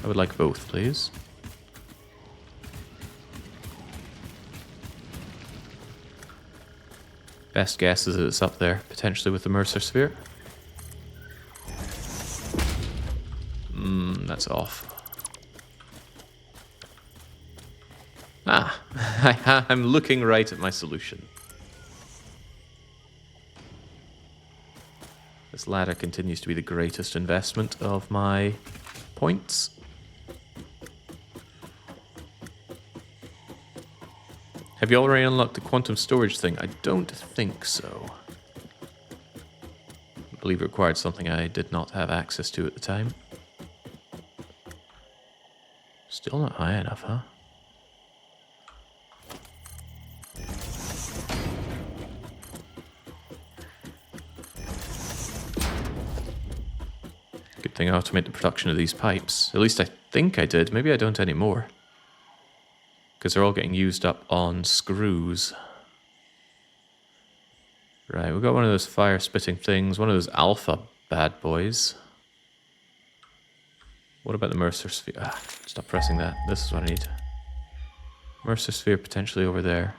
I would like both, please. Best guess is that it's up there, potentially with the Mercer Sphere. That's off. Ah, I'm looking right at my solution. This ladder continues to be the greatest investment of my points. Have you already unlocked the quantum storage thing? I don't think so. I believe it required something I did not have access to at the time. Still not high enough, huh? Good thing I automate the production of these pipes. At least I think I did. Maybe I don't anymore. Because they're all getting used up on screws. Right, we've got one of those fire-spitting things. One of those alpha bad boys. What about the Mercer Sphere? Ah, stop pressing that. This is what I need. Mercer Sphere potentially over there.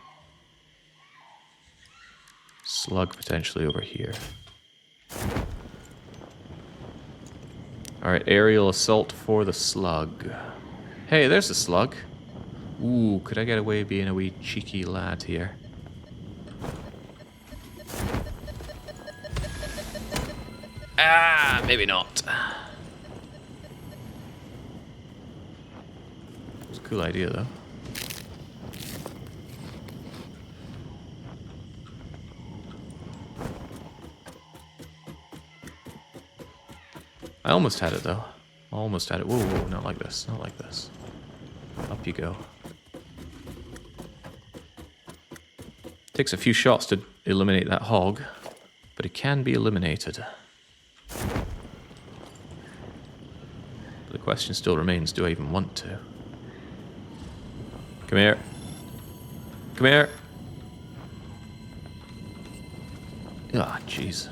Slug potentially over here. Alright, aerial assault for the slug. Hey, there's the slug. Ooh, could I get away being a wee cheeky lad here? Ah, maybe not. It's a cool idea, though. I almost had it, though. Almost had it. Whoa, whoa, not like this. Not like this. Up you go. Takes a few shots to eliminate that hog, but it can be eliminated. The question still remains, do I even want to? Come here. Come here. Ah, jeez.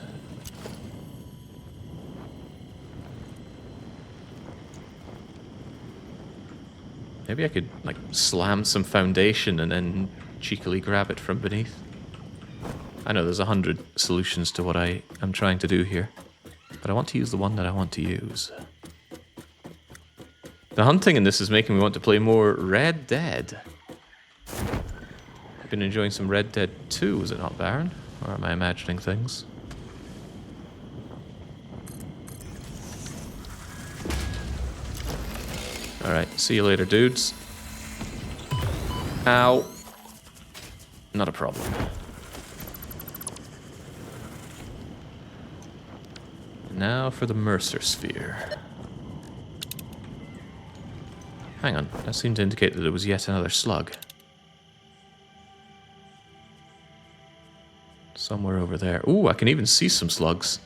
Maybe I could, like, slam some foundation and then cheekily grab it from beneath. I know there's 100 solutions to what I am trying to do here, but I want to use the one that I want to use. The hunting in this is making me want to play more Red Dead. I've been enjoying some Red Dead 2, is it not, Baron? Or am I imagining things? Alright, see you later, dudes. Ow. Not a problem. Now for the Mercer Sphere. Hang on, that seemed to indicate that it was yet another slug. Somewhere over there. Ooh, I can even see some slugs.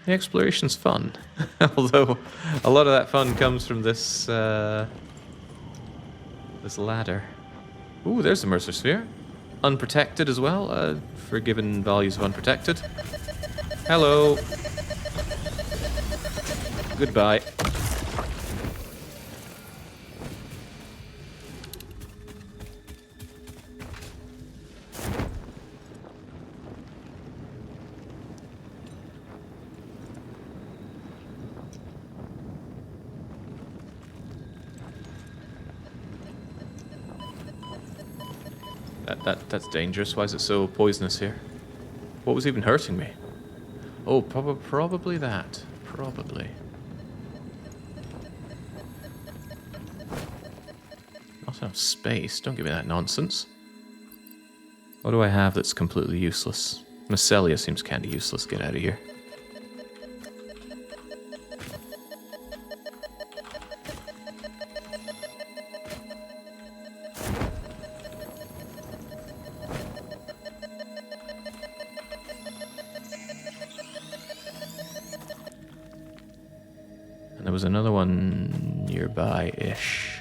The exploration's fun. Although, a lot of that fun comes from this, this ladder. Ooh, there's the Mercer Sphere. Unprotected as well, for given values of unprotected. Hello. Goodbye. That's dangerous. Why is it so poisonous here? What was even hurting me? Oh, probably that. Probably. Not enough space. Don't give me that nonsense. What do I have that's completely useless? Mycelia seems kind of useless. Get out of here. And there was another one nearby-ish.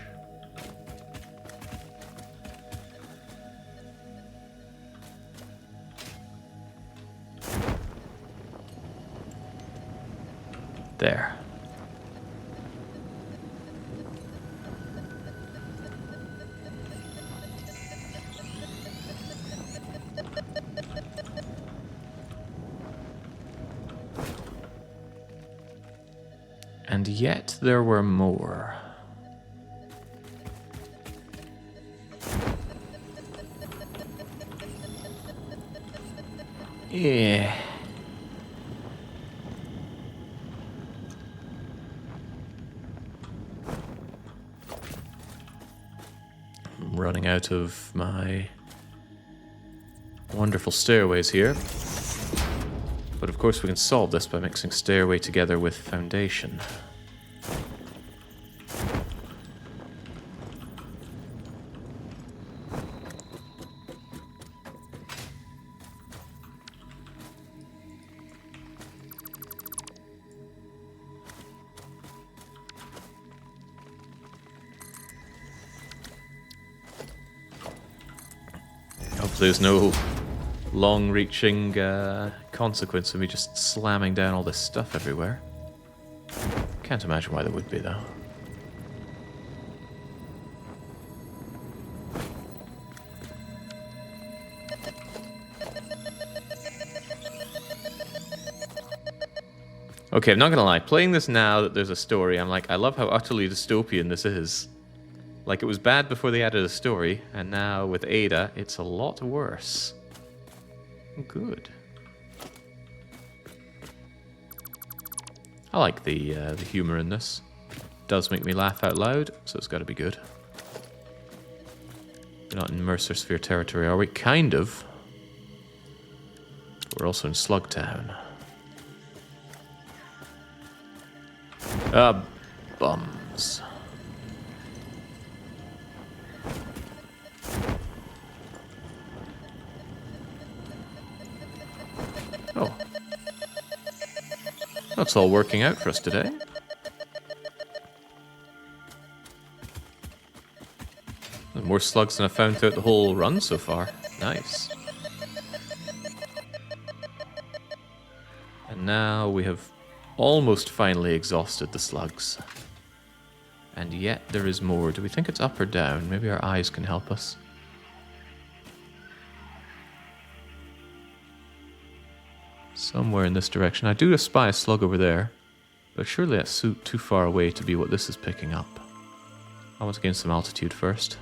There. And yet there were more. Yeah. I'm running out of my wonderful stairways here. But of course we can solve this by mixing stairway together with foundation. Hopefully there's no long-reaching consequence of me just slamming down all this stuff everywhere. Can't imagine why there would be, though. Okay, I'm not gonna lie. Playing this now that there's a story, I'm like, I love how utterly dystopian this is. Like, it was bad before they added a story, and now with Ada, it's a lot worse. Good. I like the humor in this. Does make me laugh out loud, so it's got to be good. We're not in Mercer Sphere territory, are we? Kind of. We're also in Slug Town. Bums. Oh. That's all working out for us today. More slugs than I've found throughout the whole run so far. Nice. And now we have almost finally exhausted the slugs. And yet there is more. Do we think it's up or down? Maybe our eyes can help us. Somewhere in this direction. I do espy a slug over there, but surely that's too far away to be what this is picking up. I want to gain some altitude first.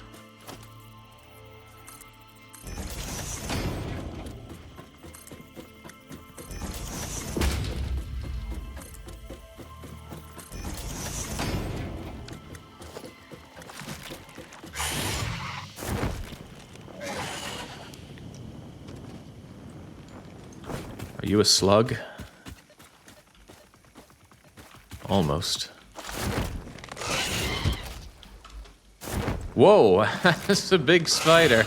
Are you a slug? Almost. Whoa, that's a big spider.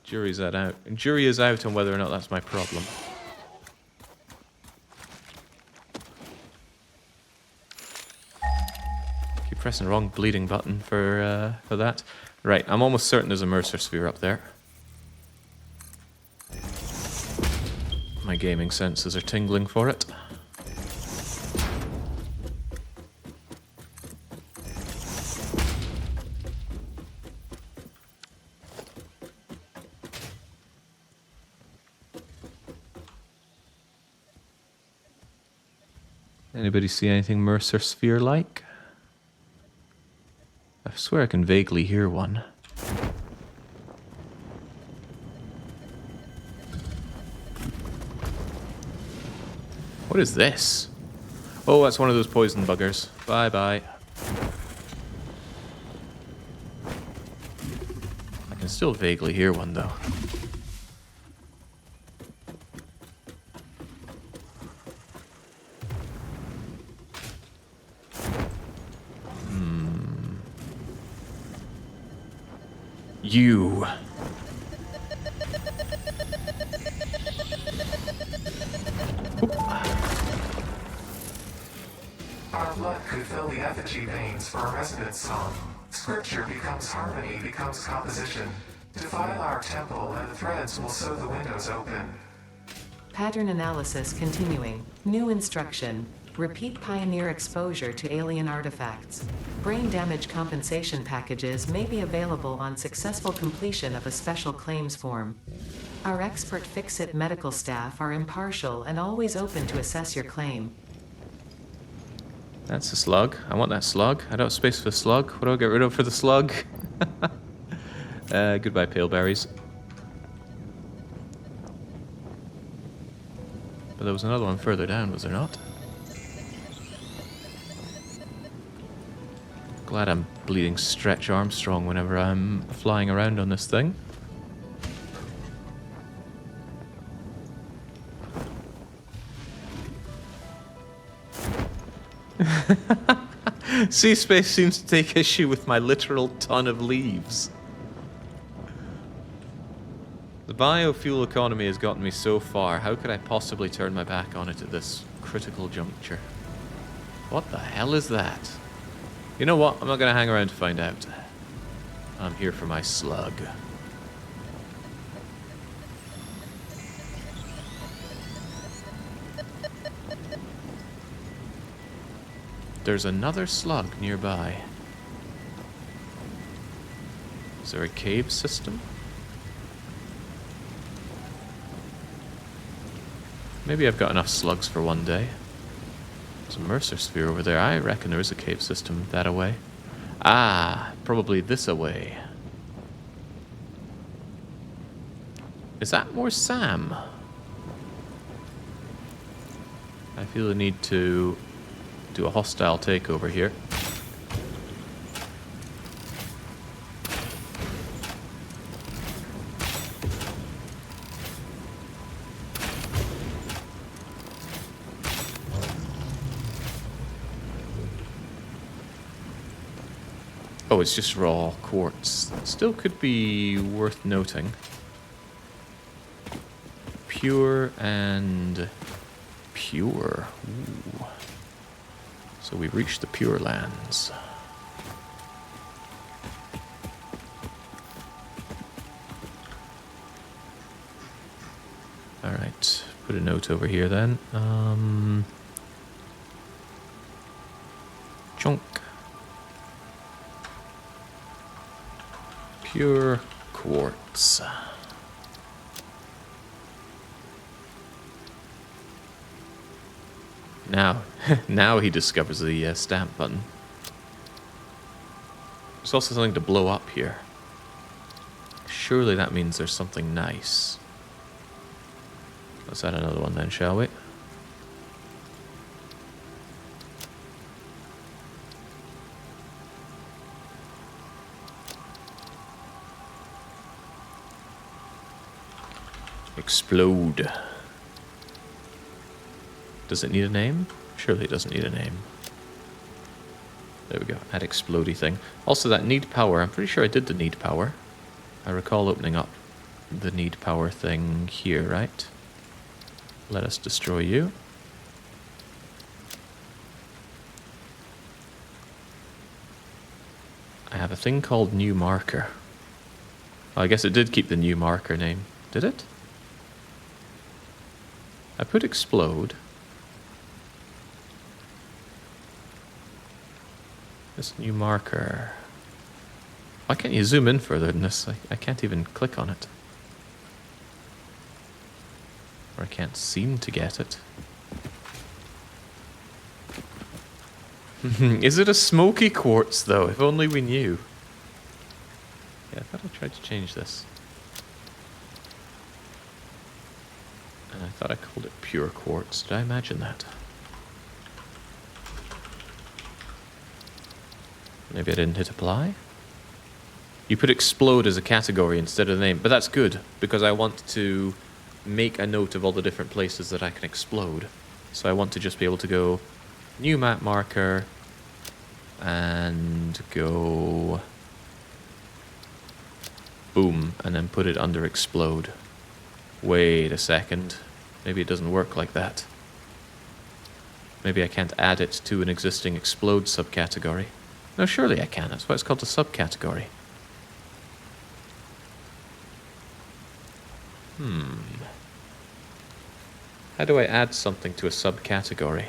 Jury is out on whether or not that's my problem. Pressing the wrong bleeding button for that. Right, I'm almost certain there's a Mercer Sphere up there. My gaming senses are tingling for it. Anybody see anything Mercer Sphere-like? I swear I can vaguely hear one. What is this? Oh, that's one of those poison buggers. Bye-bye. I can still vaguely hear one, though. You. Our blood could fill the effigy veins for a resonance song. Scripture becomes harmony, becomes composition. Defile our temple and the threads will sew the windows open. Pattern analysis continuing. New instruction. Repeat Pioneer exposure to alien artifacts. Brain damage compensation packages may be available on successful completion of a special claims form. Our expert Fix-It medical staff are impartial and always open to assess your claim. That's a slug. I want that slug. I don't have space for the slug. What do I get rid of for the slug? Goodbye, pale berries. But there was another one further down, was there not? Glad I'm bleeding Stretch Armstrong whenever I'm flying around on this thing. Sea Space seems to take issue with my literal ton of leaves. The biofuel economy has gotten me so far. How could I possibly turn my back on it at this critical juncture? What the hell is that? You know what? I'm not going to hang around to find out. I'm here for my slug. There's another slug nearby. Is there a cave system? Maybe I've got enough slugs for one day. There's a Mercer sphere over there. I reckon there is a cave system that away. Ah, probably this away. Is that more Sam? I feel the need to do a hostile takeover here. Oh, it's just raw quartz. Still could be worth noting. Pure and pure. Ooh. So we've reached the Pure Lands. Alright, put a note over here then. Chunk. Pure quartz. Now, now he discovers the stamp button. There's also something to blow up here. Surely that means there's something nice. Let's add another one then, shall we? Explode. Does it need a name? Surely it doesn't need a name. There we go. Add explodey thing. Also, that need power. I'm pretty sure I did the need power. I recall opening up the need power thing here, right? Let us destroy you. I have a thing called new marker. Oh, I guess it did keep the new marker name. Did it? I put explode. This new marker. Why can't you zoom in further than this? I can't even click on it. Or I can't seem to get it. Is it a smoky quartz though? If only we knew. Yeah, I thought I tried to change this. I thought I called it pure quartz. Did I imagine that? Maybe I didn't hit apply? You put explode as a category instead of the name, but that's good, because I want to make a note of all the different places that I can explode. So I want to just be able to go new map marker and go boom, and then put it under explode. Wait a second. Maybe it doesn't work like that. Maybe I can't add it to an existing explode subcategory. No, surely I can. That's why it's called a subcategory. How do I add something to a subcategory?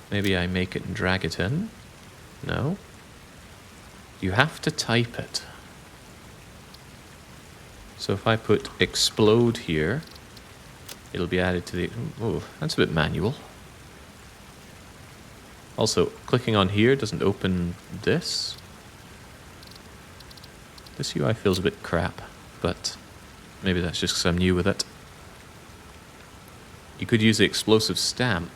Maybe I make it and drag it in? No? You have to type it. So if I put explode here, it'll be added to the... Oh, that's a bit manual. Also, clicking on here doesn't open this. This UI feels a bit crap, but maybe that's just because I'm new with it. You could use the explosive stamp.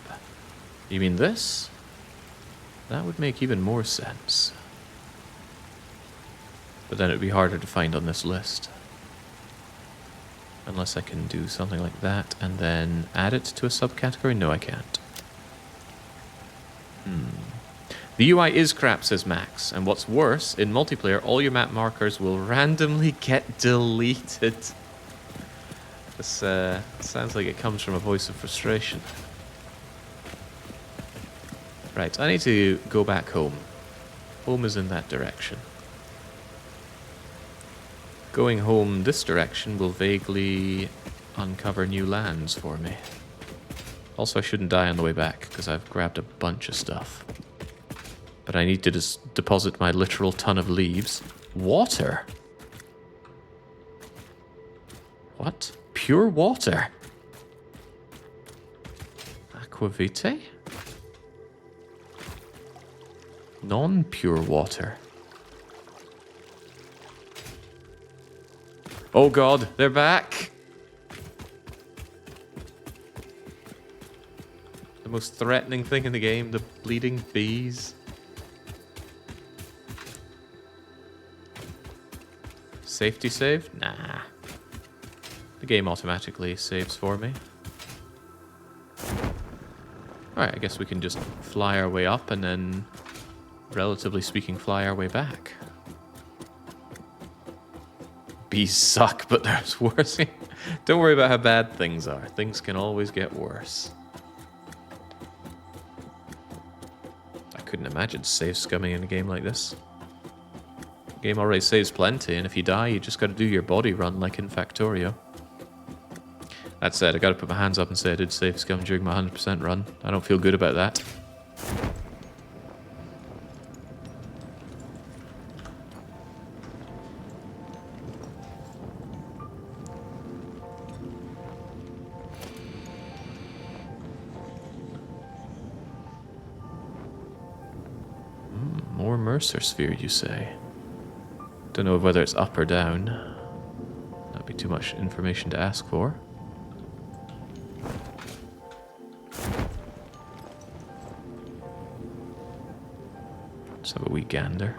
You mean this? That would make even more sense. But then it would be harder to find on this list. Unless I can do something like that and then add it to a subcategory? No, I can't. The UI is crap, says Max. And what's worse, in multiplayer, all your map markers will randomly get deleted. This sounds like it comes from a voice of frustration. Right, I need to go back home. Home is in that direction. Going home this direction will vaguely uncover new lands for me. Also, I shouldn't die on the way back, because I've grabbed a bunch of stuff. But I need to just deposit my literal ton of leaves. Water? What? Pure water? Aquavite? Non-pure water. Oh god, they're back! The most threatening thing in the game, the bleeding bees. Safety save? Nah. The game automatically saves for me. Alright, I guess we can just fly our way up and then, relatively speaking, fly our way back. Bees suck, but there's worse. Don't worry about how bad things are. Things can always get worse. I couldn't imagine save scumming in a game like this. The game already saves plenty, and if you die, you just gotta do your body run like in Factorio. That said, I gotta put my hands up and say I did save scum during my 100% run. I don't feel good about that. More Mercer Sphere, you say? Don't know whether it's up or down. That'd be too much information to ask for. Let's have a wee gander.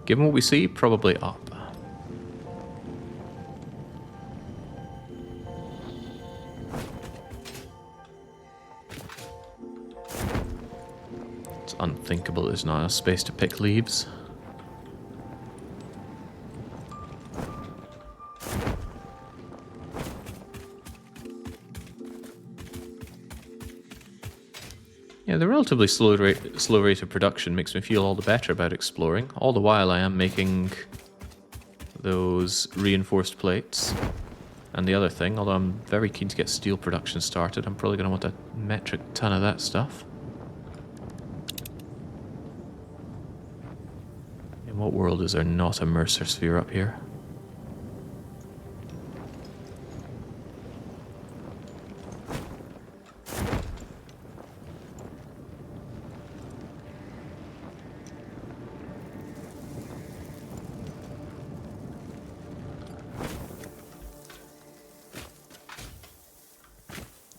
Given what we see, probably up. It's unthinkable there's not enough space to pick leaves. Yeah, the relatively slow rate of production makes me feel all the better about exploring. All the while I am making those reinforced plates. And the other thing, although I'm very keen to get steel production started, I'm probably going to want a metric ton of that stuff. In what world is there not a Mercer Sphere up here?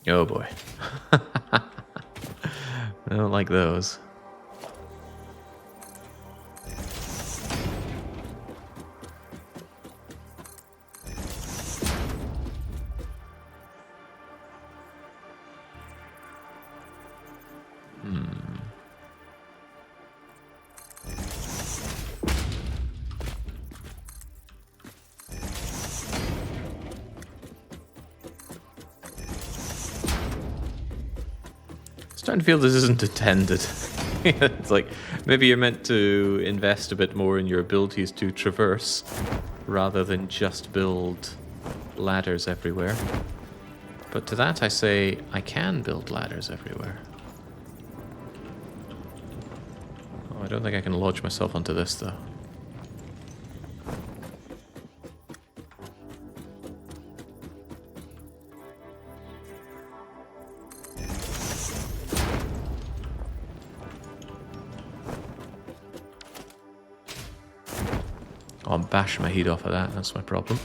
Oh boy. I don't like those. Starting to feel this isn't intended. It's like maybe you're meant to invest a bit more in your abilities to traverse rather than just build ladders everywhere. But to that I say I can build ladders everywhere. Oh, I don't think I can lodge myself onto this though. I'll bash my heat off of that, that's my problem.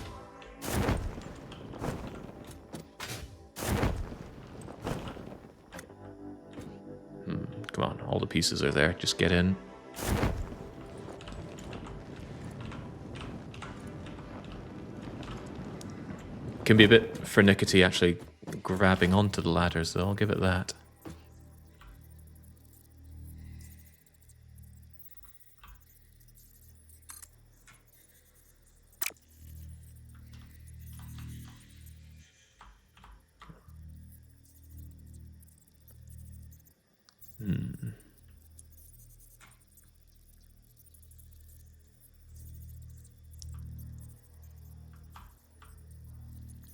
Come on, all the pieces are there, just get in. Can be a bit finickety actually grabbing onto the ladders though, I'll give it that.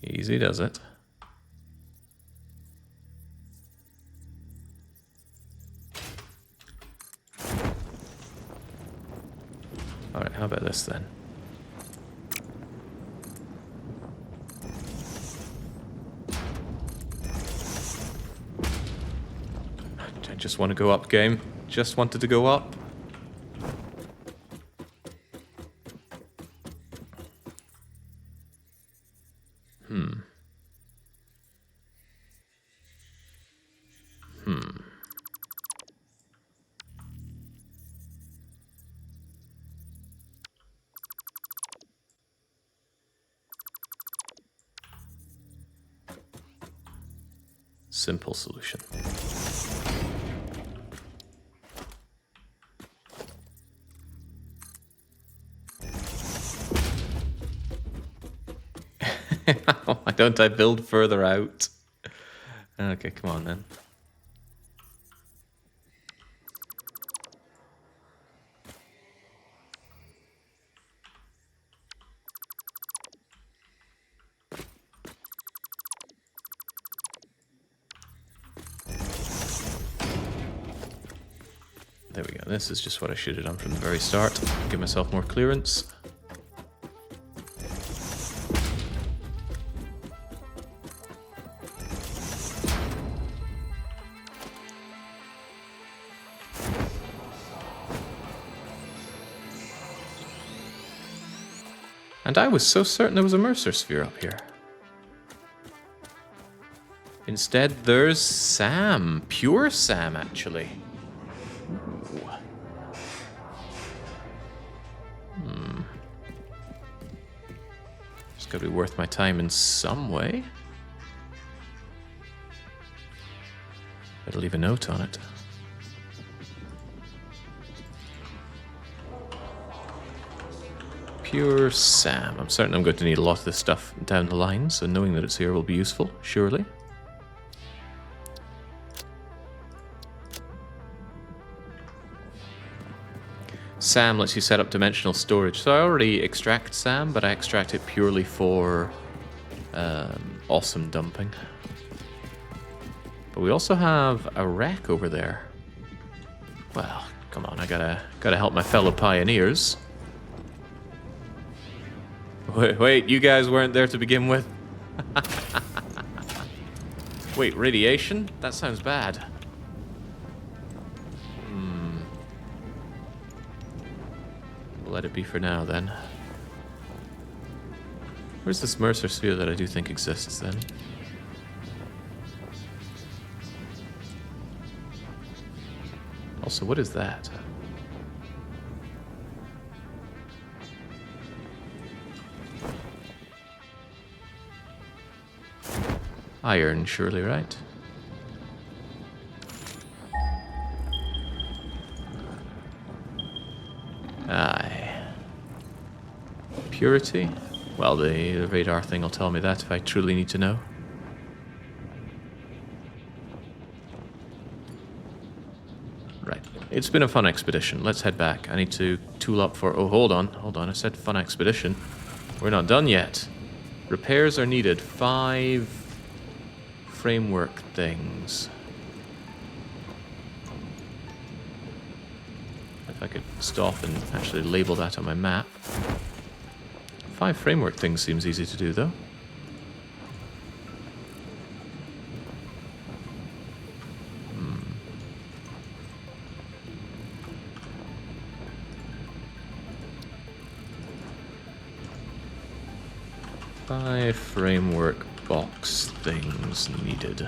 Easy does it. Alright, how about this then? I just want to go up, game. Just wanted to go up. Simple solution. Why don't I build further out? Okay, come on then. There we go. This is just what I should have done from the very start. Give myself more clearance. And I was so certain there was a Mercer sphere up here. Instead, there's Sam. Pure Sam, actually. It's gotta be worth my time in some way. Better leave a note on it. Pure Sam. I'm certain I'm going to need a lot of this stuff down the line, so knowing that it's here will be useful, surely. Sam lets you set up dimensional storage. So I already extract Sam, but I extract it purely for awesome dumping. But we also have a wreck over there. Well, come on, I gotta help my fellow pioneers. Wait, you guys weren't there to begin with? Wait, radiation? That sounds bad. Let it be for now, then. Where's this Mercer sphere that I do think exists, then? Also, what is that? Iron, surely, right? Aye. Purity? Well, the radar thing will tell me that if I truly need to know. Right. It's been a fun expedition. Let's head back. I need to tool up for... Oh, hold on. Hold on. I said fun expedition. We're not done yet. Repairs are needed. 5 framework things. If I could stop and actually label that on my map. 5 framework things seems easy to do, though. Five framework box things needed.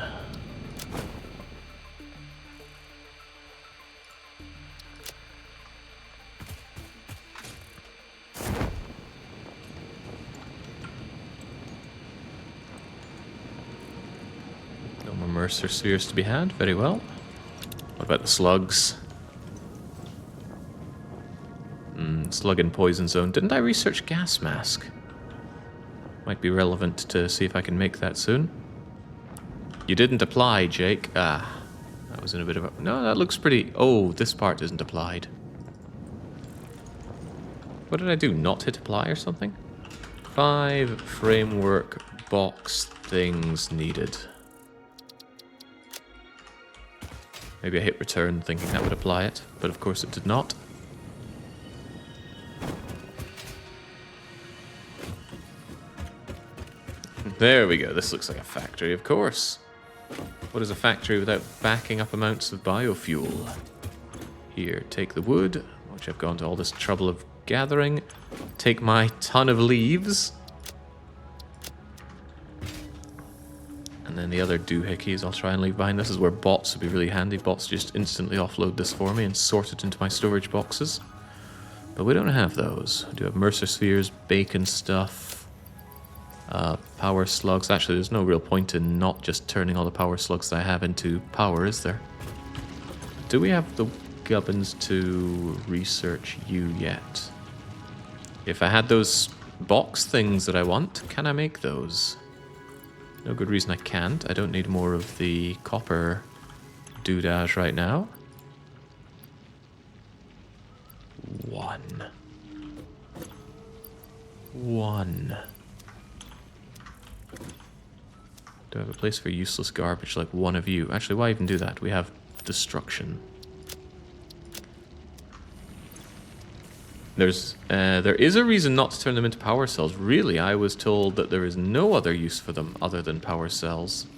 No more Mercer spheres to be had. Very well. What about the slugs? Slug in poison zone. Didn't I research gas mask? Might be relevant to see if I can make that soon. You didn't apply, Jake. Ah, that was in a bit of a... No, that looks pretty... Oh, this part isn't applied. What did I do? Not hit apply or something? 5 framework box things needed. Maybe I hit return thinking that would apply it, but of course it did not. There we go. This looks like a factory, of course. What is a factory without backing up amounts of biofuel? Here, take the wood, which I've gone to all this trouble of gathering. Take my ton of leaves. And then the other doohickeys I'll try and leave behind. This is where bots would be really handy. Bots just instantly offload this for me and sort it into my storage boxes. But we don't have those. We do have Mercer spheres, bacon stuff. Power slugs. Actually, there's no real point in not just turning all the power slugs that I have into power, is there? Do we have the gubbins to research you yet? If I had those box things that I want, can I make those? No good reason I can't. I don't need more of the copper doodahs right now. 1. Do I have a place for useless garbage like one of you? Actually, why even do that? We have destruction. There is a reason not to turn them into power cells. Really, I was told that there is no other use for them other than power cells.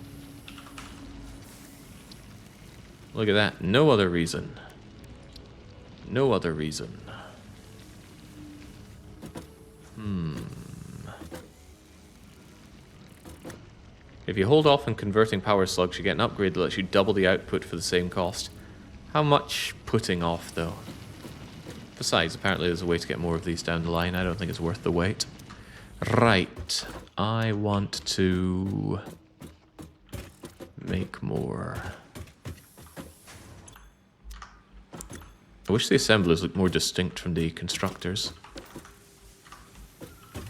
Look at that. No other reason. No other reason. If you hold off on converting power slugs, you get an upgrade that lets you double the output for the same cost. How much putting off, though? Besides, apparently there's a way to get more of these down the line. I don't think it's worth the wait. Right. I want to make more. I wish the assemblers looked more distinct from the constructors.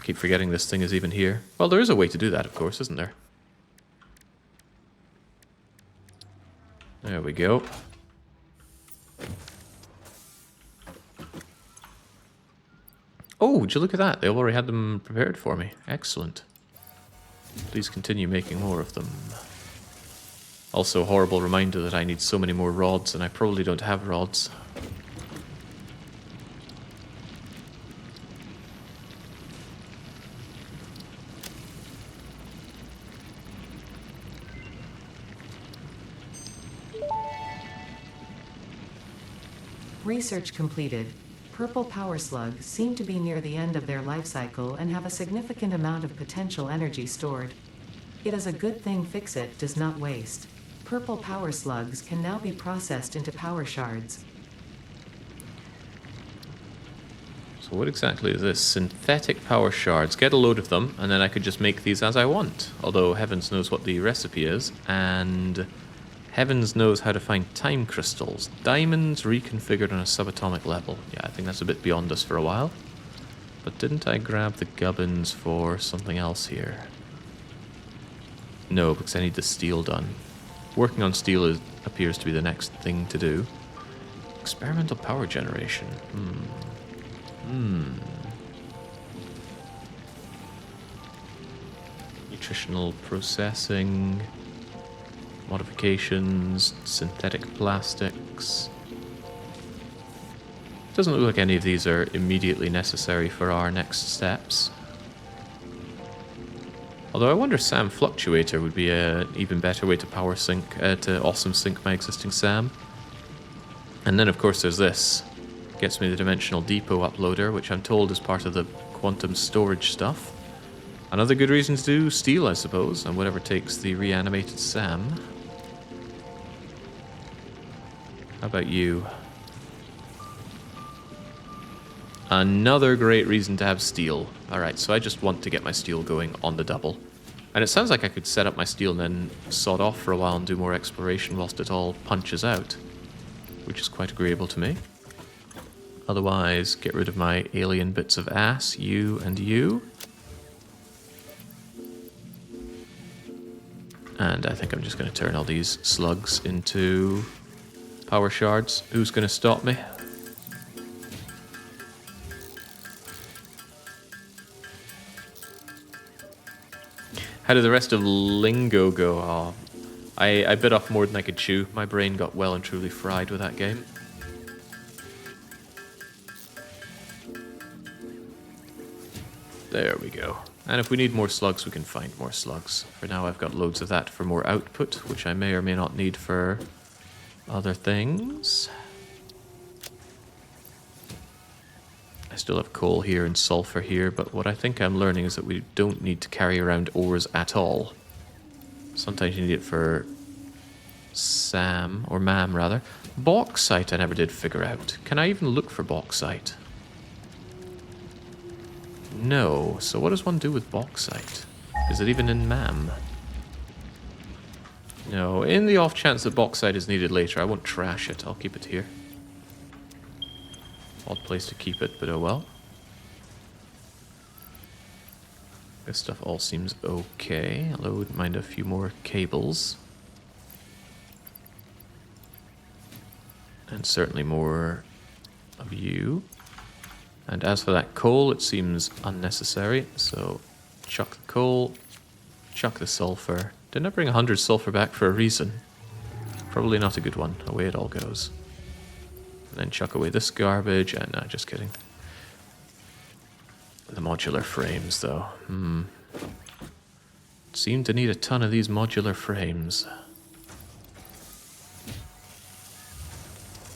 Keep forgetting this thing is even here. Well, there is a way to do that, of course, isn't there? There we go. Oh, would you look at that? They already had them prepared for me. Excellent. Please continue making more of them. Also, a horrible reminder that I need so many more rods, and I probably don't have rods. Research completed. Purple power slugs seem to be near the end of their life cycle and have a significant amount of potential energy stored. It is a good thing Fix-It does not waste. Purple power slugs can now be processed into power shards. So what exactly is this? Synthetic power shards. Get a load of them, and then I could just make these as I want. Although heavens knows what the recipe is, and heavens knows how to find time crystals. Diamonds reconfigured on a subatomic level. Yeah, I think that's a bit beyond us for a while. But didn't I grab the gubbins for something else here? No, because I need the steel done. Working on steel appears to be the next thing to do. Experimental power generation. Nutritional processing, modifications, synthetic plastics. Doesn't look like any of these are immediately necessary for our next steps. Although I wonder SAM Fluctuator would be an even better way to power sync, to awesome sync my existing SAM. And then of course there's this. Gets me the Dimensional Depot uploader, which I'm told is part of the quantum storage stuff. Another good reason to do steel, I suppose, and whatever takes the reanimated SAM. How about you? Another great reason to have steel. Alright, so I just want to get my steel going on the double. And it sounds like I could set up my steel and then sod off for a while and do more exploration whilst it all punches out. Which is quite agreeable to me. Otherwise, get rid of my alien bits of ass, you and you. And I think I'm just going to turn all these slugs into power shards. Who's going to stop me? How did the rest of Lingo go? Oh, I bit off more than I could chew. My brain got well and truly fried with that game. There we go. And if we need more slugs, we can find more slugs. For now, I've got loads of that for more output, which I may or may not need for other things. I still have coal here and sulfur here, but what I think I'm learning is that we don't need to carry around ores at all. Sometimes you need it for SAM, or MAM rather. Bauxite I never did figure out. Can I even look for bauxite? No. So what does one do with bauxite? Is it even in MAM? No. In the off chance that bauxite is needed later, I won't trash it. I'll keep it here. Odd place to keep it, but oh well. This stuff all seems okay, although I wouldn't mind a few more cables. And certainly more of you. And as for that coal, it seems unnecessary, so chuck the coal, chuck the sulfur. Didn't I bring 100 sulfur back for a reason? Probably not a good one, away it all goes. And then chuck away this garbage, and no, just kidding. The modular frames, though. Seem to need a ton of these modular frames.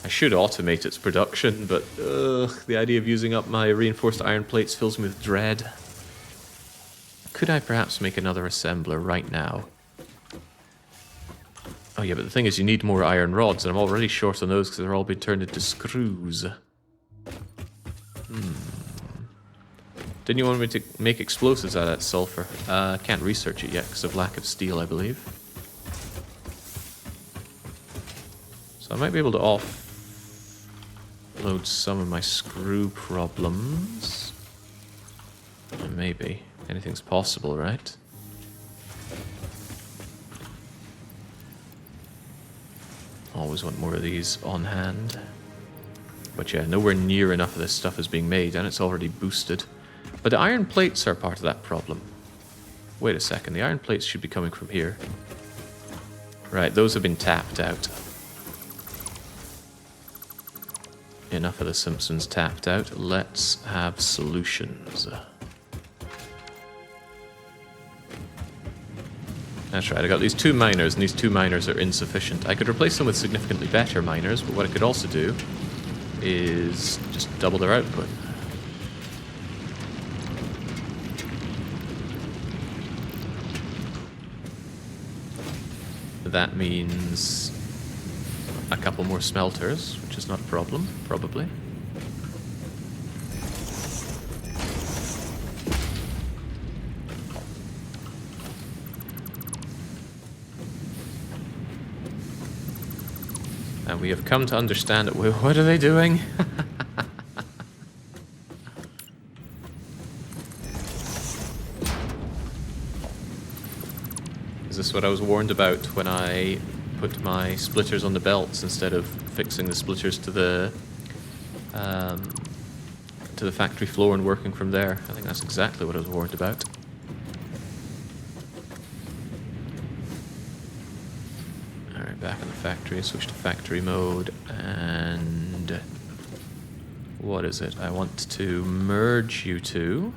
I should automate its production, but the idea of using up my reinforced iron plates fills me with dread. Could I perhaps make another assembler right now? Oh yeah, but the thing is you need more iron rods, and I'm already short on those because they're all been turned into screws. Didn't you want me to make explosives out of that sulfur? I can't research it yet because of lack of steel, I believe. So I might be able to offload some of my screw problems. Maybe. Anything's possible, right? Always want more of these on hand. But yeah, nowhere near enough of this stuff is being made, and it's already boosted. But the iron plates are part of that problem. Wait a second, the iron plates should be coming from here. Right, those have been tapped out. Enough of the Simpsons tapped out. Let's have solutions. That's right, I got these 2 miners, and these 2 miners are insufficient. I could replace them with significantly better miners, but what I could also do is just double their output. That means a couple more smelters, which is not a problem, probably. And we have come to understand it. What are they doing? Is this what I was warned about when I put my splitters on the belts instead of fixing the splitters to the factory floor and working from there? I think that's exactly what I was warned about. Alright, back in the factory, switch to factory mode, and what is it? I want to merge you two.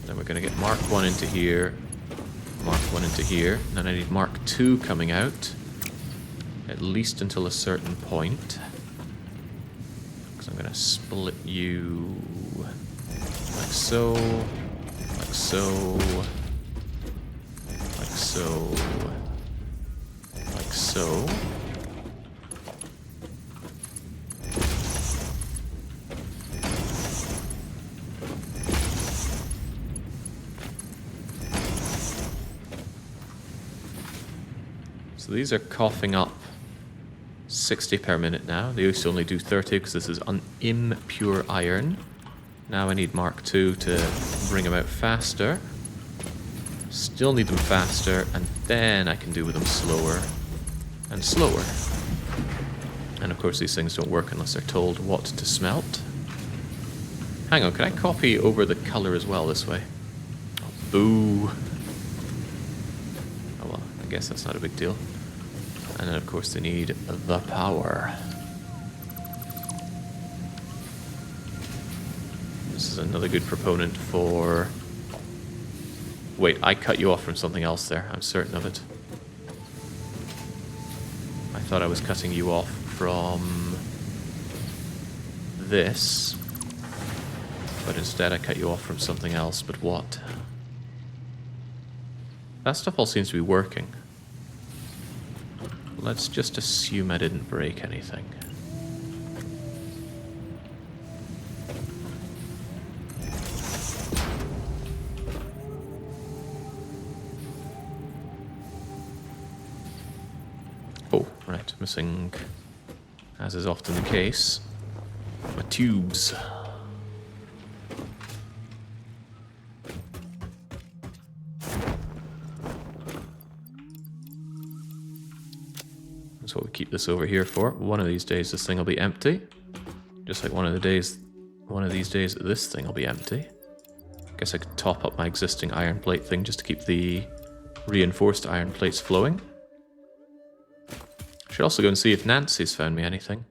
Then we're going to get Mark 1 into here, Mark 1 into here, and then I need Mark 2 coming out, at least until a certain point. Because I'm going to split you like so, like so, like so, like so. So these are coughing up 60 per minute now. They used to only do 30 because this is impure iron. Now I need Mark II to bring them out faster. Still need them faster, and then I can do with them slower and slower. And of course these things don't work unless they're told what to smelt. Hang on, can I copy over the color as well this way? Oh, boo. Oh well, I guess that's not a big deal. And then of course they need the power. This is another good proponent for... Wait, I cut you off from something else there. I'm certain of it. I thought I was cutting you off from this. But instead I cut you off from something else. But what? That stuff all seems to be working. Let's just assume I didn't break anything. Oh, right, missing, as is often the case, my tubes. That's what we keep this over here for. One of these days this thing will be empty. Just like one of these days this thing will be empty. Guess I could top up my existing iron plate thing just to keep the reinforced iron plates flowing. Should also go and see if Nancy's found me anything.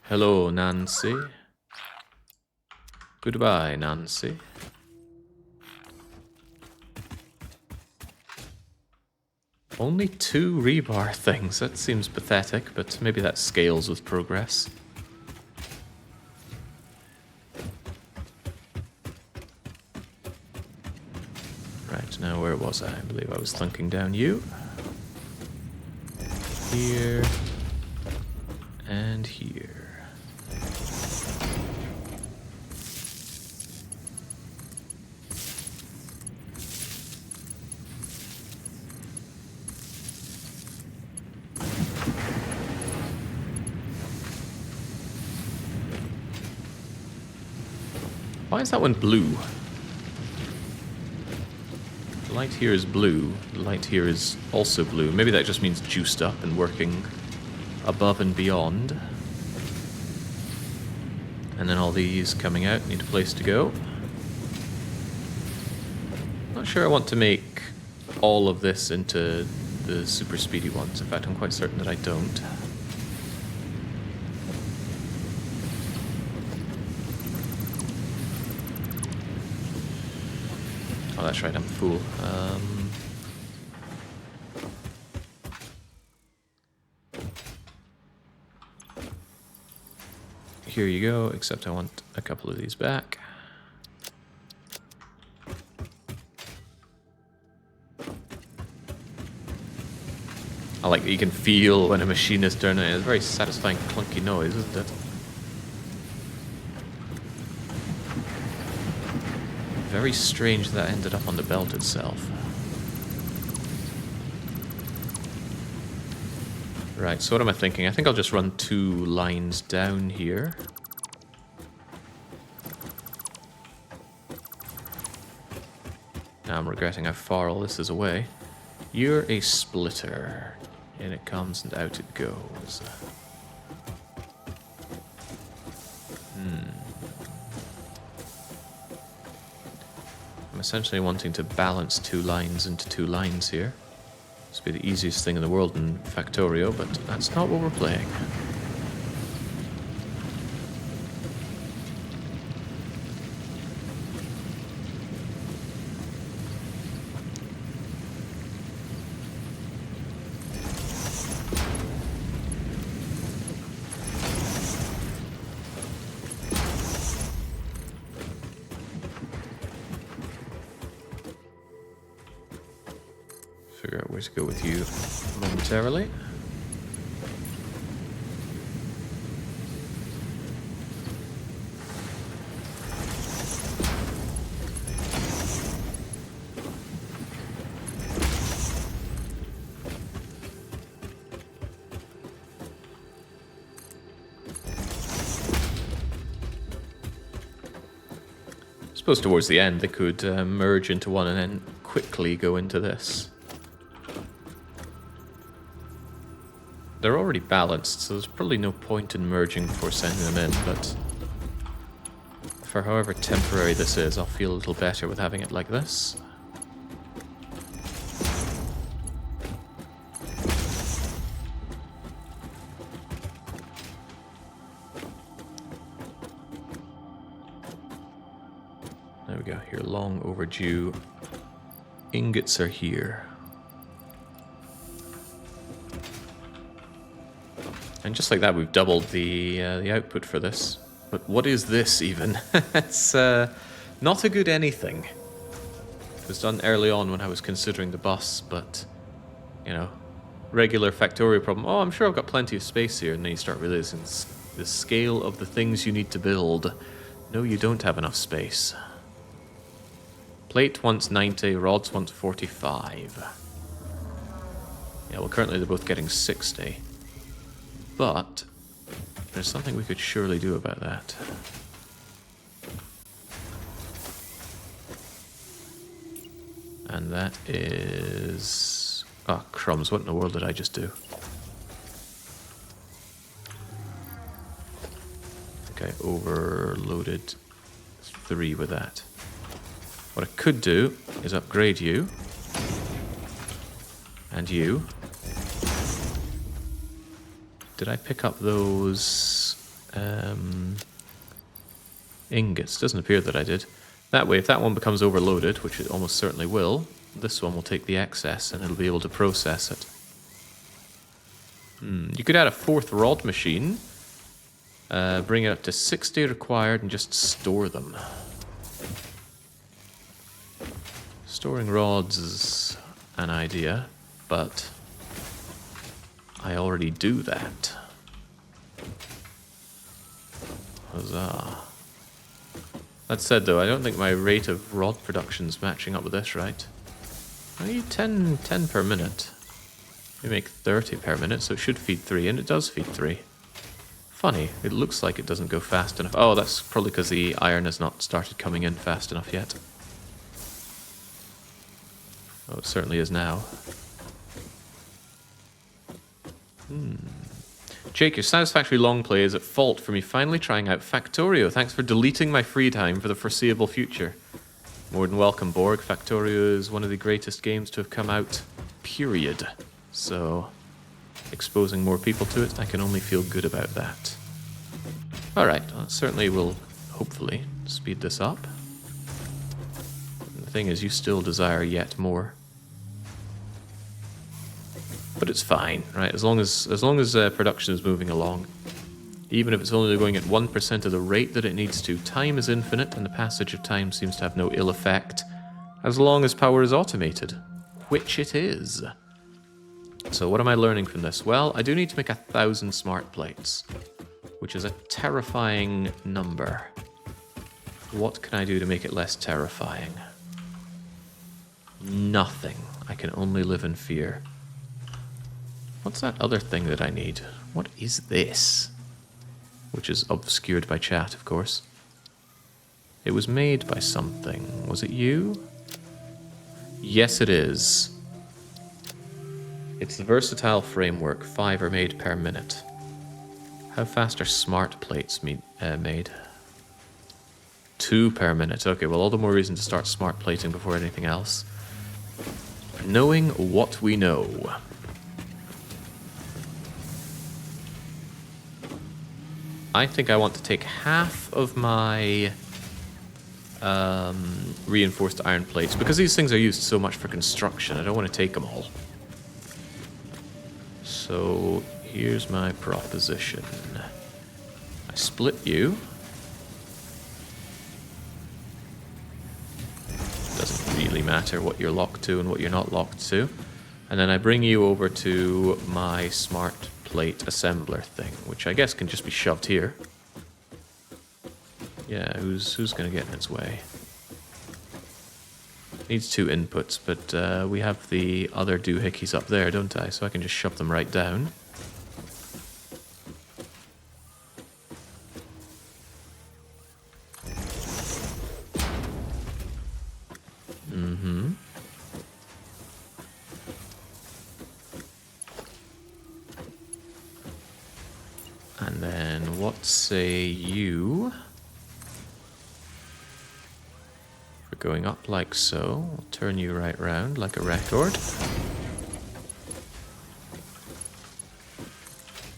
Hello, Nancy. Goodbye, Nancy. Only 2 rebar things. That seems pathetic, but maybe that scales with progress. Right, now where was I? I believe I was thunking down you. Here. And here. Why is that one blue? The light here is blue. The light here is also blue. Maybe that just means juiced up and working above and beyond. And then all these coming out need a place to go. Not sure I want to make all of this into the super speedy ones. In fact, I'm quite certain that I don't. Oh, that's right, I'm a fool. Here you go, except I want a couple of these back. I like that you can feel when a machine is turning. It's a very satisfying clunky noise, isn't it? Very strange that ended up on the belt itself. Right, so what am I thinking? I think I'll just run 2 lines down here. Now I'm regretting how far all this is away. You're a splitter. In it comes and out it goes. I'm essentially wanting to balance 2 lines into 2 lines here. This would be the easiest thing in the world in Factorio, but that's not what we're playing. Figure out where to go with you momentarily. I suppose towards the end they could merge into one and then quickly go into this. They're already balanced, so there's probably no point in merging before sending them in, but for however temporary this is, I'll feel a little better with having it like this. There we go, your long overdue ingots are here. And just like that, we've doubled the output for this. But what is this even? It's not a good anything. It was done early on when I was considering the bus, but, you know, regular Factorio problem. Oh, I'm sure I've got plenty of space here. And then you start realizing the scale of the things you need to build. No, you don't have enough space. Plate wants 90, rods wants 45. Yeah, well, currently they're both getting 60. But there's something we could surely do about that. And that is... oh, crumbs, what in the world did I just do? I think I overloaded 3 with that. What I could do is upgrade you. And you. Did I pick up those ingots? Doesn't appear that I did. That way, if that one becomes overloaded, which it almost certainly will, this one will take the excess and it'll be able to process it. You could add a 4th rod machine, bring it up to 60 required, and just store them. Storing rods is an idea, but I already do that. Huzzah. That said, though, I don't think my rate of rod production's matching up with this, right? I need 10 per minute. We make 30 per minute, so it should feed 3, and it does feed 3. Funny, it looks like it doesn't go fast enough. Oh, that's probably because the iron has not started coming in fast enough yet. Oh, it certainly is now. Jake, your Satisfactory long play is at fault for me finally trying out Factorio. Thanks for deleting my free time for the foreseeable future. More than welcome, Borg. Factorio is one of the greatest games to have come out, period. So, exposing more people to it, I can only feel good about that. Alright, well, certainly will, hopefully, speed this up. The thing is, you still desire yet more. But it's fine, right? As long as production is moving along, even if it's only going at 1% of the rate that it needs to, time is infinite, and the passage of time seems to have no ill effect, as long as power is automated, which it is. So what am I learning from this? Well, I do need to make 1,000 smart plates, which is a terrifying number. What can I do to make it less terrifying? Nothing. I can only live in fear. What's that other thing that I need? What is this? Which is obscured by chat, of course. It was made by something. Was it you? Yes, it is. It's the versatile framework. 5 are made per minute. How fast are smart plates made? 2 per minute. Okay, well, all the more reason to start smart plating before anything else. Knowing what we know. I think I want to take half of my reinforced iron plates, because these things are used so much for construction. I don't want to take them all. So here's my proposition. I split you. Doesn't really matter what you're locked to and what you're not locked to. And then I bring you over to my smart plate assembler thing, which I guess can just be shoved here. Yeah, who's going to get in its way? Needs 2 inputs, but we have the other doohickeys up there, don't I? So I can just shove them right down. And then what say you? We're going up like so. We'll turn you right round like a record.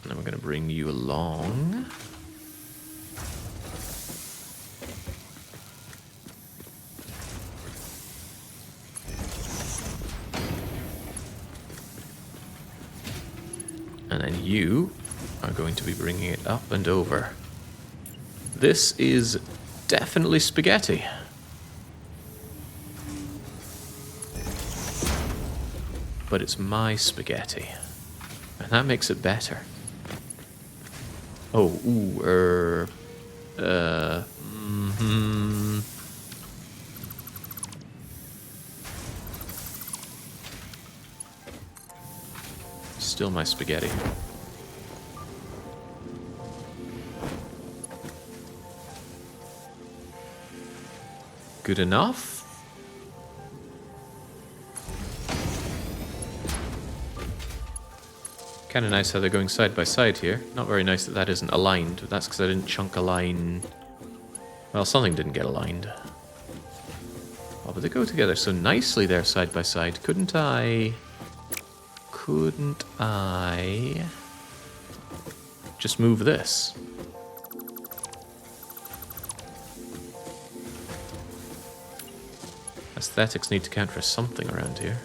And then we're going to bring you along. And then you are going to be bringing it up and over. This is definitely spaghetti. But it's my spaghetti. And that makes it better. Oh, ooh, Still my spaghetti. Good enough? Kind of nice how they're going side by side here. Not very nice that that isn't aligned, but that's because I didn't chunk a line. Well, something didn't get aligned. Oh, but they go together so nicely there side by side. Couldn't I just move this? Aesthetics need to count for something around here.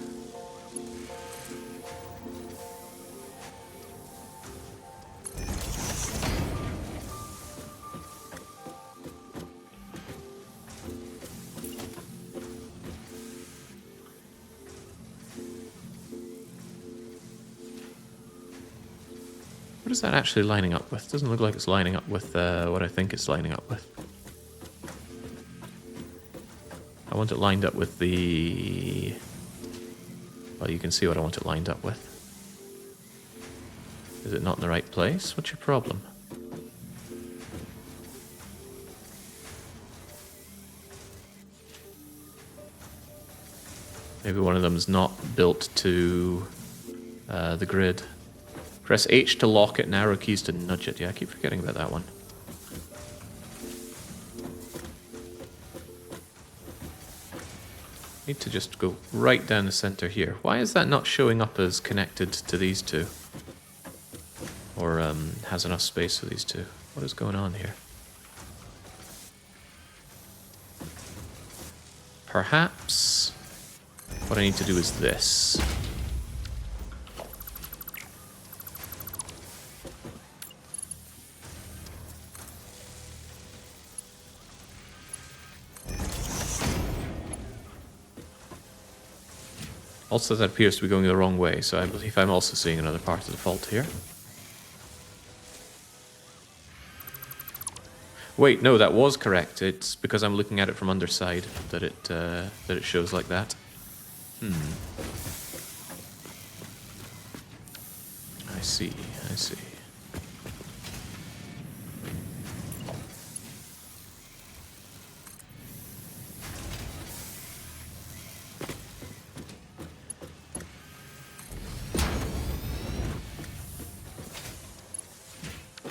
What is that actually lining up with? Doesn't look like it's lining up with what I think it's lining up with. I want it lined up with the... Well, you can see what I want it lined up with. Is it not in the right place? What's your problem? Maybe one of them is not built to the grid. Press H to lock it and arrow keys to nudge it. Yeah, I keep forgetting about that one. Need to just go right down the center here. Why is that not showing up as connected to these two? Or has enough space for these two? What is going on here? Perhaps what I need to do is this. Also, that appears to be going the wrong way, so I believe I'm also seeing another part of the fault here. Wait, no, that was correct. It's because I'm looking at it from underside that it shows like that. I see, I see.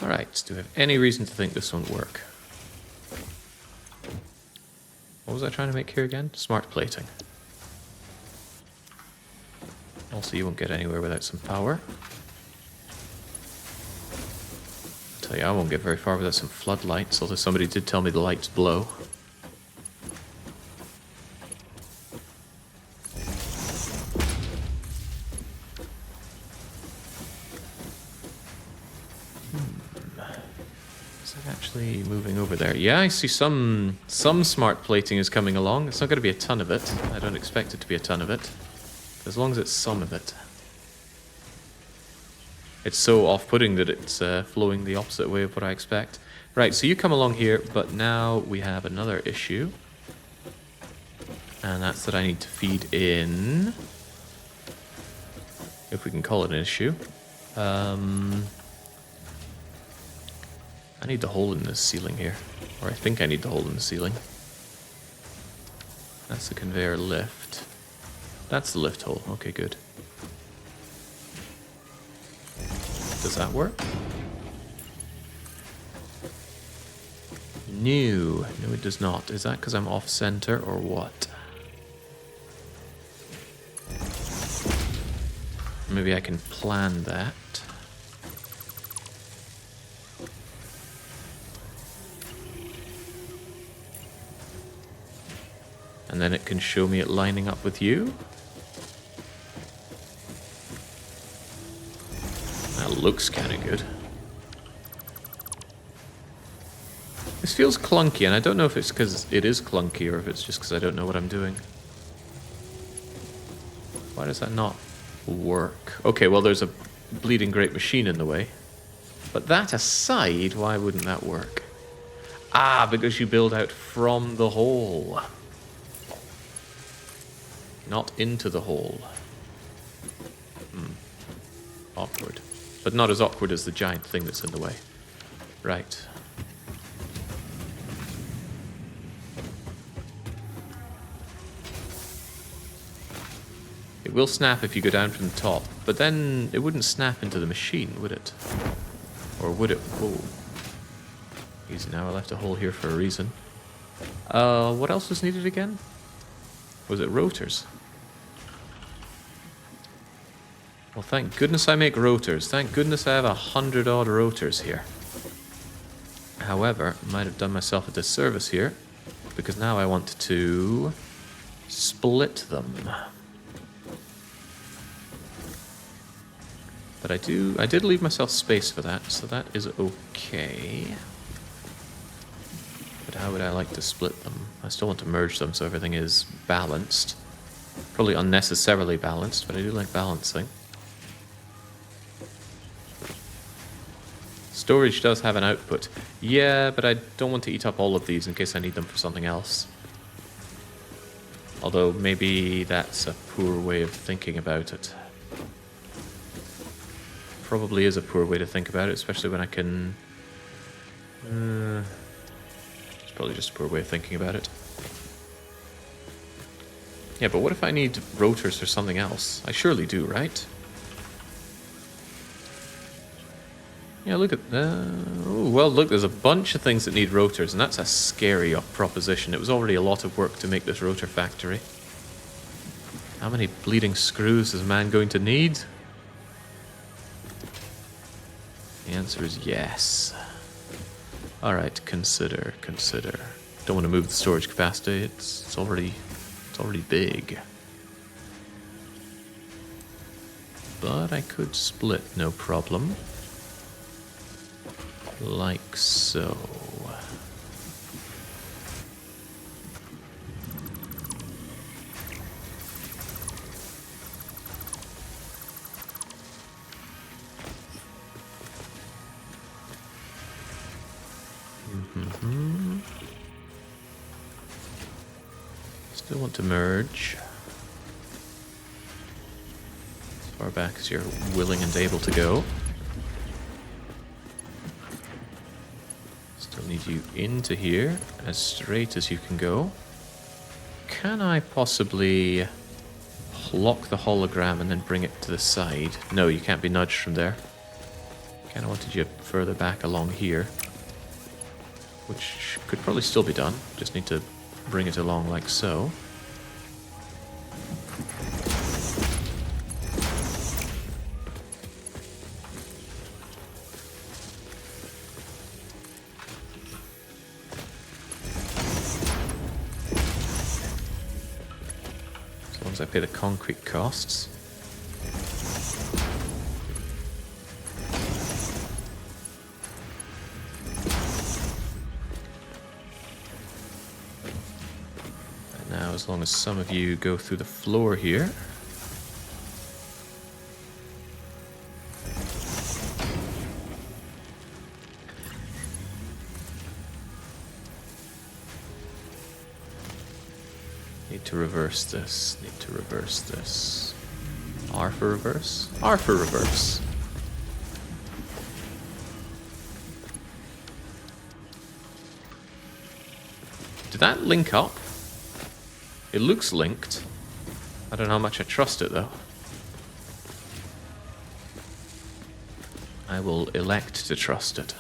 Alright, do we have any reason to think this won't work? What was I trying to make here again? Smart plating. Also, you won't get anywhere without some power. I tell you, I won't get very far without some floodlights, although somebody did tell me the lights blow. Actually moving over there. Yeah, I see some smart plating is coming along. It's not going to be a ton of it. I don't expect it to be a ton of it. As long as it's some of it. It's so off-putting that it's flowing the opposite way of what I expect. Right, so you come along here, but now we have another issue. And that's that I need to feed in... if we can call it an issue. I need the hole in this ceiling here. Or I think I need the hole in the ceiling. That's the conveyor lift. That's the lift hole. Okay, good. Does that work? No. No, it does not. Is that because I'm off-center or what? Maybe I can plan that. And then it can show me it lining up with you. That looks kind of good. This feels clunky, and I don't know if it's because it is clunky or if it's just because I don't know what I'm doing. Why does that not work? Okay, well, there's a bleeding great machine in the way. But that aside, why wouldn't that work? Ah, because you build out from the hole. Not into the hole. Awkward. But not as awkward as the giant thing that's in the way. Right. It will snap if you go down from the top, but then it wouldn't snap into the machine, would it? Or would it? Whoa. Easy now, I left a hole here for a reason. What else was needed again? Was it rotors? Well, thank goodness I make rotors. Thank goodness I have 100-odd rotors here. However, I might have done myself a disservice here, because now I want to split them. But I did leave myself space for that, so that is okay. But how would I like to split them? I still want to merge them so everything is balanced. Probably unnecessarily balanced, but I do like balancing. Storage does have an output. Yeah, but I don't want to eat up all of these in case I need them for something else. Although maybe that's a poor way of thinking about it. Probably is a poor way to think about it, especially when I can... it's probably just a poor way of thinking about it. Yeah, but what if I need rotors for something else? I surely do, right? Yeah, look at that. Oh, well, look, there's a bunch of things that need rotors, and that's a scary proposition. It was already a lot of work to make this rotor factory. How many bleeding screws is man going to need? The answer is yes. Alright, consider. Don't want to move the storage capacity. It's already big. But I could split, no problem. Like so. Still want to merge. As far back as you're willing and able to go. Still need you into here, as straight as you can go. Can I possibly lock the hologram and then bring it to the side? No, you can't be nudged from there. Kinda wanted you further back along here. Which could probably still be done. Just need to bring it along like so. As long as I pay the concrete costs. Now, as long as some of you go through the floor here. Need to reverse this, need to reverse this. R for reverse? R for reverse. Did that link up? It looks linked. I don't know how much I trust it, though. I will elect to trust it.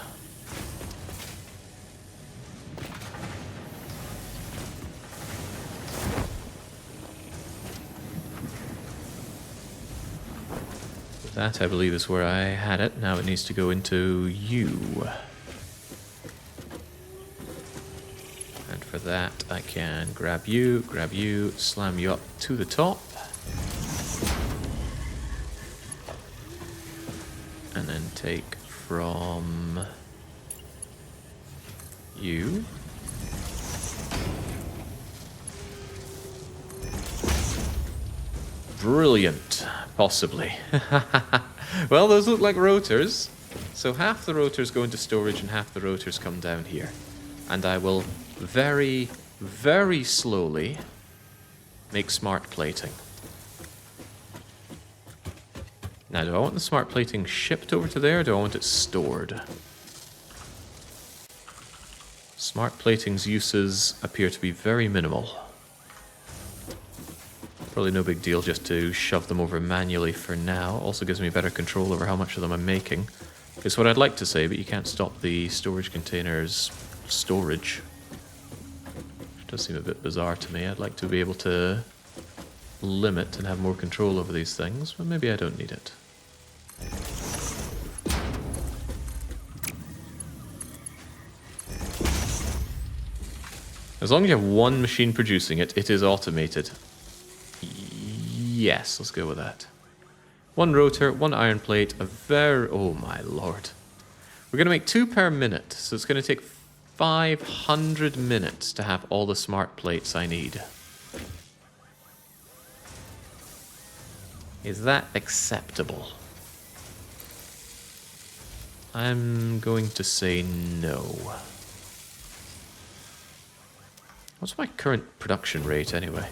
That, I believe, is where I had it. Now it needs to go into you. And for that, I can grab you, slam you up to the top. And then take from you. Brilliant. Possibly. Well, those look like rotors. So half the rotors go into storage and half the rotors come down here. And I will very, very slowly make smart plating. Now, do I want the smart plating shipped over to there, or do I want it stored? Smart plating's uses appear to be very minimal. Probably no big deal just to shove them over manually for now. Also gives me better control over how much of them I'm making. It's what I'd like to say, but you can't stop the storage containers' storage. Which does seem a bit bizarre to me. I'd like to be able to limit and have more control over these things, but maybe I don't need it. As long as you have one machine producing it, it is automated. Yes, let's go with that. One rotor, one iron plate, a very... Oh my lord. We're going to make 2 per minute, so it's going to take 500 minutes to have all the smart plates I need. Is that acceptable? I'm going to say no. What's my current production rate anyway?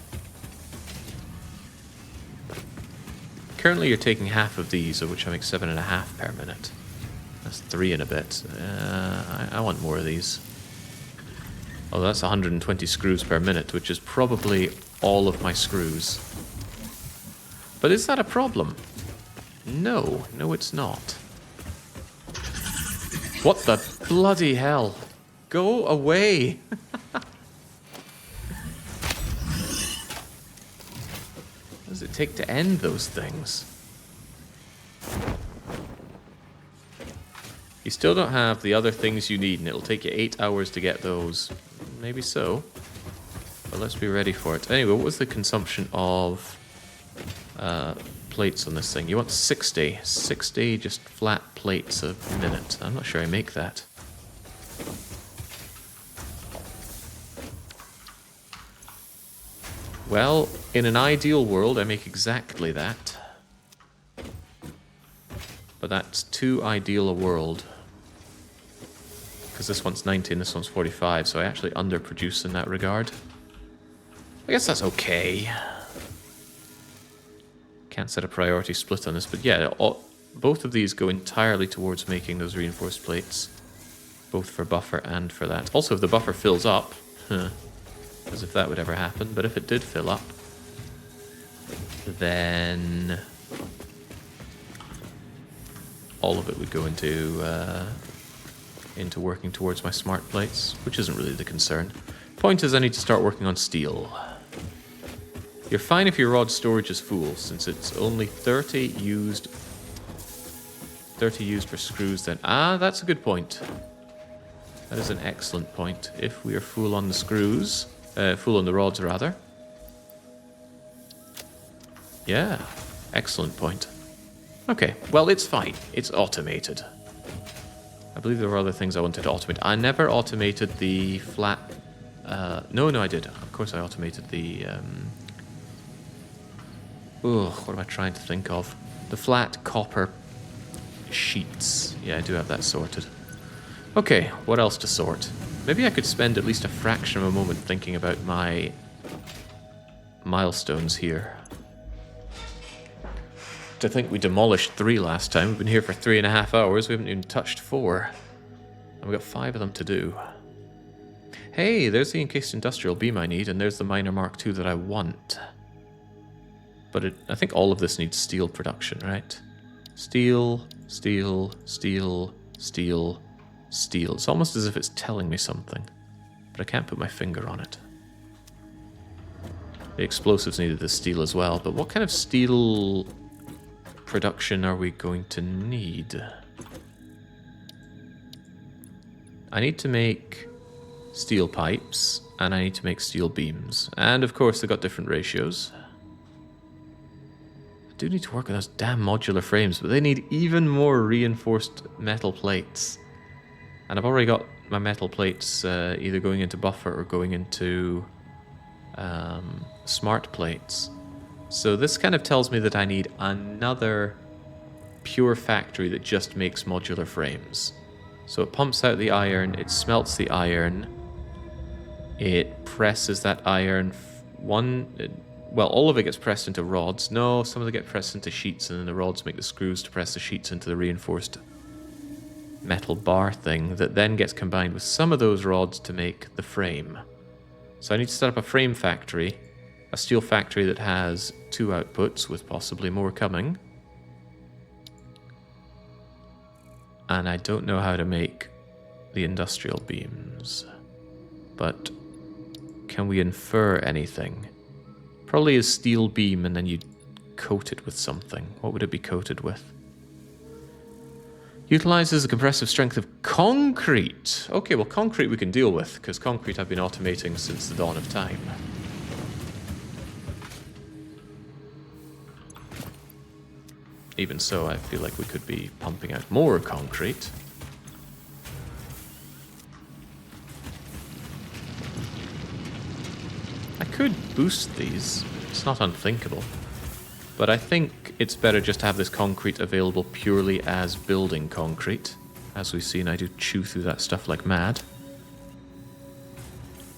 Currently you're taking half of these, of which I make 7.5 per minute. That's 3 and a bit. I want more of these. Oh, that's 120 screws per minute, which is probably all of my screws. But is that a problem? No, no it's not. What the bloody hell? Go away! What does it take to end those things? You still don't have the other things you need, and it'll take you 8 hours to get those. Maybe so. But let's be ready for it. Anyway, what was the consumption of plates on this thing? You want 60. 60 just flat plates a minute. I'm not sure I make that. Well, in an ideal world, I make exactly that. But that's too ideal a world. Because this one's 90 and this one's 45, so I actually underproduce in that regard. I guess that's okay. Can't set a priority split on this, but yeah, both of these go entirely towards making those reinforced plates. Both for buffer and for that. Also, if the buffer fills up, as if that would ever happen, but if it did fill up, then all of it would go into working towards my smart plates, which isn't really the concern. Point is, I need to start working on steel. You're fine if your rod storage is full, since it's only 30 used for screws then. Ah, that's a good point. That is an excellent point. If we are full on the screws, full on the rods rather. Yeah, excellent point. Okay, well, it's fine. It's automated. I believe there were other things I wanted to automate. I never automated the flat... No, I did. Of course I automated the... what am I trying to think of? The flat copper sheets. Yeah, I do have that sorted. Okay, what else to sort? Maybe I could spend at least a fraction of a moment thinking about my milestones here. I think we demolished 3 last time. We've been here for 3.5 hours. We haven't even touched 4. And we've got 5 of them to do. Hey, there's the encased industrial beam I need, and there's the miner Mark II that I want. But I think all of this needs steel production, right? Steel, steel, steel, steel, steel. It's almost as if it's telling me something, but I can't put my finger on it. The explosives needed the steel as well, but what kind of steel production are we going to need? I need to make steel pipes, and I need to make steel beams. And of course, they've got different ratios. I do need to work on those damn modular frames, but they need even more reinforced metal plates. And I've already got my metal plates either going into buffer or going into smart plates. So this kind of tells me that I need another pure factory that just makes modular frames. So it pumps out the iron, it smelts the iron, it presses that iron. Well, all of it gets pressed into rods. No, some of it get pressed into sheets, and then the rods make the screws to press the sheets into the reinforced metal bar thing that then gets combined with some of those rods to make the frame. So I need to set up a frame factory, a steel factory that has 2 outputs with possibly more coming. And I don't know how to make the industrial beams. But can we infer anything? Probably a steel beam and then you coat it with something. What would it be coated with? Utilizes the compressive strength of concrete. Okay, well, concrete we can deal with, because concrete I've been automating since the dawn of time. Even so, I feel like we could be pumping out more concrete. I could boost these. It's not unthinkable. But I think it's better just to have this concrete available purely as building concrete. As we've seen, I do chew through that stuff like mad.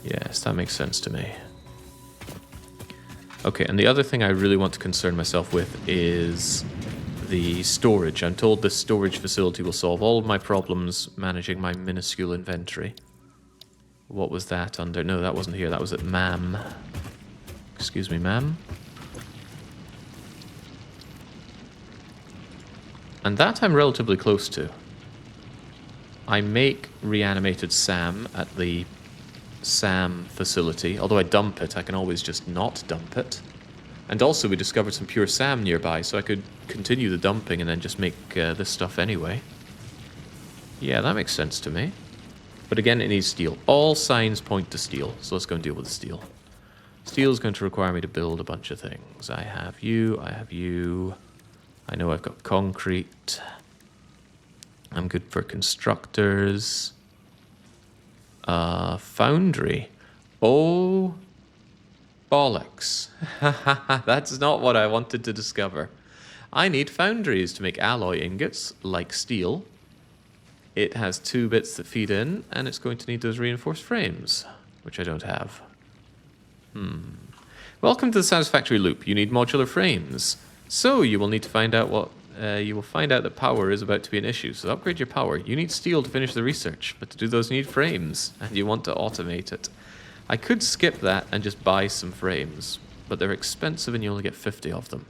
Yes, that makes sense to me. Okay, and the other thing I really want to concern myself with is the storage. I'm told this storage facility will solve all of my problems managing my minuscule inventory. What was that under? No, that wasn't here. That was at ma'am. Excuse me, ma'am. And that I'm relatively close to. I make reanimated SAM at the SAM facility. Although I dump it, I can always just not dump it. And also we discovered some pure SAM nearby, so I could continue the dumping and then just make this stuff anyway. Yeah, that makes sense to me. But again, it needs steel. All signs point to steel, so let's go and deal with the steel. Steel is going to require me to build a bunch of things. I have you, I have you. I know I've got concrete. I'm good for constructors. Foundry. Oh, bollocks. That's not what I wanted to discover. I need foundries to make alloy ingots, like steel. It has 2 bits that feed in, and it's going to need those reinforced frames, which I don't have. Welcome to the Satisfactory loop. You need modular frames. So you will need to find out what... you will find out that power is about to be an issue. So upgrade your power. You need steel to finish the research. But to do those, you need frames. And you want to automate it. I could skip that and just buy some frames. But they're expensive and you only get 50 of them.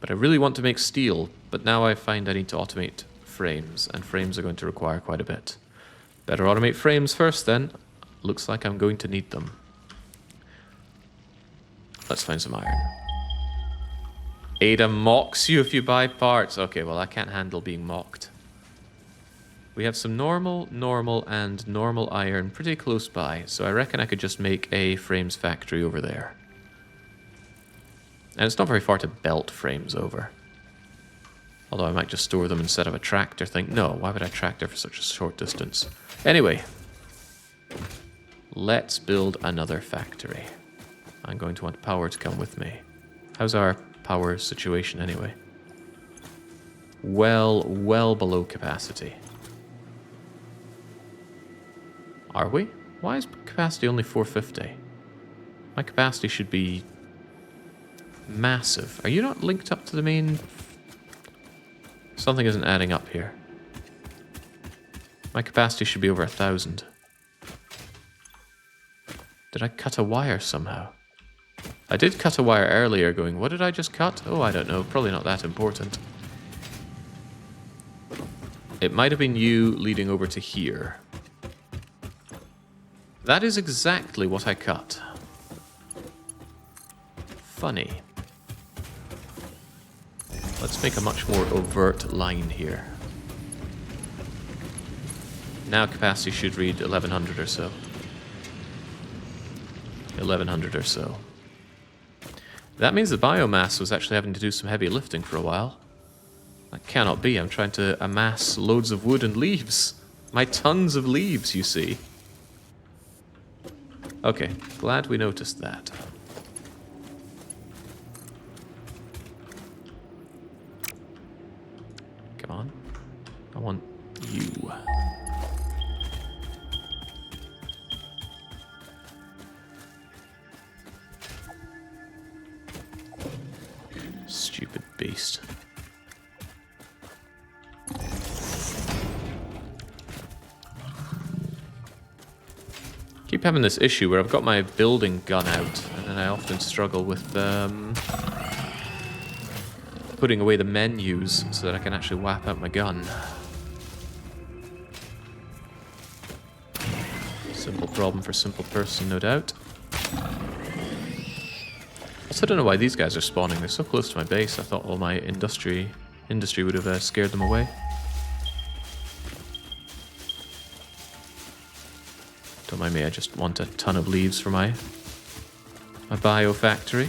But I really want to make steel. But now I find I need to automate frames. And frames are going to require quite a bit. Better automate frames first then. Looks like I'm going to need them. Let's find some iron. Ada mocks you if you buy parts. Okay, well I can't handle being mocked. We have some normal, and normal iron pretty close by. So I reckon I could just make a frames factory over there. And it's not very far to belt frames over. Although I might just store them instead of a tractor thing. No, why would I tractor for such a short distance? Anyway, let's build another factory. I'm going to want power to come with me. How's our power situation anyway? Well below capacity. Are we? Why is capacity only 450? My capacity should be massive. Are you not linked up to the main... Something isn't adding up here. My capacity should be over 1,000. Did I cut a wire somehow? I did cut a wire earlier going, what did I just cut? Oh, I don't know. Probably not that important. It might have been you leading over to here. That is exactly what I cut. Funny. Let's make a much more overt line here. Now capacity should read 1100 or so. 1100 or so. That means the biomass was actually having to do some heavy lifting for a while. That cannot be. I'm trying to amass loads of wood and leaves. My tons of leaves, you see. Okay, glad we noticed that. Come on. I want you. Stupid beast. Keep having this issue where I've got my building gun out, and then I often struggle with putting away the menus so that I can actually whap out my gun. Simple problem for simple person, no doubt. Also, I don't know why these guys are spawning. They're so close to my base. I thought all my industry would have scared them away. Don't mind me, I just want a ton of leaves for my bio factory.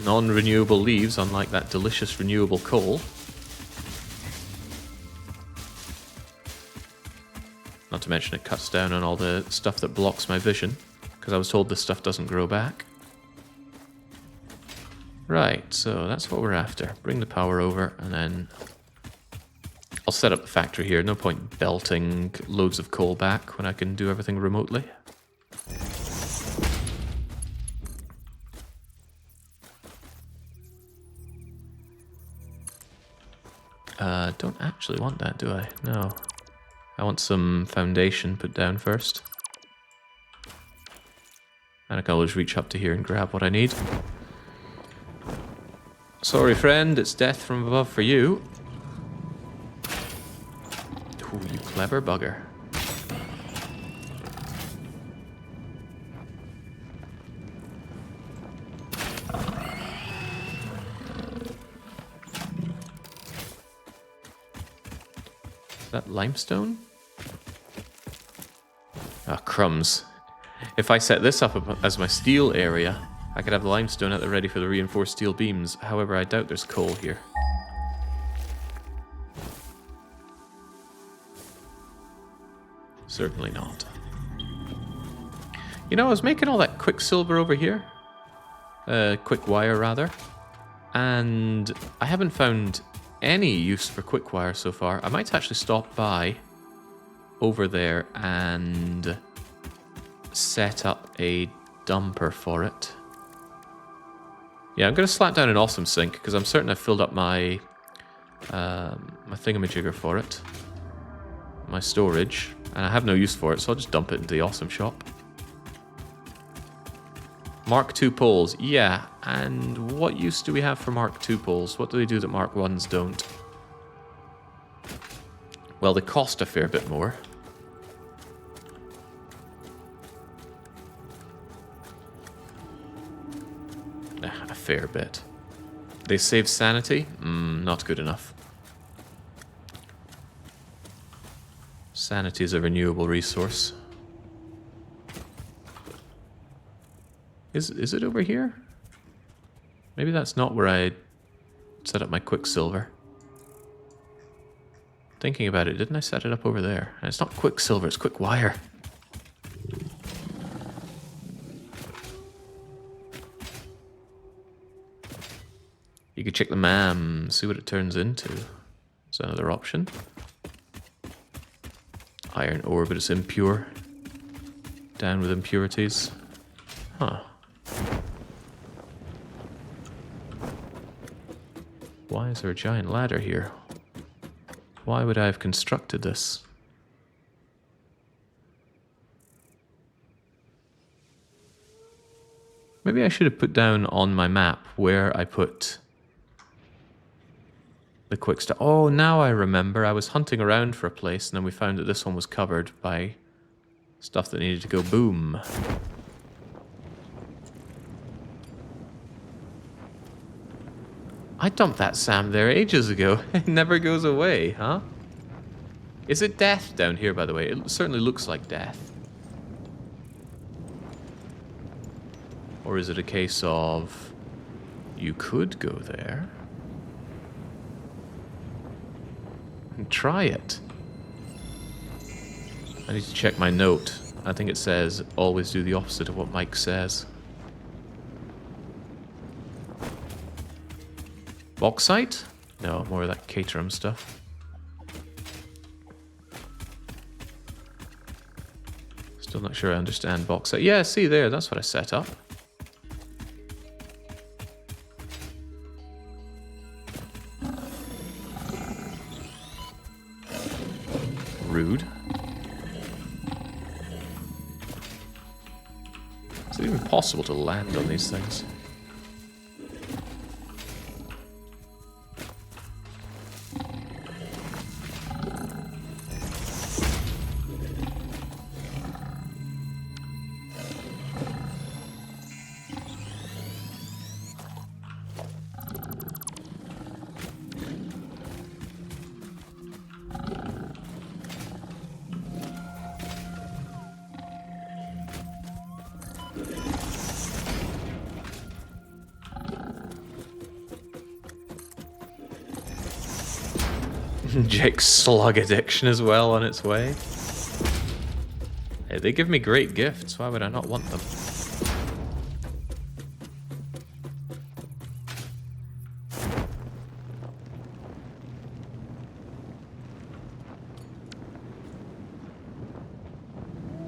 Non-renewable leaves, unlike that delicious renewable coal. Not to mention it cuts down on all the stuff that blocks my vision, because I was told this stuff doesn't grow back. Right, so that's what we're after. Bring the power over, and then I'll set up the factory here. No point belting loads of coal back when I can do everything remotely. Don't actually want that, do I? No. I want some foundation put down first. And I can always reach up to here and grab what I need. Sorry, friend, it's death from above for you. Ooh, you clever bugger. Is that limestone? Ah, crumbs. If I set this up as my steel area, I could have the limestone out there ready for the reinforced steel beams. However, I doubt there's coal here. Certainly not. You know, I was making all that quicksilver over here. Quick wire, rather. And I haven't found any use for quick-wire so far. I might actually stop by over there and set up a dumper for it. Yeah, I'm going to slap down an awesome sink because I'm certain I've filled up my my thingamajigger for it. My storage. And I have no use for it, so I'll just dump it into the awesome shop. Mark II poles. Yeah, and what use do we have for Mark II poles? What do they do that Mark Is don't? Well, they cost a fair bit more. A fair bit. They save sanity? Not good enough. Sanity is a renewable resource. Is it over here? Maybe that's not where I set up my Quicksilver. Thinking about it, didn't I set it up over there? And it's not Quicksilver, it's Quickwire. You could check the MAM, see what it turns into. It's another option. Iron ore, but it's impure. Down with impurities. Huh. Why is there a giant ladder here? Why would I have constructed this? Maybe I should have put down on my map where I put the quick stuff. Oh, now I remember. I was hunting around for a place and then we found that this one was covered by stuff that needed to go boom. I dumped that Sam there ages ago. It never goes away, huh? Is it death down here, by the way? It certainly looks like death. Or is it a case of you could go there and try it? I need to check my note. I think it says always do the opposite of what Mike says. Bauxite? No, more of that Caterham stuff. Still not sure I understand bauxite. Yeah, see there, that's what I set up. Rude. Is it even possible to land on these things? Jake's slug addiction as well on its way. Hey, they give me great gifts. Why would I not want them?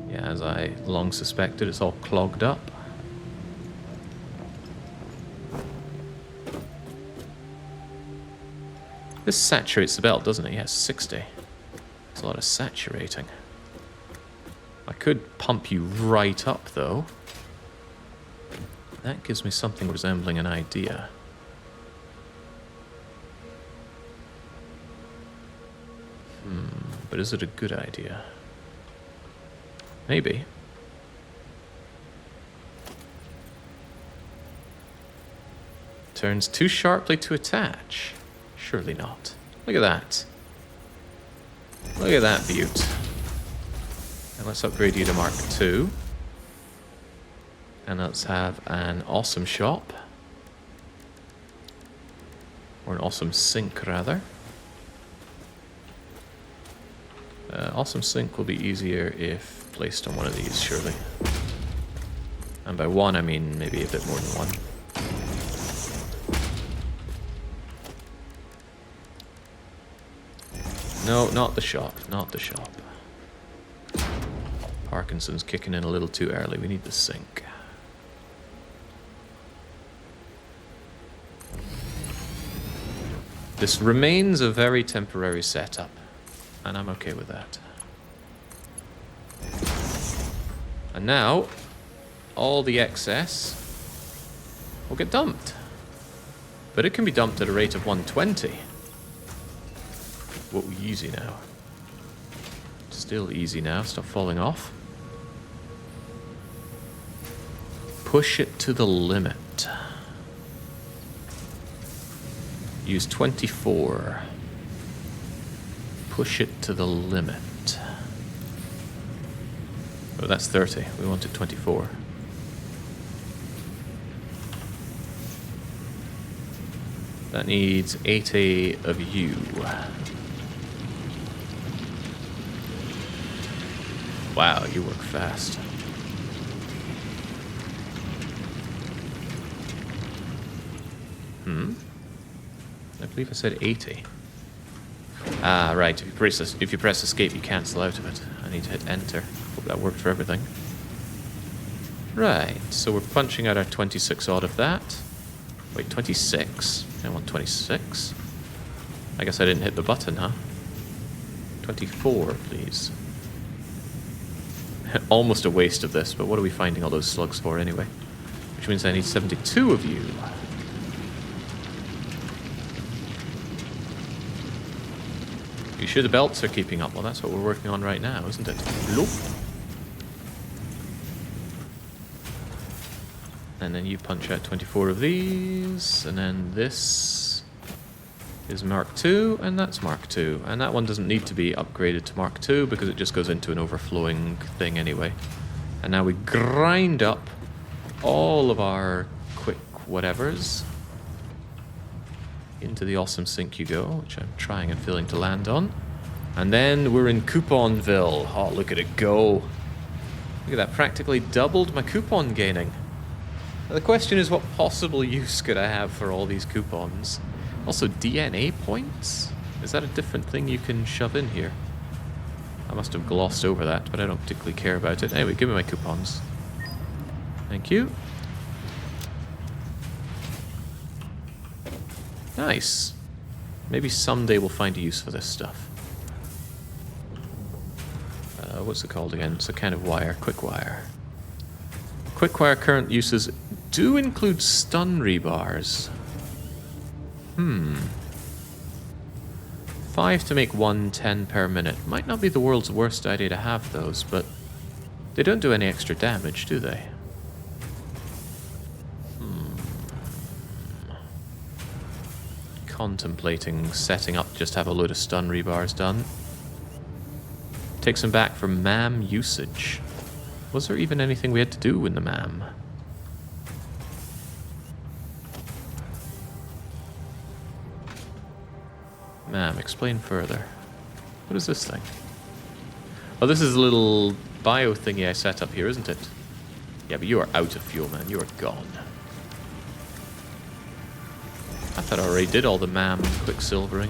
Yeah, as I long suspected, it's all clogged up. This saturates the belt, doesn't it? Yes, 60. It's a lot of saturating. I could pump you right up, though. That gives me something resembling an idea. But is it a good idea? Maybe. Turns too sharply to attach. Surely not. Look at that. Look at that beaut. And let's upgrade you to Mark II. And let's have an awesome shop. Or an awesome sink, rather. Awesome sink will be easier if placed on one of these, surely. And by one, I mean maybe a bit more than one. No, not the shop. Not the shop. Parkinson's kicking in a little too early. We need the sink. This remains a very temporary setup, and I'm okay with that. And now, all the excess will get dumped. But it can be dumped at a rate of 120. Whoa, easy now. Still easy now, stop falling off. Push it to the limit. Use 24. Push it to the limit. Oh, that's 30. We wanted 24. That needs 80 of you. Wow, you work fast. I believe I said 80. Ah, right. If you press escape, you cancel out of it. I need to hit enter. Hope that worked for everything. Right, so we're punching out our 26 odd of that. Wait, 26? I want 26. I guess I didn't hit the button, huh? 24, please. Almost a waste of this, but what are we finding all those slugs for anyway? Which means I need 72 of you. You sure the belts are keeping up? Well, that's what we're working on right now, isn't it? Loop. And then you punch out 24 of these, and then this is Mark II, and that's Mark II. And that one doesn't need to be upgraded to Mark II because it just goes into an overflowing thing anyway. And now we grind up all of our quick whatevers into the awesome sink you go, which I'm trying and failing to land on. And then we're in Couponville. Oh, look at it go. Look at that, practically doubled my coupon gaining. Now, the question is, what possible use could I have for all these coupons? Also, DNA points? Is that a different thing you can shove in here? I must have glossed over that, but I don't particularly care about it. Anyway, give me my coupons. Thank you. Nice. Maybe someday we'll find a use for this stuff. What's it called again? It's a kind of wire. Quick wire. Quick wire current uses do include stun rebars. 5 to make 1, 10 per minute. Might not be the world's worst idea to have those, but they don't do any extra damage, do they? Contemplating setting up just have a load of stun rebars done. Takes them back for MAM usage. Was there even anything we had to do in the MAM? MAM, explain further. What is this thing? Oh, this is a little bio thingy I set up here, isn't it? Yeah, but you are out of fuel, man. You are gone. I thought I already did all the MAM quicksilvering.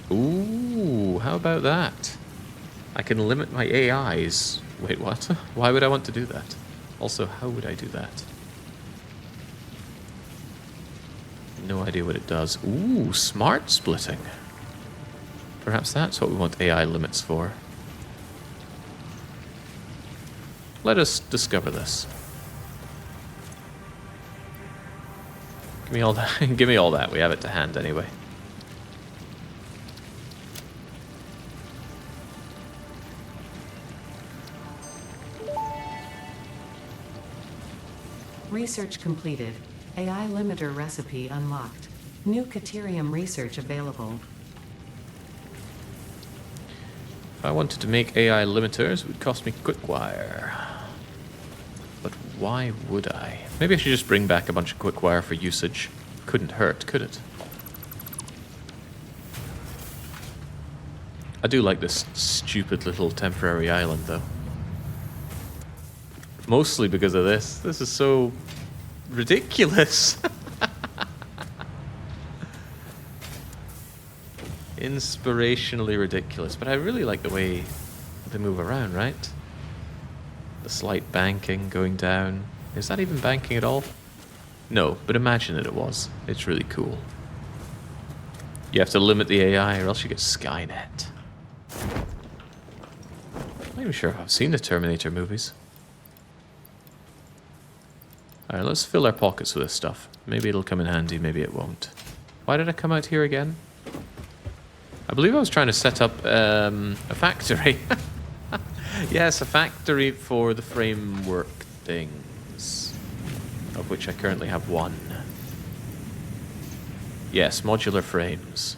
Ooh, how about that? I can limit my AIs. Wait, what? Why would I want to do that? Also, how would I do that? No idea what it does. Ooh, smart splitting. Perhaps that's what we want AI limits for. Let us discover this. Give me all that. Give me all that. We have it to hand anyway. Research completed. AI limiter recipe unlocked. New Caterium research available. If I wanted to make AI limiters, it would cost me quick wire. But why would I? Maybe I should just bring back a bunch of quick wire for usage. Couldn't hurt, could it? I do like this stupid little temporary island, though. Mostly because of this. This is so ridiculous. inspirationally ridiculous, but I really like the way they move around, right? The slight banking going down. Is that even banking at all? No, but imagine that it was. It's really cool. You have to limit the AI or else you get Skynet. I'm not even sure if I've seen the Terminator movies. Alright, let's fill our pockets with this stuff. Maybe it'll come in handy, maybe it won't. Why did I come out here again? I believe I was trying to set up a factory. Yes, a factory for the framework things, of which I currently have one. Yes, modular frames.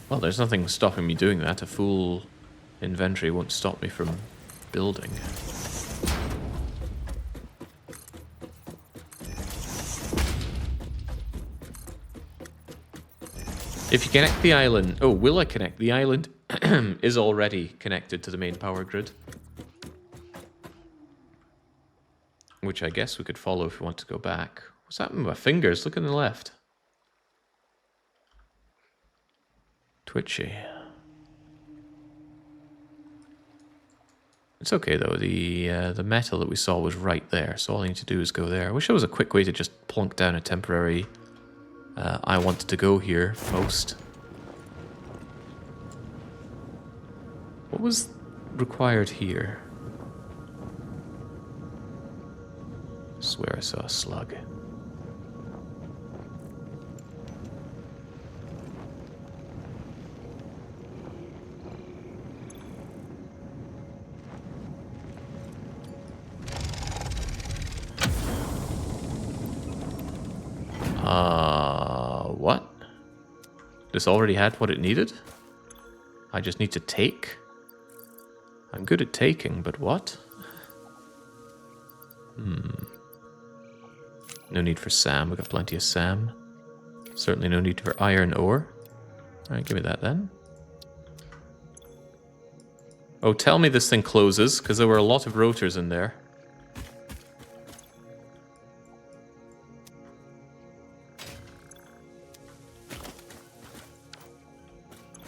Well, there's nothing stopping me doing that. A full inventory won't stop me from building. If you connect the island... Oh, will I connect? The island is already connected to the main power grid. Which I guess we could follow if we want to go back. What's happening with my fingers? Look on the left. Twitchy. It's okay though, the metal that we saw was right there, so all I need to do is go there. I wish there was a quick way to just plonk down a temporary I wanted to go here post. What was required here? I swear I saw a slug. What? This already had what it needed? I just need to take? I'm good at taking, but what? No need for SAM. We've got plenty of SAM. Certainly no need for iron ore. Alright, give me that then. Oh, tell me this thing closes, because there were a lot of rotors in there.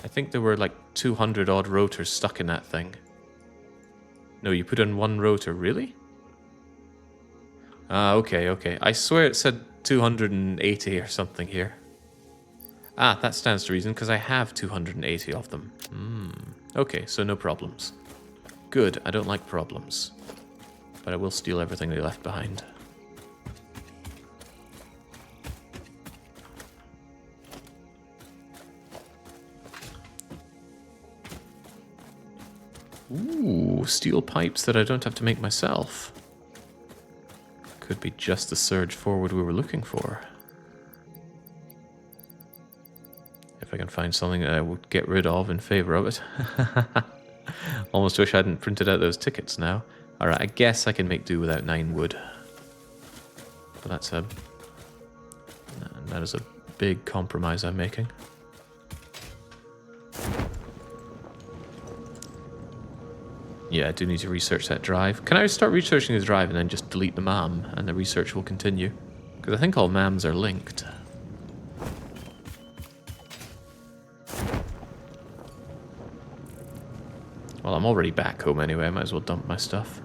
I think there were like 200 odd rotors stuck in that thing. No, you put in one rotor, really? Ah, okay. I swear it said 280 or something here. Ah, that stands to reason, because I have 280 of them. Okay, so no problems. Good, I don't like problems. But I will steal everything they left behind. Ooh, steel pipes that I don't have to make myself. Could be just the surge forward we were looking for. If I can find something that I would get rid of in favor of it. Almost wish I hadn't printed out those tickets now. Alright, I guess I can make do without 9 wood. But that is a big compromise I'm making. Yeah, I do need to research that drive. Can I start researching the drive and then just delete the MAM and the research will continue? Because I think all MAMs are linked. Well, I'm already back home anyway, I might as well dump my stuff.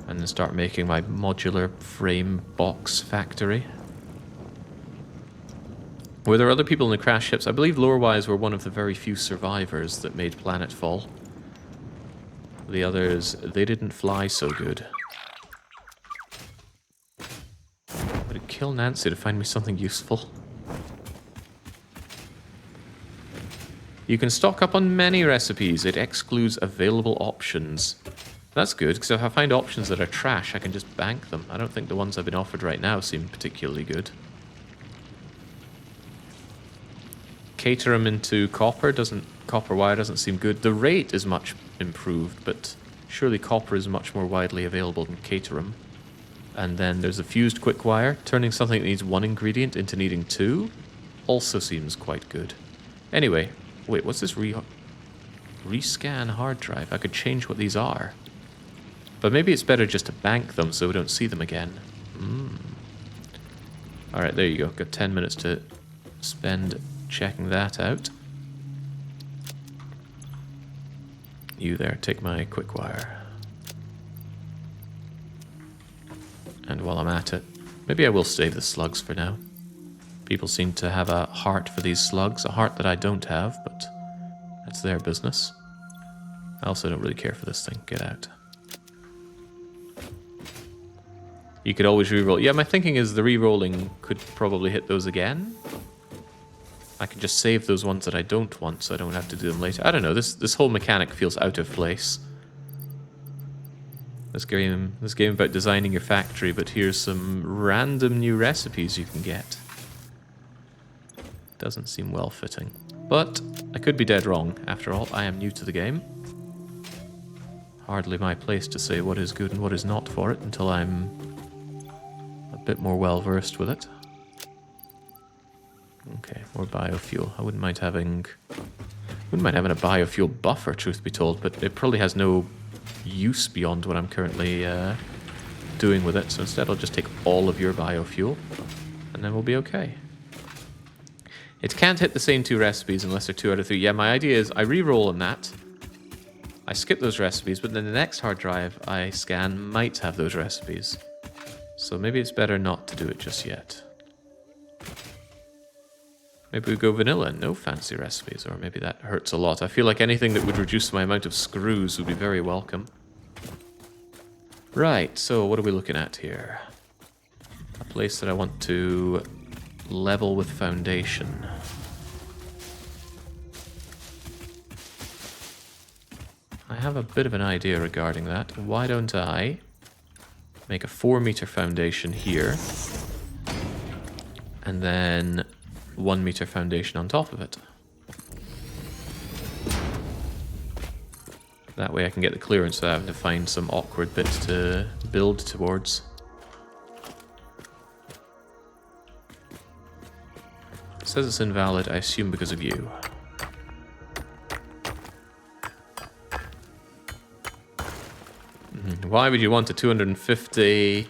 And then start making my modular frame box factory. Were there other people in the crash ships? I believe lore-wise were one of the very few survivors that made planetfall. The others, they didn't fly so good. Would it kill Nancy to find me something useful? You can stock up on many recipes. It excludes available options. That's good, because if I find options that are trash, I can just bank them. I don't think the ones I've been offered right now seem particularly good. Cater them into copper wire doesn't seem good. The rate is much improved, but surely copper is much more widely available than caterham. And then there's a fused quick wire. Turning something that needs 1 ingredient into needing 2 also seems quite good. Anyway, wait, what's this rescan hard drive? I could change what these are. But maybe it's better just to bank them so we don't see them again. Alright, there you go. Got 10 minutes to spend checking that out. You there, take my quick wire. And while I'm at it, maybe I will save the slugs for now. People seem to have a heart for these slugs, a heart that I don't have, but that's their business. I also don't really care for this thing. Get out. You could always reroll. Yeah, my thinking is the rerolling could probably hit those again. I can just save those ones that I don't want, so I don't have to do them later. I don't know. This whole mechanic feels out of place. This game about designing your factory, but here's some random new recipes you can get. Doesn't seem well fitting, but I could be dead wrong. After all, I am new to the game. Hardly my place to say what is good and what is not for it until I'm a bit more well versed with it. Okay, more biofuel. I wouldn't mind having a biofuel buffer, truth be told, but it probably has no use beyond what I'm currently doing with it. So instead, I'll just take all of your biofuel, and then we'll be okay. It can't hit the same two recipes unless they're 2 out of 3. Yeah, my idea is I re-roll on that. I skip those recipes, but then the next hard drive I scan might have those recipes. So maybe it's better not to do it just yet. Maybe we go vanilla, no fancy recipes, or maybe that hurts a lot. I feel like anything that would reduce my amount of screws would be very welcome. Right, so what are we looking at here? A place that I want to level with foundation. I have a bit of an idea regarding that. Why don't I make a 4-meter foundation here, and then 1-meter foundation on top of it. That way I can get the clearance without having to find some awkward bit to build towards. It says it's invalid, I assume because of you. Why would you want a 250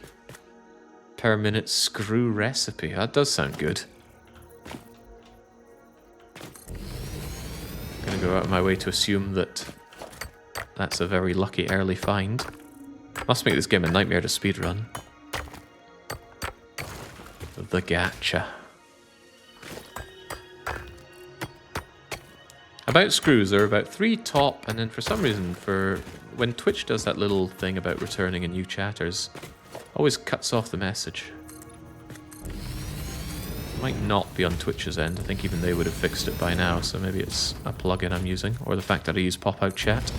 per minute screw recipe? That does sound good. I'm gonna go out of my way to assume that that's a very lucky early find. Must make this game a nightmare to speedrun. The gacha. About screws, there are about 3 top, and then for some reason, when Twitch does that little thing about returning a new chatters, always cuts off the message. Might not be on Twitch's end. I think even they would have fixed it by now, so maybe it's a plugin I'm using, or the fact that I use pop-out chat.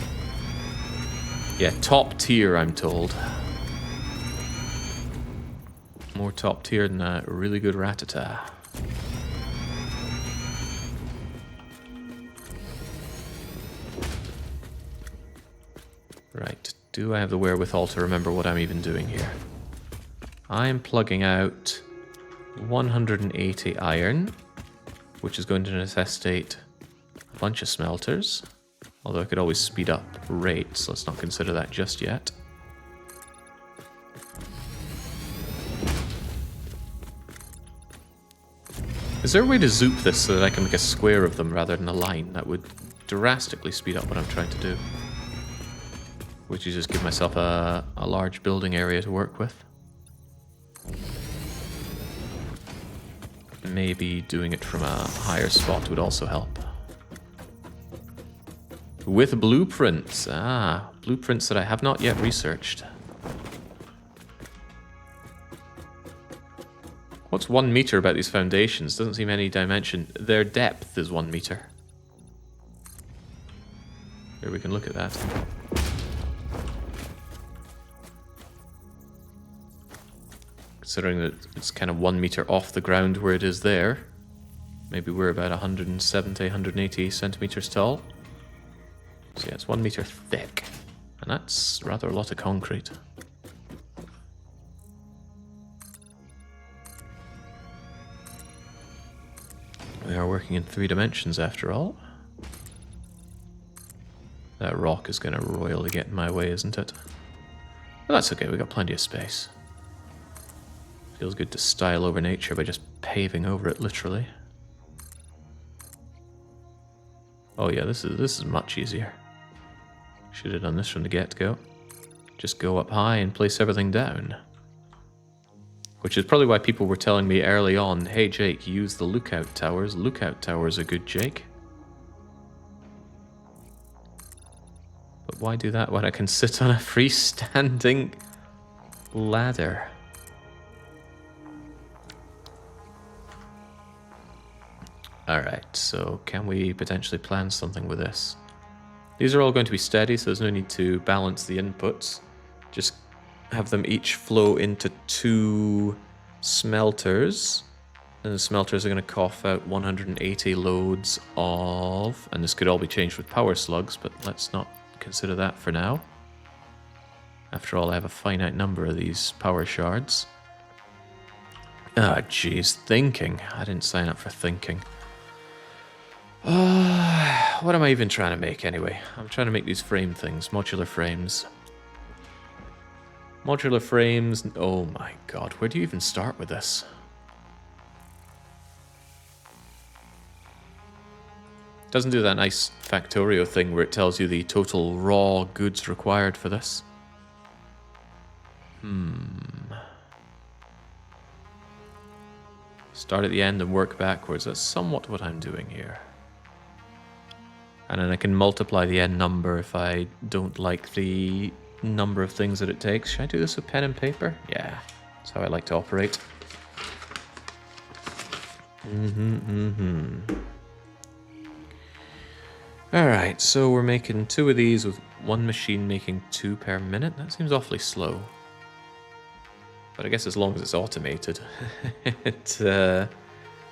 Yeah, top tier, I'm told. More top tier than a really good Ratata. Right, do I have the wherewithal to remember what I'm even doing here? I'm plugging out 180 iron, which is going to necessitate a bunch of smelters. Although I could always speed up rates, let's not consider that just yet. Is there a way to zoop this so that I can make a square of them rather than a line? That would drastically speed up what I'm trying to do. Which is just give myself a large building area to work with. Maybe doing it from a higher spot would also help. With blueprints. Ah, blueprints that I have not yet researched. What's 1 meter about these foundations? Doesn't seem any dimension. Their depth is 1 meter. Here, we can look at that. Considering that it's kind of 1 meter off the ground where it is there. Maybe we're about 170, 180 centimeters tall. So yeah, it's 1 meter thick. And that's rather a lot of concrete. We are working in 3 dimensions after all. That rock is going to royally get in my way, isn't it? But that's okay, we got plenty of space. Feels good to style over nature by just paving over it, literally. Oh yeah, this is much easier. Should have done this from the get-go. Just go up high and place everything down. Which is probably why people were telling me early on, hey Jake, use the lookout towers. Lookout towers are good, Jake. But why do that when I can sit on a freestanding ladder? Alright, so can we potentially plan something with this? These are all going to be steady, so there's no need to balance the inputs. Just have them each flow into 2 smelters. And the smelters are going to cough out 180 loads of... And this could all be changed with power slugs, but let's not consider that for now. After all, I have a finite number of these power shards. Ah, jeez, thinking. I didn't sign up for thinking. What am I even trying to make anyway? I'm trying to make these frame things, modular frames. Modular frames, oh my god, where do you even start with this? Doesn't do that nice Factorio thing where it tells you the total raw goods required for this. Start at the end and work backwards. That's somewhat what I'm doing here. And then I can multiply the end number if I don't like the number of things that it takes. Should I do this with pen and paper? Yeah, that's how I like to operate. Alright, so we're making 2 of these with 1 machine making 2 per minute. That seems awfully slow. But I guess as long as it's automated, it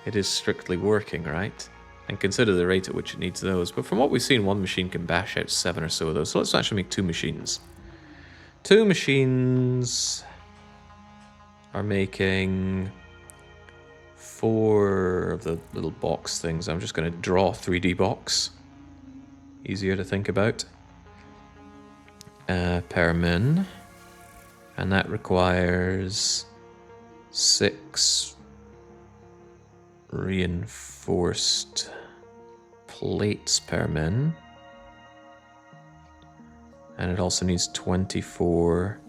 is strictly working, right? And consider the rate at which it needs those. But from what we've seen, 1 machine can bash out 7 or so of those. So let's actually make 2 machines. 2 machines are making 4 of the little box things. I'm just going to draw a 3D box. Easier to think about. Per min. And that requires 6 reinforced plates per min. And it also needs 24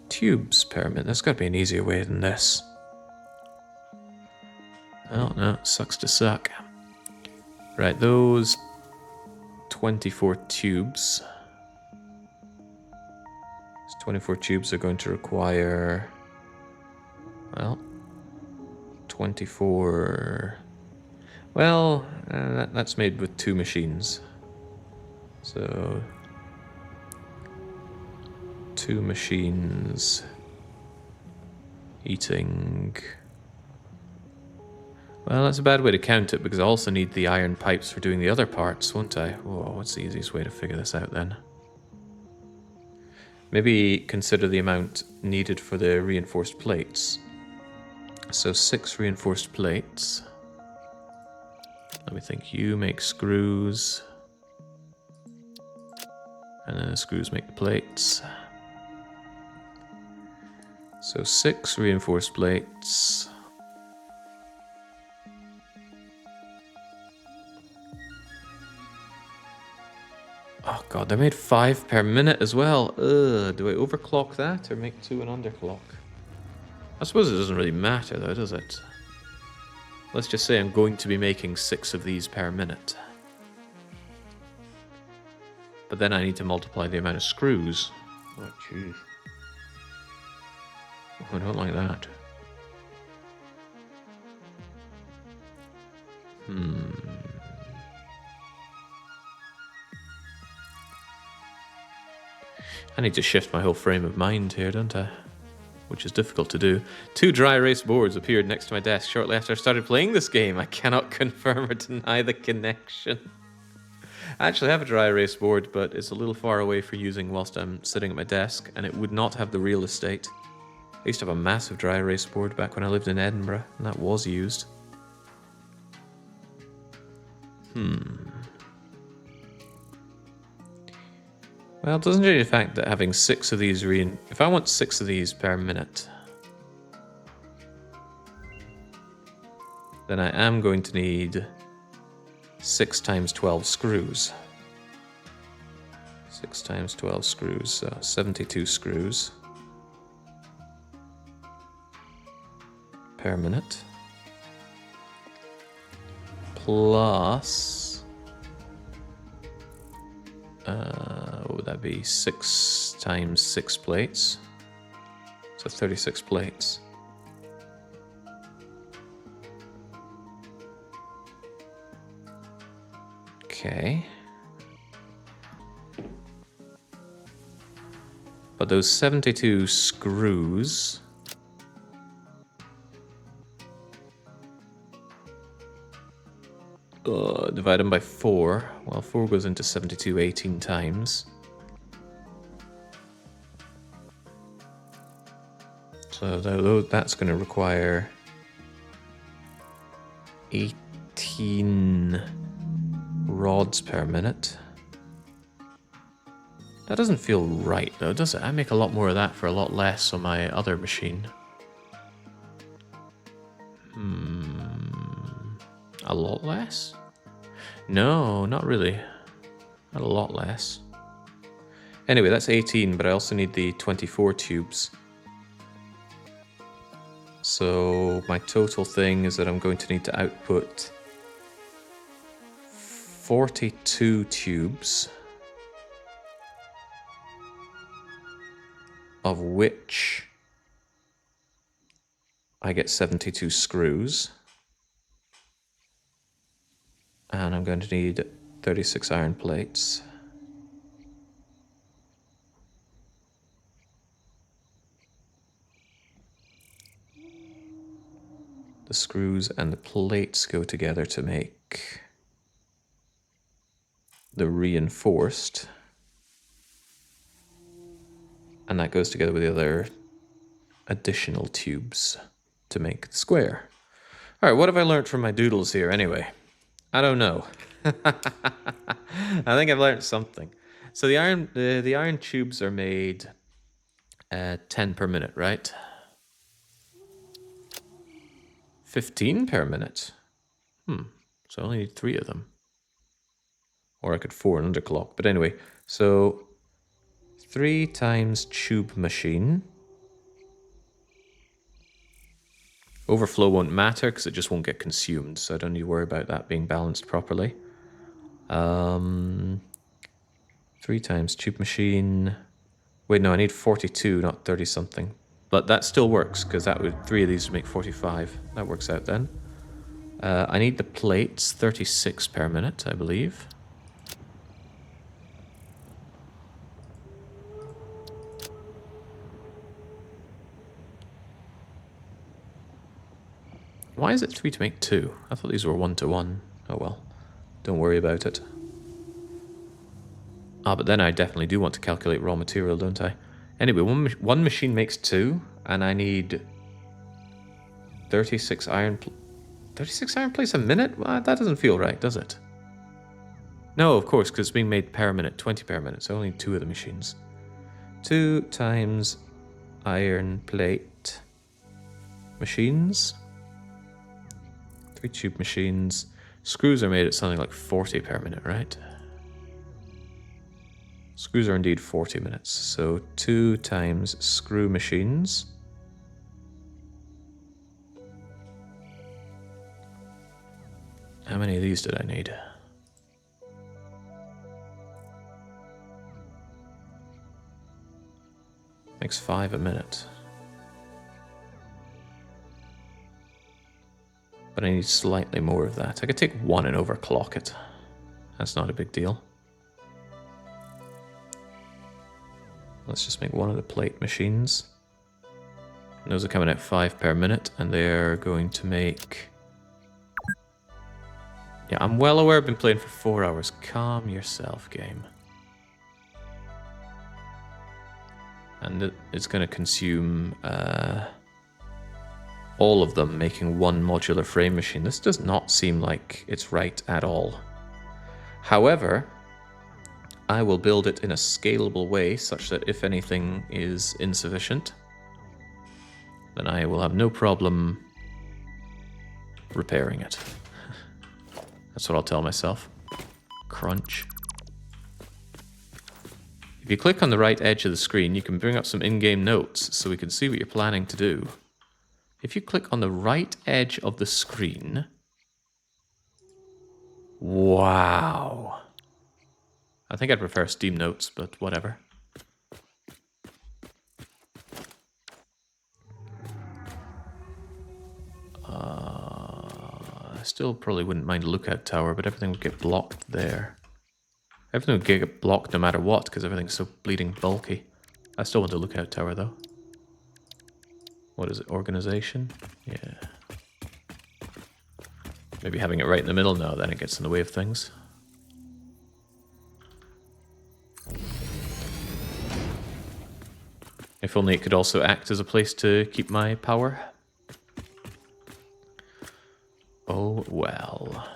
tubes per min. There's got to be an easier way than this. Oh no, sucks to suck. Right, those 24 tubes. Those 24 tubes are going to require, well, 24... Well, that's made with 2 machines. So 2 machines eating... Well, that's a bad way to count it because I also need the iron pipes for doing the other parts, won't I? Whoa, what's the easiest way to figure this out then? Maybe consider the amount needed for the reinforced plates. So 6 reinforced plates. Let me think. You make screws. And then the screws make the plates. So 6 reinforced plates. Oh god, they made 5 per minute as well. Ugh, do I overclock that or make 2 and underclock? I suppose it doesn't really matter though, does it? Let's just say I'm going to be making 6 of these per minute. But then I need to multiply the amount of screws. Oh, jeez. I don't like that. I need to shift my whole frame of mind here, don't I? Which is difficult to do. 2 dry erase boards appeared next to my desk shortly after I started playing this game. I cannot confirm or deny the connection. I actually have a dry erase board, but it's a little far away for using whilst I'm sitting at my desk, and it would not have the real estate. I used to have a massive dry erase board back when I lived in Edinburgh, and that was used. Well, it doesn't change the fact that having 6 of these if I want 6 of these per minute, then I am going to need 6 times 12 screws. 6 times 12 screws, so 72 screws per minute. Plus, what would that be? 6 times 6 plates. So 36 plates. Okay. But those 72 screws... divide them by 4. Well, 4 goes into 72 18 times. So that's going to require 18 rods per minute. That doesn't feel right, though, does it? I make a lot more of that for a lot less on my other machine. A lot less? No, not really. Not a lot less. Anyway, that's 18, but I also need the 24 tubes. So my total thing is that I'm going to need to output 42 tubes, of which I get 72 screws. And I'm going to need 36 iron plates. The screws and the plates go together to make the reinforced. And that goes together with the other additional tubes to make the square. All right, what have I learned from my doodles here anyway? I don't know. I think I've learned something. So the iron tubes are made 10 per minute, right? 15 per minute. So I only need 3 of them. Or I could 4 and underclock. But anyway, so 3 times tube machine. Overflow won't matter because it just won't get consumed, so I don't need to worry about that being balanced properly. 3 times tube machine. Wait, no, I need 42, not 30 something. But that still works because that would 3 of these would make 45. That works out then. I need the plates, 36 per minute, I believe. Why is it 3 to make 2? I thought these were 1 to 1. Oh well, don't worry about it. But then I definitely do want to calculate raw material, don't I? Anyway, one machine makes 2, and I need 36 iron 36 iron plates a minute? Well, that doesn't feel right, does it? No, of course, because it's being made per minute, 20 per minute, so only 2 of the machines. 2 times iron plate machines. 3 tube machines. Screws are made at something like 40 per minute, right? Screws are indeed 40 minutes. So 2 times screw machines. How many of these did I need? Makes 5 a minute. But I need slightly more of that. I could take 1 and overclock it. That's not a big deal. Let's just make 1 of the plate machines. And those are coming at 5 per minute, and they're going to make... Yeah, I'm well aware I've been playing for 4 hours. Calm yourself, game. And it's going to consume all of them, making 1 modular frame machine. This does not seem like it's right at all. However, I will build it in a scalable way such that if anything is insufficient, then I will have no problem repairing it. That's what I'll tell myself. Crunch. If you click on the right edge of the screen, you can bring up some in-game notes so we can see what you're planning to do. If you click on the right edge of the screen... Wow. I think I'd prefer Steam Notes, but whatever. I still probably wouldn't mind a lookout tower, but everything would get blocked there. Everything would get blocked no matter what, because everything's so bleeding bulky. I still want a lookout tower, though. What is it? Organization? Yeah. Maybe having it right in the middle? No, then it gets in the way of things. If only it could also act as a place to keep my power. Oh, well.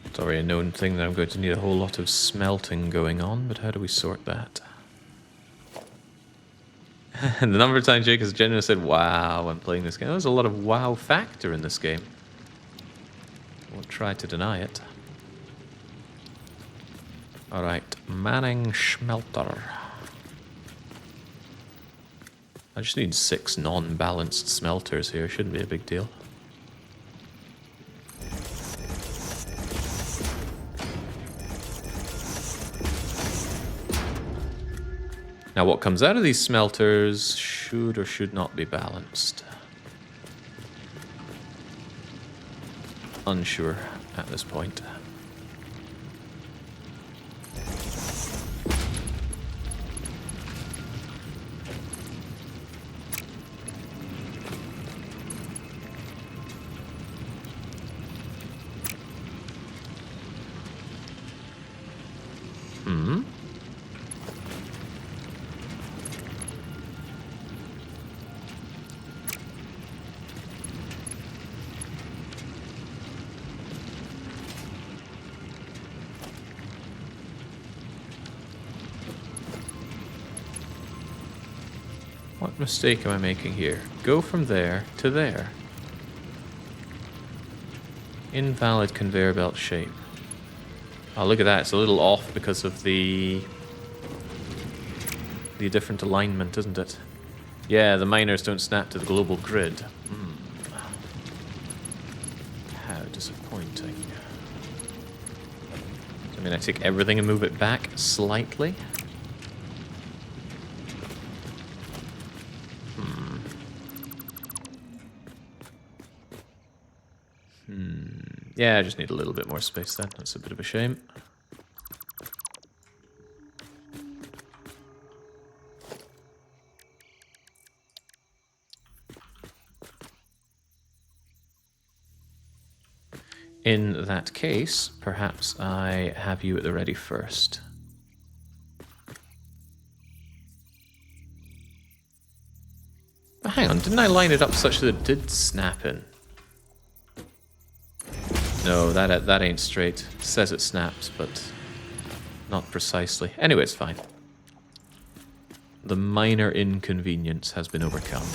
It's already a known thing that I'm going to need a whole lot of smelting going on, but how do we sort that? And the number of times Jake has genuinely said, wow, when playing this game. There's a lot of wow factor in this game. I won't try to deny it. Alright, Manning Schmelter. I just need 6 non-balanced smelters here, shouldn't be a big deal. Now what comes out of these smelters should or should not be balanced. Unsure at this point. What mistake am I making here? Go from there to there. Invalid conveyor belt shape. Oh, look at that. It's a little off because of the different alignment, isn't it? Yeah, the miners don't snap to the global grid. How disappointing. I mean, I take everything and move it back slightly. Yeah, I just need a little bit more space then. That's a bit of a shame. In that case, perhaps I have you at the ready first. But hang on, didn't I line it up such that it did snap in? No, that ain't straight. It says it snaps, but not precisely. Anyway, it's fine. The minor inconvenience has been overcome.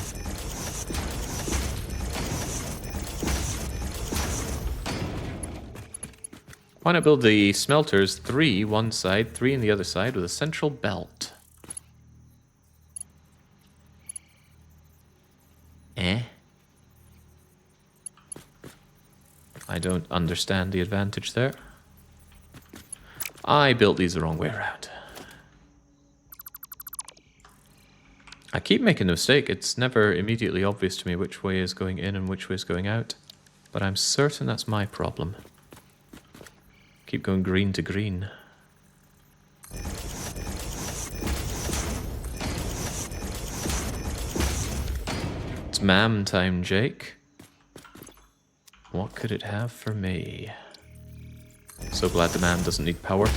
Why not build the smelters 3 one side, 3 in the other side with a central belt? I don't understand the advantage there. I built these the wrong way around. I keep making the mistake. It's never immediately obvious to me which way is going in and which way is going out. But I'm certain that's my problem. Keep going green to green. It's mam time, Jake. What could it have for me? So glad the man doesn't need power.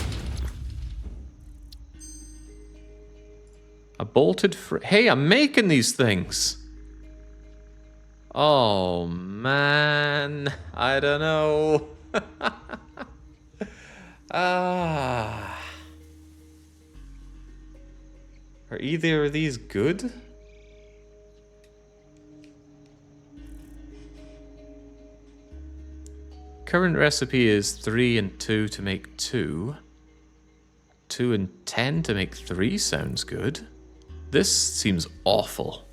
A bolted Hey, I'm making these things! Oh, man. I don't know. Ah. Are either of these good? Current recipe is 3 and 2 to make 2. 2 and 10 to make 3 sounds good. This seems awful.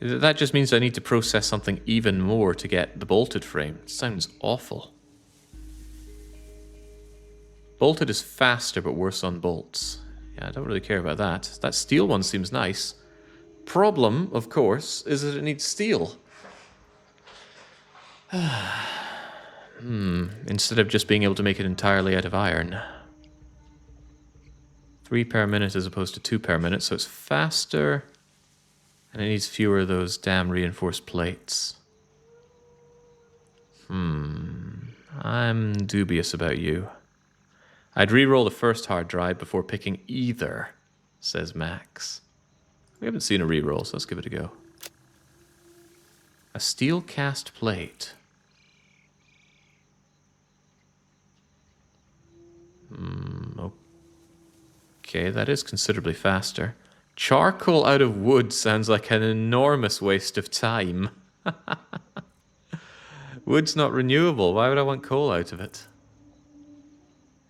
That just means I need to process something even more to get the bolted frame. Sounds awful. Bolted is faster but worse on bolts. Yeah, I don't really care about that. That steel one seems nice. Problem, of course, is that it needs steel. Instead of just being able to make it entirely out of iron. 3 per minute as opposed to 2 per minute, so it's faster. And it needs fewer of those damn reinforced plates. I'm dubious about you. I'd re-roll the first hard drive before picking either, says Max. We haven't seen a re-roll, so let's give it a go. A steel cast plate. Okay, that is considerably faster. Charcoal out of wood sounds like an enormous waste of time. Wood's not renewable. Why would I want coal out of it?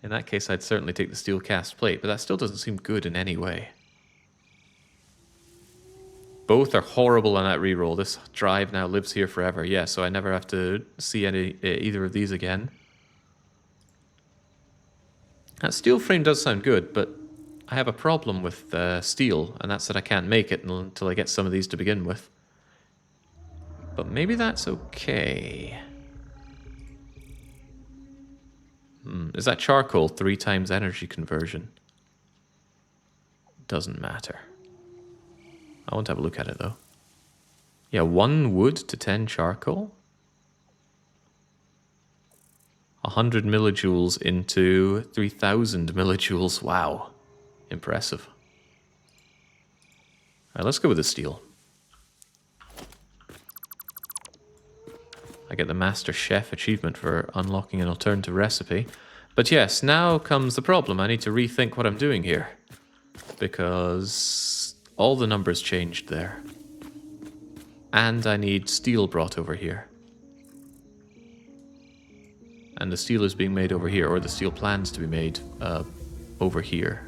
In that case, I'd certainly take the steel cast plate, but that still doesn't seem good in any way. Both are horrible on that reroll. This drive now lives here forever. Yeah, so I never have to see either of these again. That steel frame does sound good, but I have a problem with steel, and that's that I can't make it until I get some of these to begin with. But maybe that's okay. Is that charcoal 3 times energy conversion? Doesn't matter. I want to have a look at it, though. Yeah, 1 wood to 10 charcoal. 100 millijoules into 3,000 millijoules. Wow. Impressive. Alright, let's go with the steel. I get the Master Chef achievement for unlocking an alternative recipe. But yes, now comes the problem. I need to rethink what I'm doing here. Because all the numbers changed there. And I need steel brought over here. And the steel is being made over here, or the steel plans to be made over here.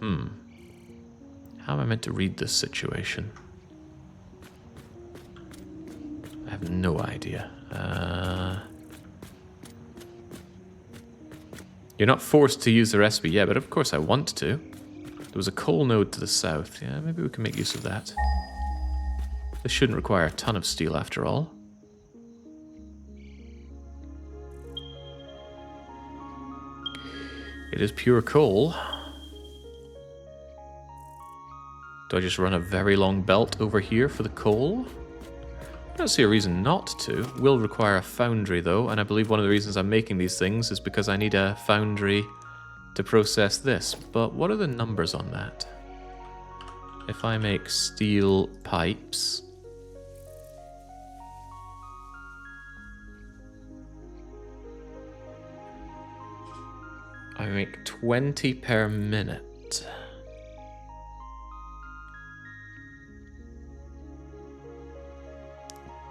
How am I meant to read this situation? I have no idea. You're not forced to use the recipe, yeah, but of course I want to. There was a coal node to the south. Yeah, maybe we can make use of that. This shouldn't require a ton of steel after all. It is pure coal. Do I just run a very long belt over here for the coal? I don't see a reason not to. Will require a foundry though, and I believe one of the reasons I'm making these things is because I need a foundry to process this. But what are the numbers on that? If I make steel pipes... I make 20 per minute.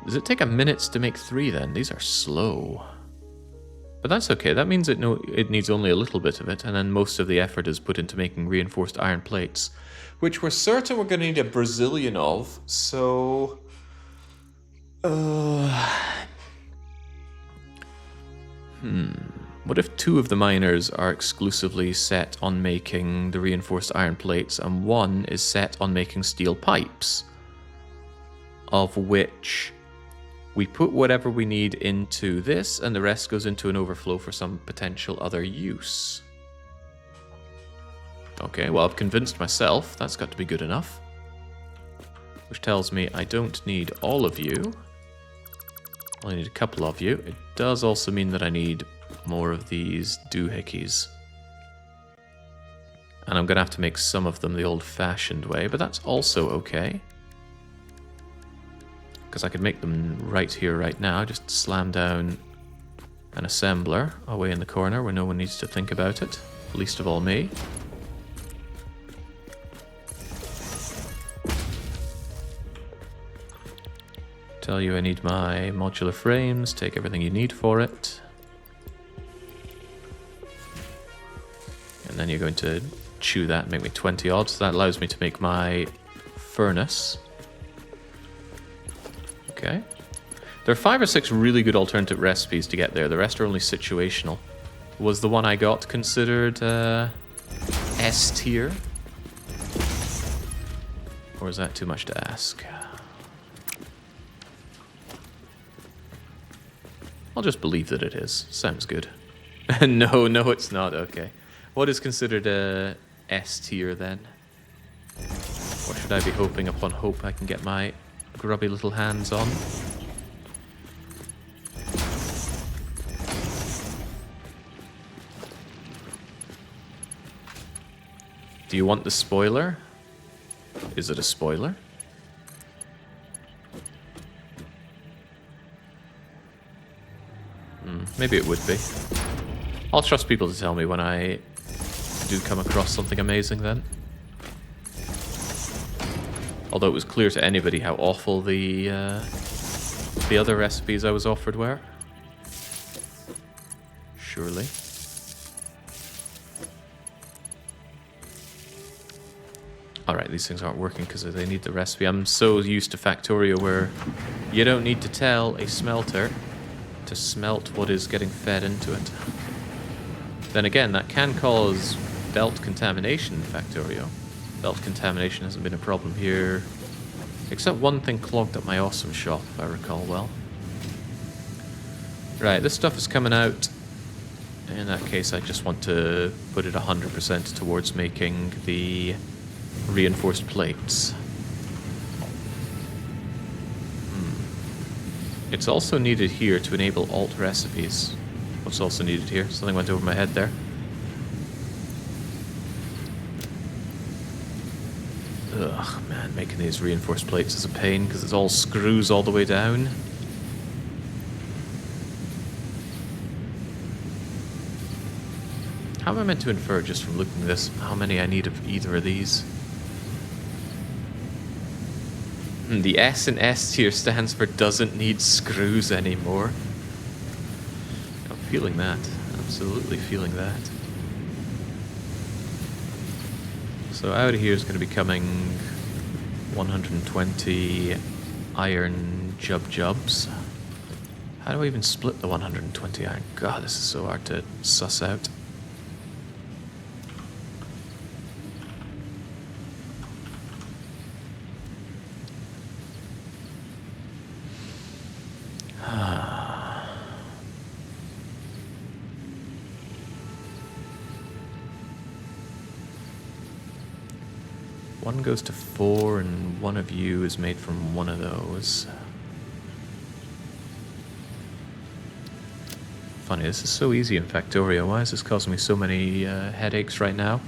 Does it take a minute to make 3 then? These are slow. But that's okay. That means it needs only a little bit of it, and then most of the effort is put into making reinforced iron plates, which we're certain we're going to need a Brazilian of, so... What if 2 of the miners are exclusively set on making the reinforced iron plates, and 1 is set on making steel pipes? Of which... we put whatever we need into this, and the rest goes into an overflow for some potential other use. Okay, well, I've convinced myself. That's got to be good enough. Which tells me I don't need all of you. I only need a couple of you. It does also mean that I need more of these doohickeys. And I'm going to have to make some of them the old-fashioned way, but that's also okay. Because I could make them right here, right now. Just slam down an assembler away in the corner where no one needs to think about it. Least of all me. Tell you I need my modular frames. Take everything you need for it. And then you're going to chew that and make me 20 odd. So that allows me to make my furnace. Okay. There are 5 or 6 really good alternative recipes to get there. The rest are only situational. Was the one I got considered S tier? Or is that too much to ask? I'll just believe that it is. Sounds good. No, it's not. Okay. What is considered a S tier then? Or should I be hoping upon hope I can get my grubby little hands on? Do you want the spoiler? Is it a spoiler? Maybe it would be. I'll trust people to tell me when I do come across something amazing then. Although it was clear to anybody how awful the other recipes I was offered were. Surely. Alright, these things aren't working because they need the recipe. I'm so used to Factorio where you don't need to tell a smelter to smelt what is getting fed into it. Then again, that can cause belt contamination in Factorio. Belt contamination hasn't been a problem here. Except one thing clogged up my awesome shop, if I recall well. Right, this stuff is coming out. In that case, I just want to put it 100% towards making the reinforced plates. It's also needed here to enable alt recipes. What's also needed here? Something went over my head there. Ugh, man, making these reinforced plates is a pain because it's all screws all the way down. How am I meant to infer just from looking at this how many I need of either of these? The S in S tier stands for doesn't need screws anymore. I'm feeling that. Absolutely feeling that. So out of here is going to be coming 120 iron jubs. How do I even split the 120 iron? God, this is so hard to suss out. One goes to 4, and one of you is made from one of those. Funny, this is so easy in Factorio. Why is this causing me so many headaches right now?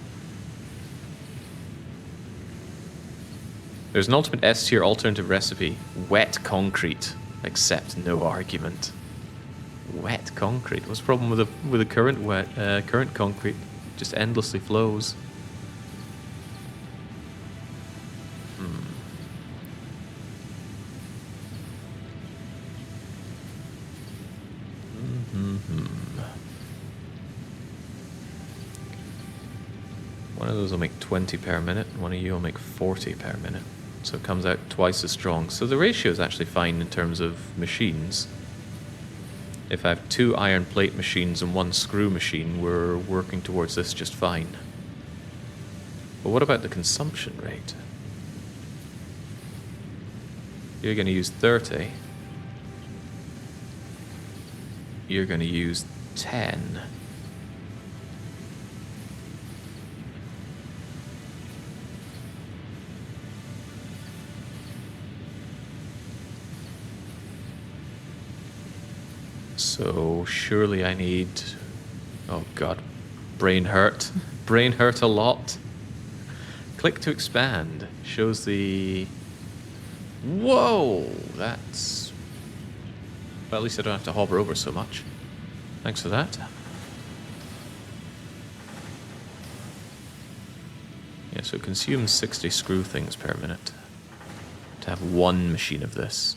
There's an ultimate S tier alternative recipe. Wet concrete. Accept no argument. Wet concrete? What's the problem with the current concrete? Just endlessly flows. One of those will make 20 per minute, and one of you will make 40 per minute. So it comes out twice as strong. So the ratio is actually fine in terms of machines. If I have 2 iron plate machines and 1 screw machine, we're working towards this just fine. But what about the consumption rate? You're going to use 30. You're going to use 10. So surely I need Oh god. Brain hurt. Brain hurt a lot. Click to expand. Shows the... Whoa! That's... Well, at least I don't have to hover over so much. Thanks for that. Yeah, so it consumes 60 screw things per minute. To have one machine of this.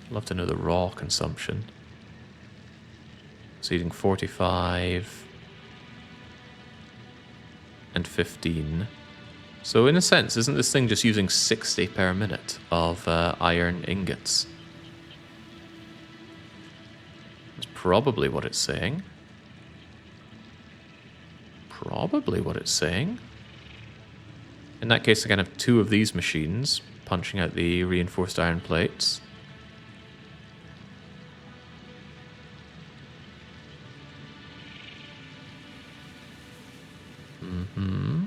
I'd love to know the raw consumption. It's eating 45 and 15. So in a sense, isn't this thing just using 60 per minute of iron ingots? That's probably what it's saying. Probably what it's saying. In that case, I can have 2 of these machines punching out the reinforced iron plates. Mm-hmm.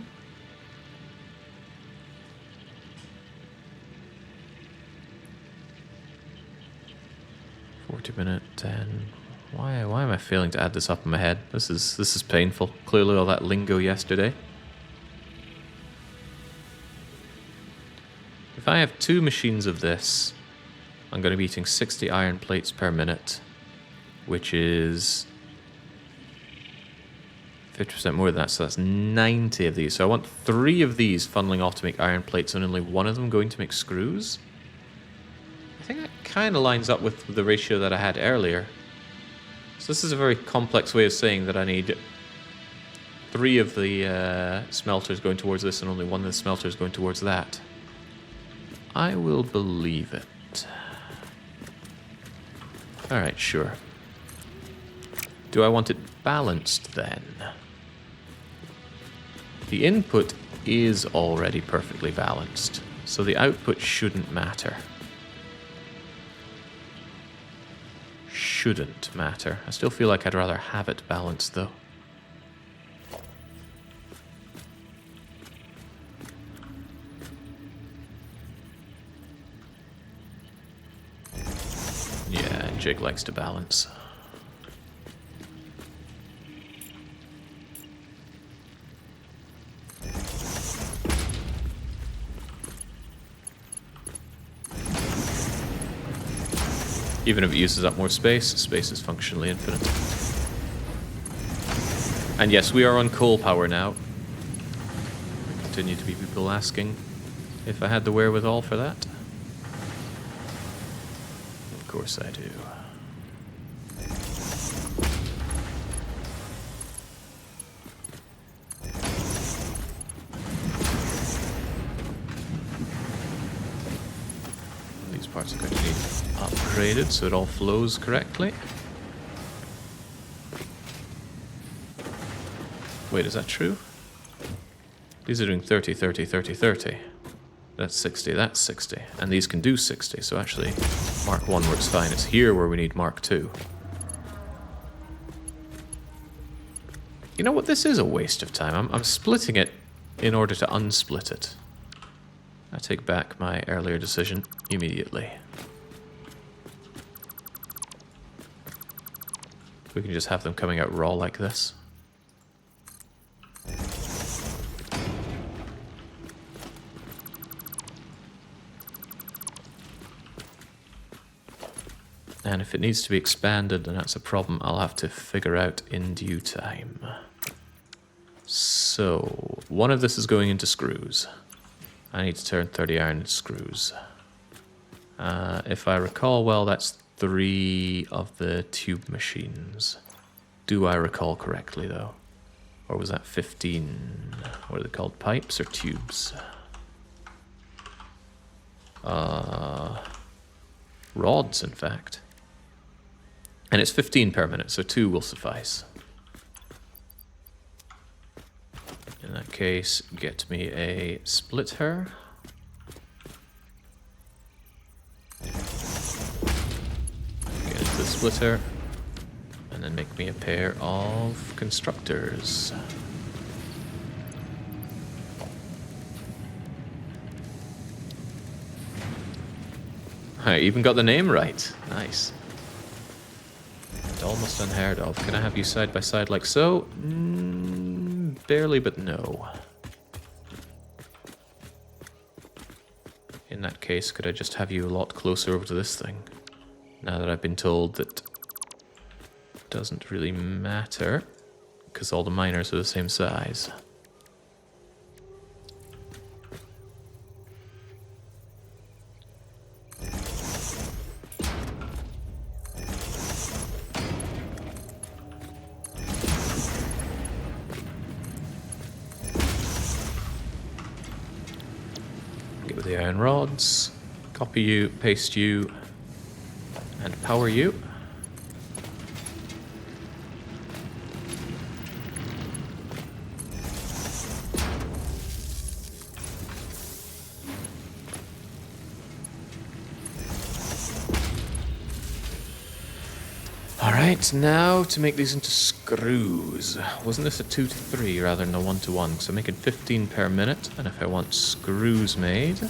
Minute 10. Why am I failing to add this up in my head? This is painful. Clearly all that lingo yesterday. If I have 2 machines of this, I'm going to be eating 60 iron plates per minute, which is 50% more than that, so that's 90 of these. So I want 3 of these funneling off to make iron plates and only 1 of them going to make screws. I think that kind of lines up with the ratio that I had earlier. So this is a very complex way of saying that I need 3 of the smelters going towards this and only 1 of the smelters going towards that. I will believe it. Alright, sure. Do I want it balanced then? The input is already perfectly balanced, so the output shouldn't matter. Shouldn't matter. I still feel like I'd rather have it balanced though. Yeah, Jig likes to balance. Even if it uses up more space, space is functionally infinite. And yes, we are on coal power now. There continue to be people asking if I had the wherewithal for that. Of course I do. These parts are going to need upgraded so it all flows correctly. Wait, is that true? These are doing 30, 30, 30, 30. That's 60, that's 60. And these can do 60, so actually Mark 1 works fine. It's here where we need Mark 2. You know what? This is a waste of time. I'm splitting it in order to unsplit it. I take back my earlier decision immediately. We can just have them coming out raw like this. And if it needs to be expanded, then that's a problem I'll have to figure out in due time. So, 1 of this is going into screws. I need to turn 30 iron into screws. If I recall well, that's 3 of the tube machines. Do I recall correctly, though? Or was that 15? What are they called? Pipes or tubes? Rods, in fact. And it's 15 per minute, so 2 will suffice. In that case, get me a splitter. Get into the splitter. And then make me a pair of constructors. I even got the name right. Nice. And almost unheard of. Can I have you side by side like so? Barely, but no. In that case, could I just have you a lot closer over to this thing? Now that I've been told that it doesn't really matter, because all the miners are the same size. Get with the iron rods, copy you, paste you, and power you. Alright, now to make these into screws. Wasn't this a 2 to 3 rather than a 1 to 1? So I'm making 15 per minute, and if I want screws made,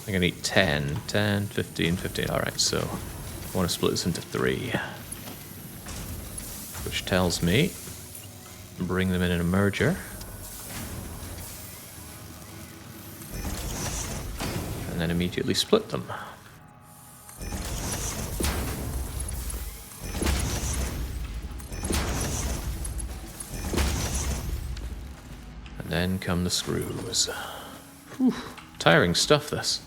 I'm gonna need 10, 10, 15, 15. Alright, so I want to split this into 3. Which tells me, bring them in a merger. And then immediately split them. And then come the screws. Whew, tiring stuff, this.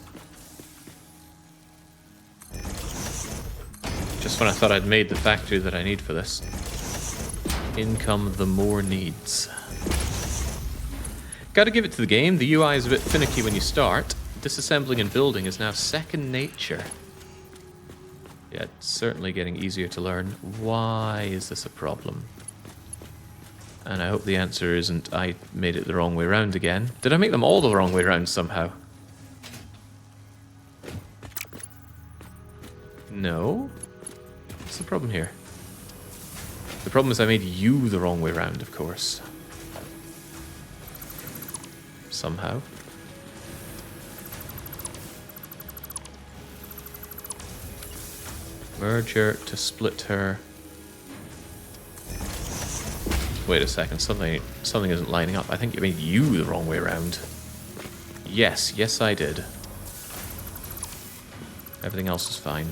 Just when I thought I'd made the factory that I need for this, in come the more needs. Gotta give it to the game, the UI is a bit finicky when you start. Disassembling and building is now second nature. Yeah, it's certainly getting easier to learn. Why is this a problem? And I hope the answer isn't I made it the wrong way around again. Did I make them all the wrong way around somehow? No? What's the problem here? The problem is I made you the wrong way around, of course. Somehow. Merger to split her. Wait a second, something isn't lining up. I think you made you the wrong way around. Yes, yes I did. Everything else is fine.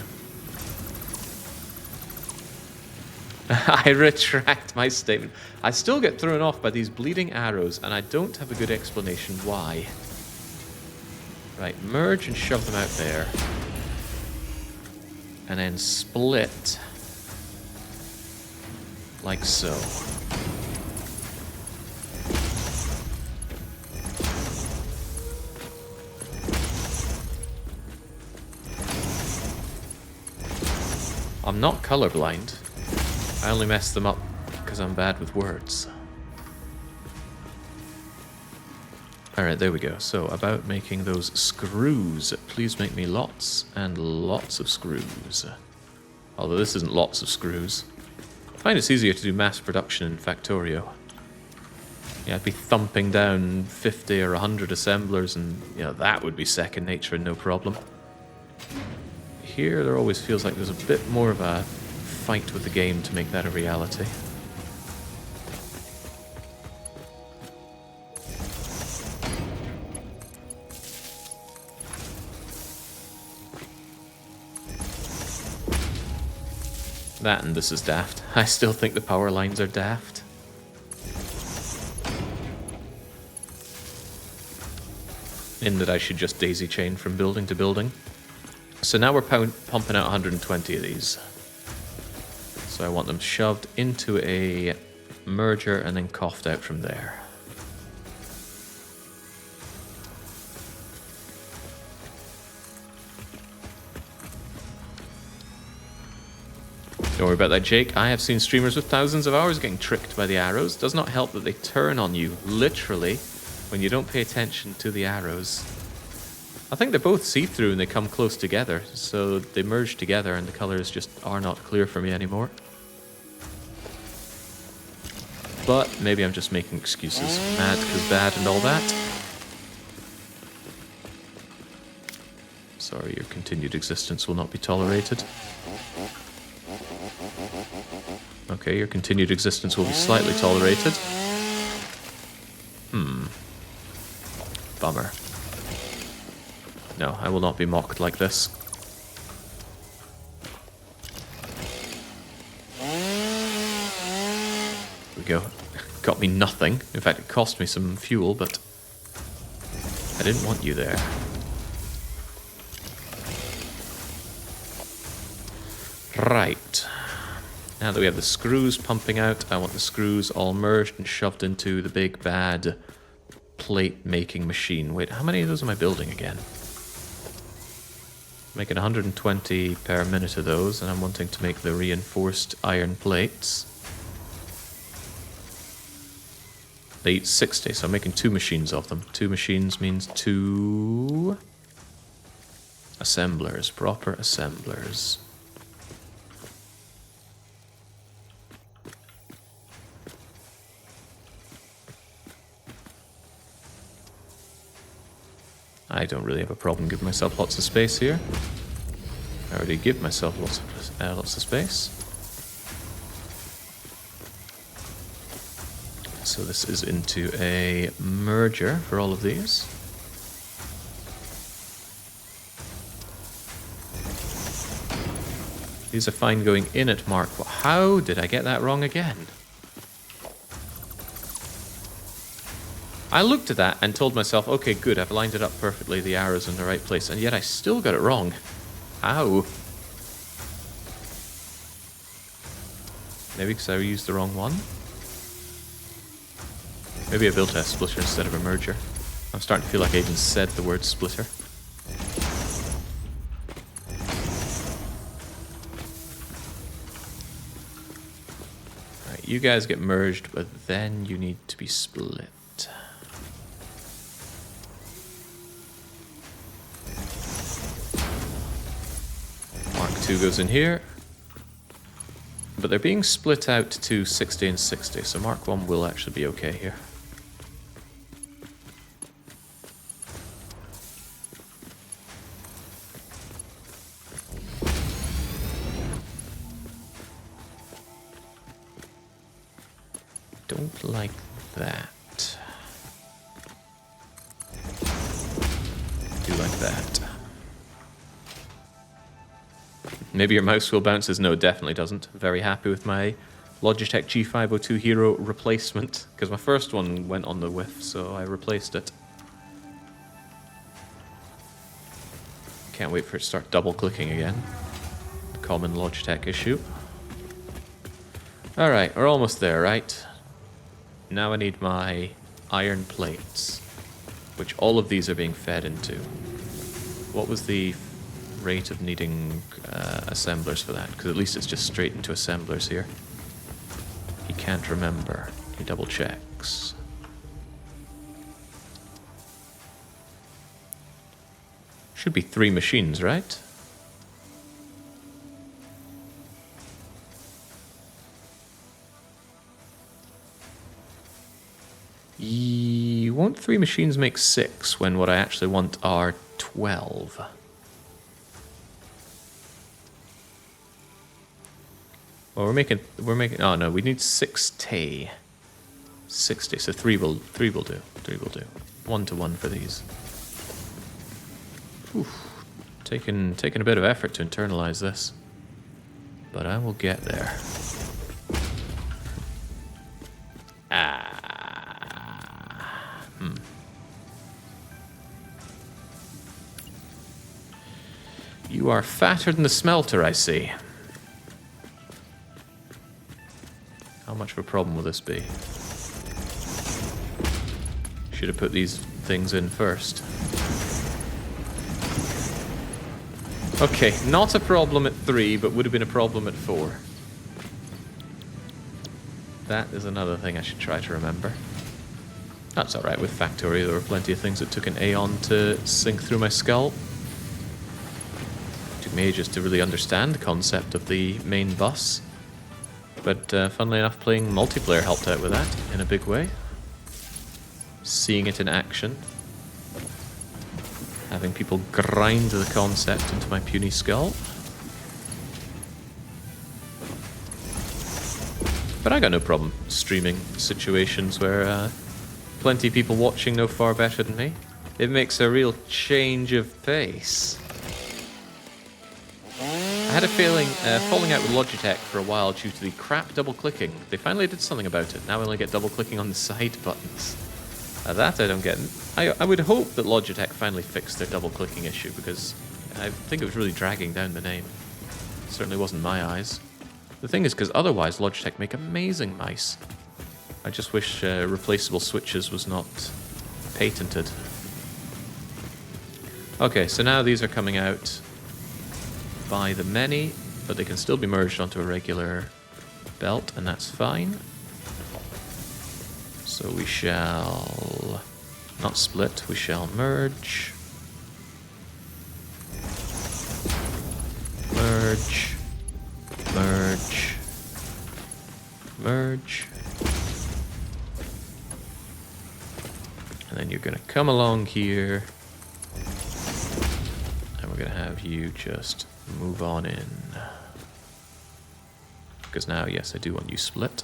I retract my statement. I still get thrown off by these bleeding arrows, and I don't have a good explanation why. Right, merge and shove them out there. And then split. Like so. I'm not colorblind. I only mess them up because I'm bad with words. Alright, there we go. So, about making those screws. Please make me lots and lots of screws. Although this isn't lots of screws. I find it's easier to do mass production in Factorio. Yeah, I'd be thumping down 50 or 100 assemblers and, you know, that would be second nature and no problem. Here, there always feels like there's a bit more of a fight with the game to make that a reality. That and this is daft. I still think the power lines are daft. In that I should just daisy chain from building to building. So now we're pumping out 120 of these. So I want them shoved into a merger and then coughed out from there. Don't worry about that, Jake. I have seen streamers with thousands of hours getting tricked by the arrows. Does not help that they turn on you, literally, when you don't pay attention to the arrows. I think they're both see-through and they come close together, so they merge together and the colors just are not clear for me anymore. But maybe I'm just making excuses. Mad because bad and all that. Sorry, your continued existence will not be tolerated. Okay, your continued existence will be slightly tolerated. Bummer. No, I will not be mocked like this. There we go. Got me nothing. In fact, it cost me some fuel, but I didn't want you there. Right. Now that we have the screws pumping out, I want the screws all merged and shoved into the big bad plate making machine. Wait, how many of those am I building again? Making 120 per minute of those, and I'm wanting to make the reinforced iron plates. They eat 60, so I'm making 2 machines of them. 2 machines means 2 assemblers, proper assemblers. I don't really have a problem giving myself lots of space here. I already give myself lots of space. So this is into a merger for all of these. These are fine going in at Mark. How did I get that wrong again? I looked at that and told myself, okay, good, I've lined it up perfectly, the arrow's in the right place, and yet I still got it wrong. How? Maybe because I used the wrong one? Maybe I built a splitter instead of a merger. I'm starting to feel like I even said the word splitter. Alright, you guys get merged, but then you need to be split. Mark 2 goes in here. But they're being split out to 60 and 60, so Mark 1 will actually be okay here. Don't like that. Do like that. Maybe your mouse wheel bounces. No, it definitely doesn't. Very happy with my Logitech G502 Hero replacement, because my first one went on the whiff, so I replaced it. Can't wait for it to start double clicking again. Common Logitech issue. Alright, we're almost there, right? Now I need my iron plates, which all of these are being fed into. What was the rate of needing assemblers for that? Because at least it's just straight into assemblers here. He can't remember. He double checks. Should be 3 machines, right? Won't 3 machines make 6 when what I actually want are 12? Well, we're making, oh no, we need 60. 60, so 3 will do. 3 will do. 1-to-1 for these. Oof. Taking a bit of effort to internalize this. But I will get there. You are fatter than the smelter, I see. How much of a problem will this be? Should have put these things in first. Okay, not a problem at 3, but would have been a problem at 4. That is another thing I should try to remember. That's alright, with Factorio there were plenty of things that took an aeon to sink through my skull. Took me ages to really understand the concept of the main bus. But funnily enough, playing multiplayer helped out with that in a big way. Seeing it in action. Having people grind the concept into my puny skull. But I got no problem streaming situations where plenty of people watching know far better than me. It makes a real change of pace. I had a feeling falling out with Logitech for a while due to the crap double-clicking. They finally did something about it. Now I only get double-clicking on the side buttons. That I don't get. I would hope that Logitech finally fixed their double-clicking issue, because I think it was really dragging down the name. It certainly wasn't my eyes. The thing is, because otherwise Logitech make amazing mice. I just wish replaceable switches was not patented. Okay, so now these are coming out by the many, but they can still be merged onto a regular belt, and that's fine. So we shall not split, we shall merge. Merge. Merge. Merge. And then you're going to come along here. And we're going to have you just move on in. Because now, yes, I do want you split.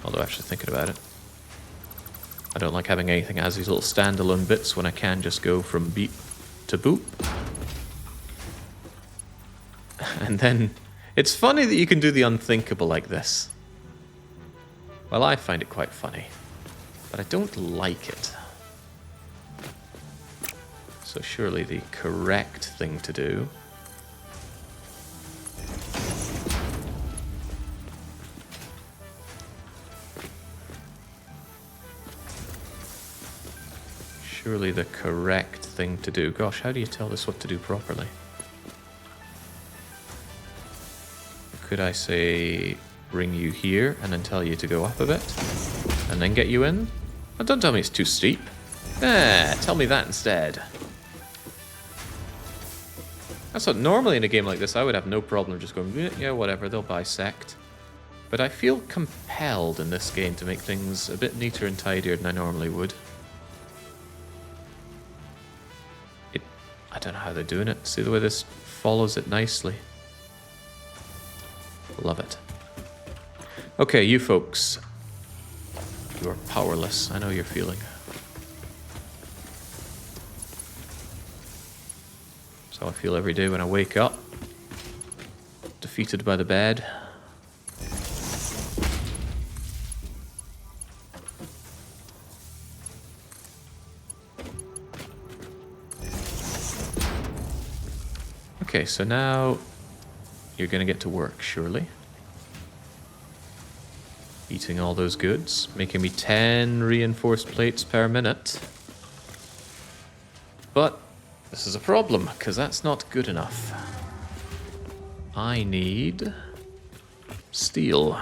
Although actually thinking about it, I don't like having anything as these little standalone bits when I can just go from beep to boop. And then, it's funny that you can do the unthinkable like this. Well, I find it quite funny, but I don't like it. So surely the correct thing to do Gosh, how do you tell this what to do properly? Could I say bring you here and then tell you to go up a bit? And then get you in? Oh, don't tell me it's too steep. Tell me that instead. That's what normally in a game like this I would have no problem just going, yeah, whatever, they'll bisect. But I feel compelled in this game to make things a bit neater and tidier than I normally would. I don't know how they're doing it. See the way this follows it nicely. Love it. Okay, you folks. You are powerless. I know you're feeling. So I feel every day when I wake up. Defeated by the bed. Okay, so now you're going to get to work, surely. Eating all those goods, making me 10 reinforced plates per minute. But this is a problem, because that's not good enough. I need steel.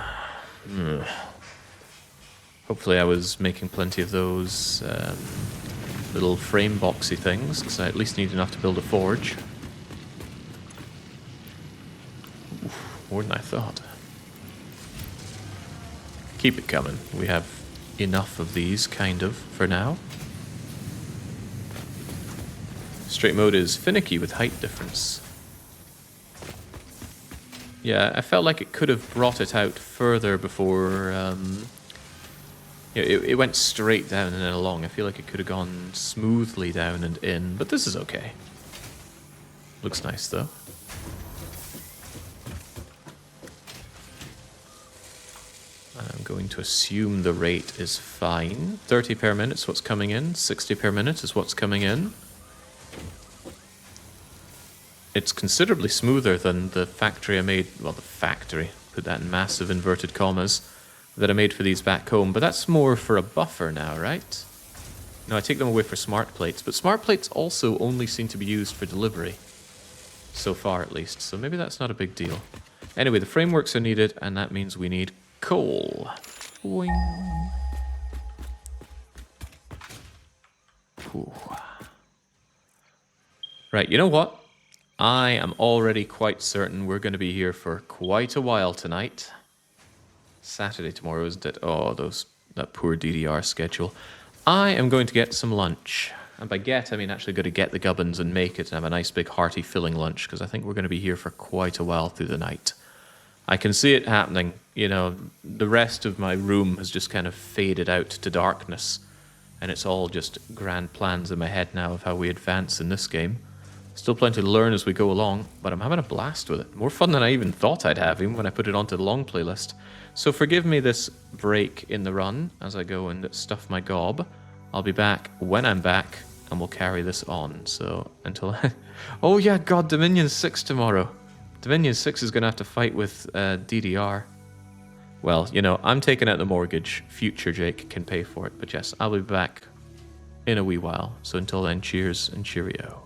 Hopefully I was making plenty of those little frame boxy things, because I at least need enough to build a forge. More than I thought. Keep it coming. We have enough of these, kind of, for now. Straight mode is finicky with height difference. Yeah, I felt like it could have brought it out further before... it went straight down and then along. I feel like it could have gone smoothly down and in, but this is okay. Looks nice, though. I'm going to assume the rate is fine. 30 per minute is what's coming in. 60 per minute is what's coming in. It's considerably smoother than the factory I made. Well, the factory. Put that in massive inverted commas. That I made for these back home. But that's more for a buffer now, right? No, I take them away for smart plates. But smart plates also only seem to be used for delivery. So far, at least. So maybe that's not a big deal. Anyway, the frameworks are needed. And that means we need... coal. Boing. Ooh. Right, you know what? I am already quite certain we're going to be here for quite a while tonight. Saturday tomorrow, isn't it? Oh, that poor DDR schedule. I am going to get some lunch. And by get, I mean actually going to get the gubbins and make it and have a nice big hearty filling lunch, because I think we're going to be here for quite a while through the night. I can see it happening. You know, the rest of my room has just kind of faded out to darkness, and it's all just grand plans in my head now of how we advance in this game. Still plenty to learn as we go along, but I'm having a blast with it. More fun than I even thought I'd have, even when I put it onto the long playlist. So forgive me this break in the run as I go and stuff my gob. I'll be back when I'm back, and we'll carry this on. So until... Oh yeah, God, Dominion 6 tomorrow. Dominion 6 is going to have to fight with DDR. Well, you know, I'm taking out the mortgage. Future Jake can pay for it. But yes, I'll be back in a wee while. So until then, cheers and cheerio.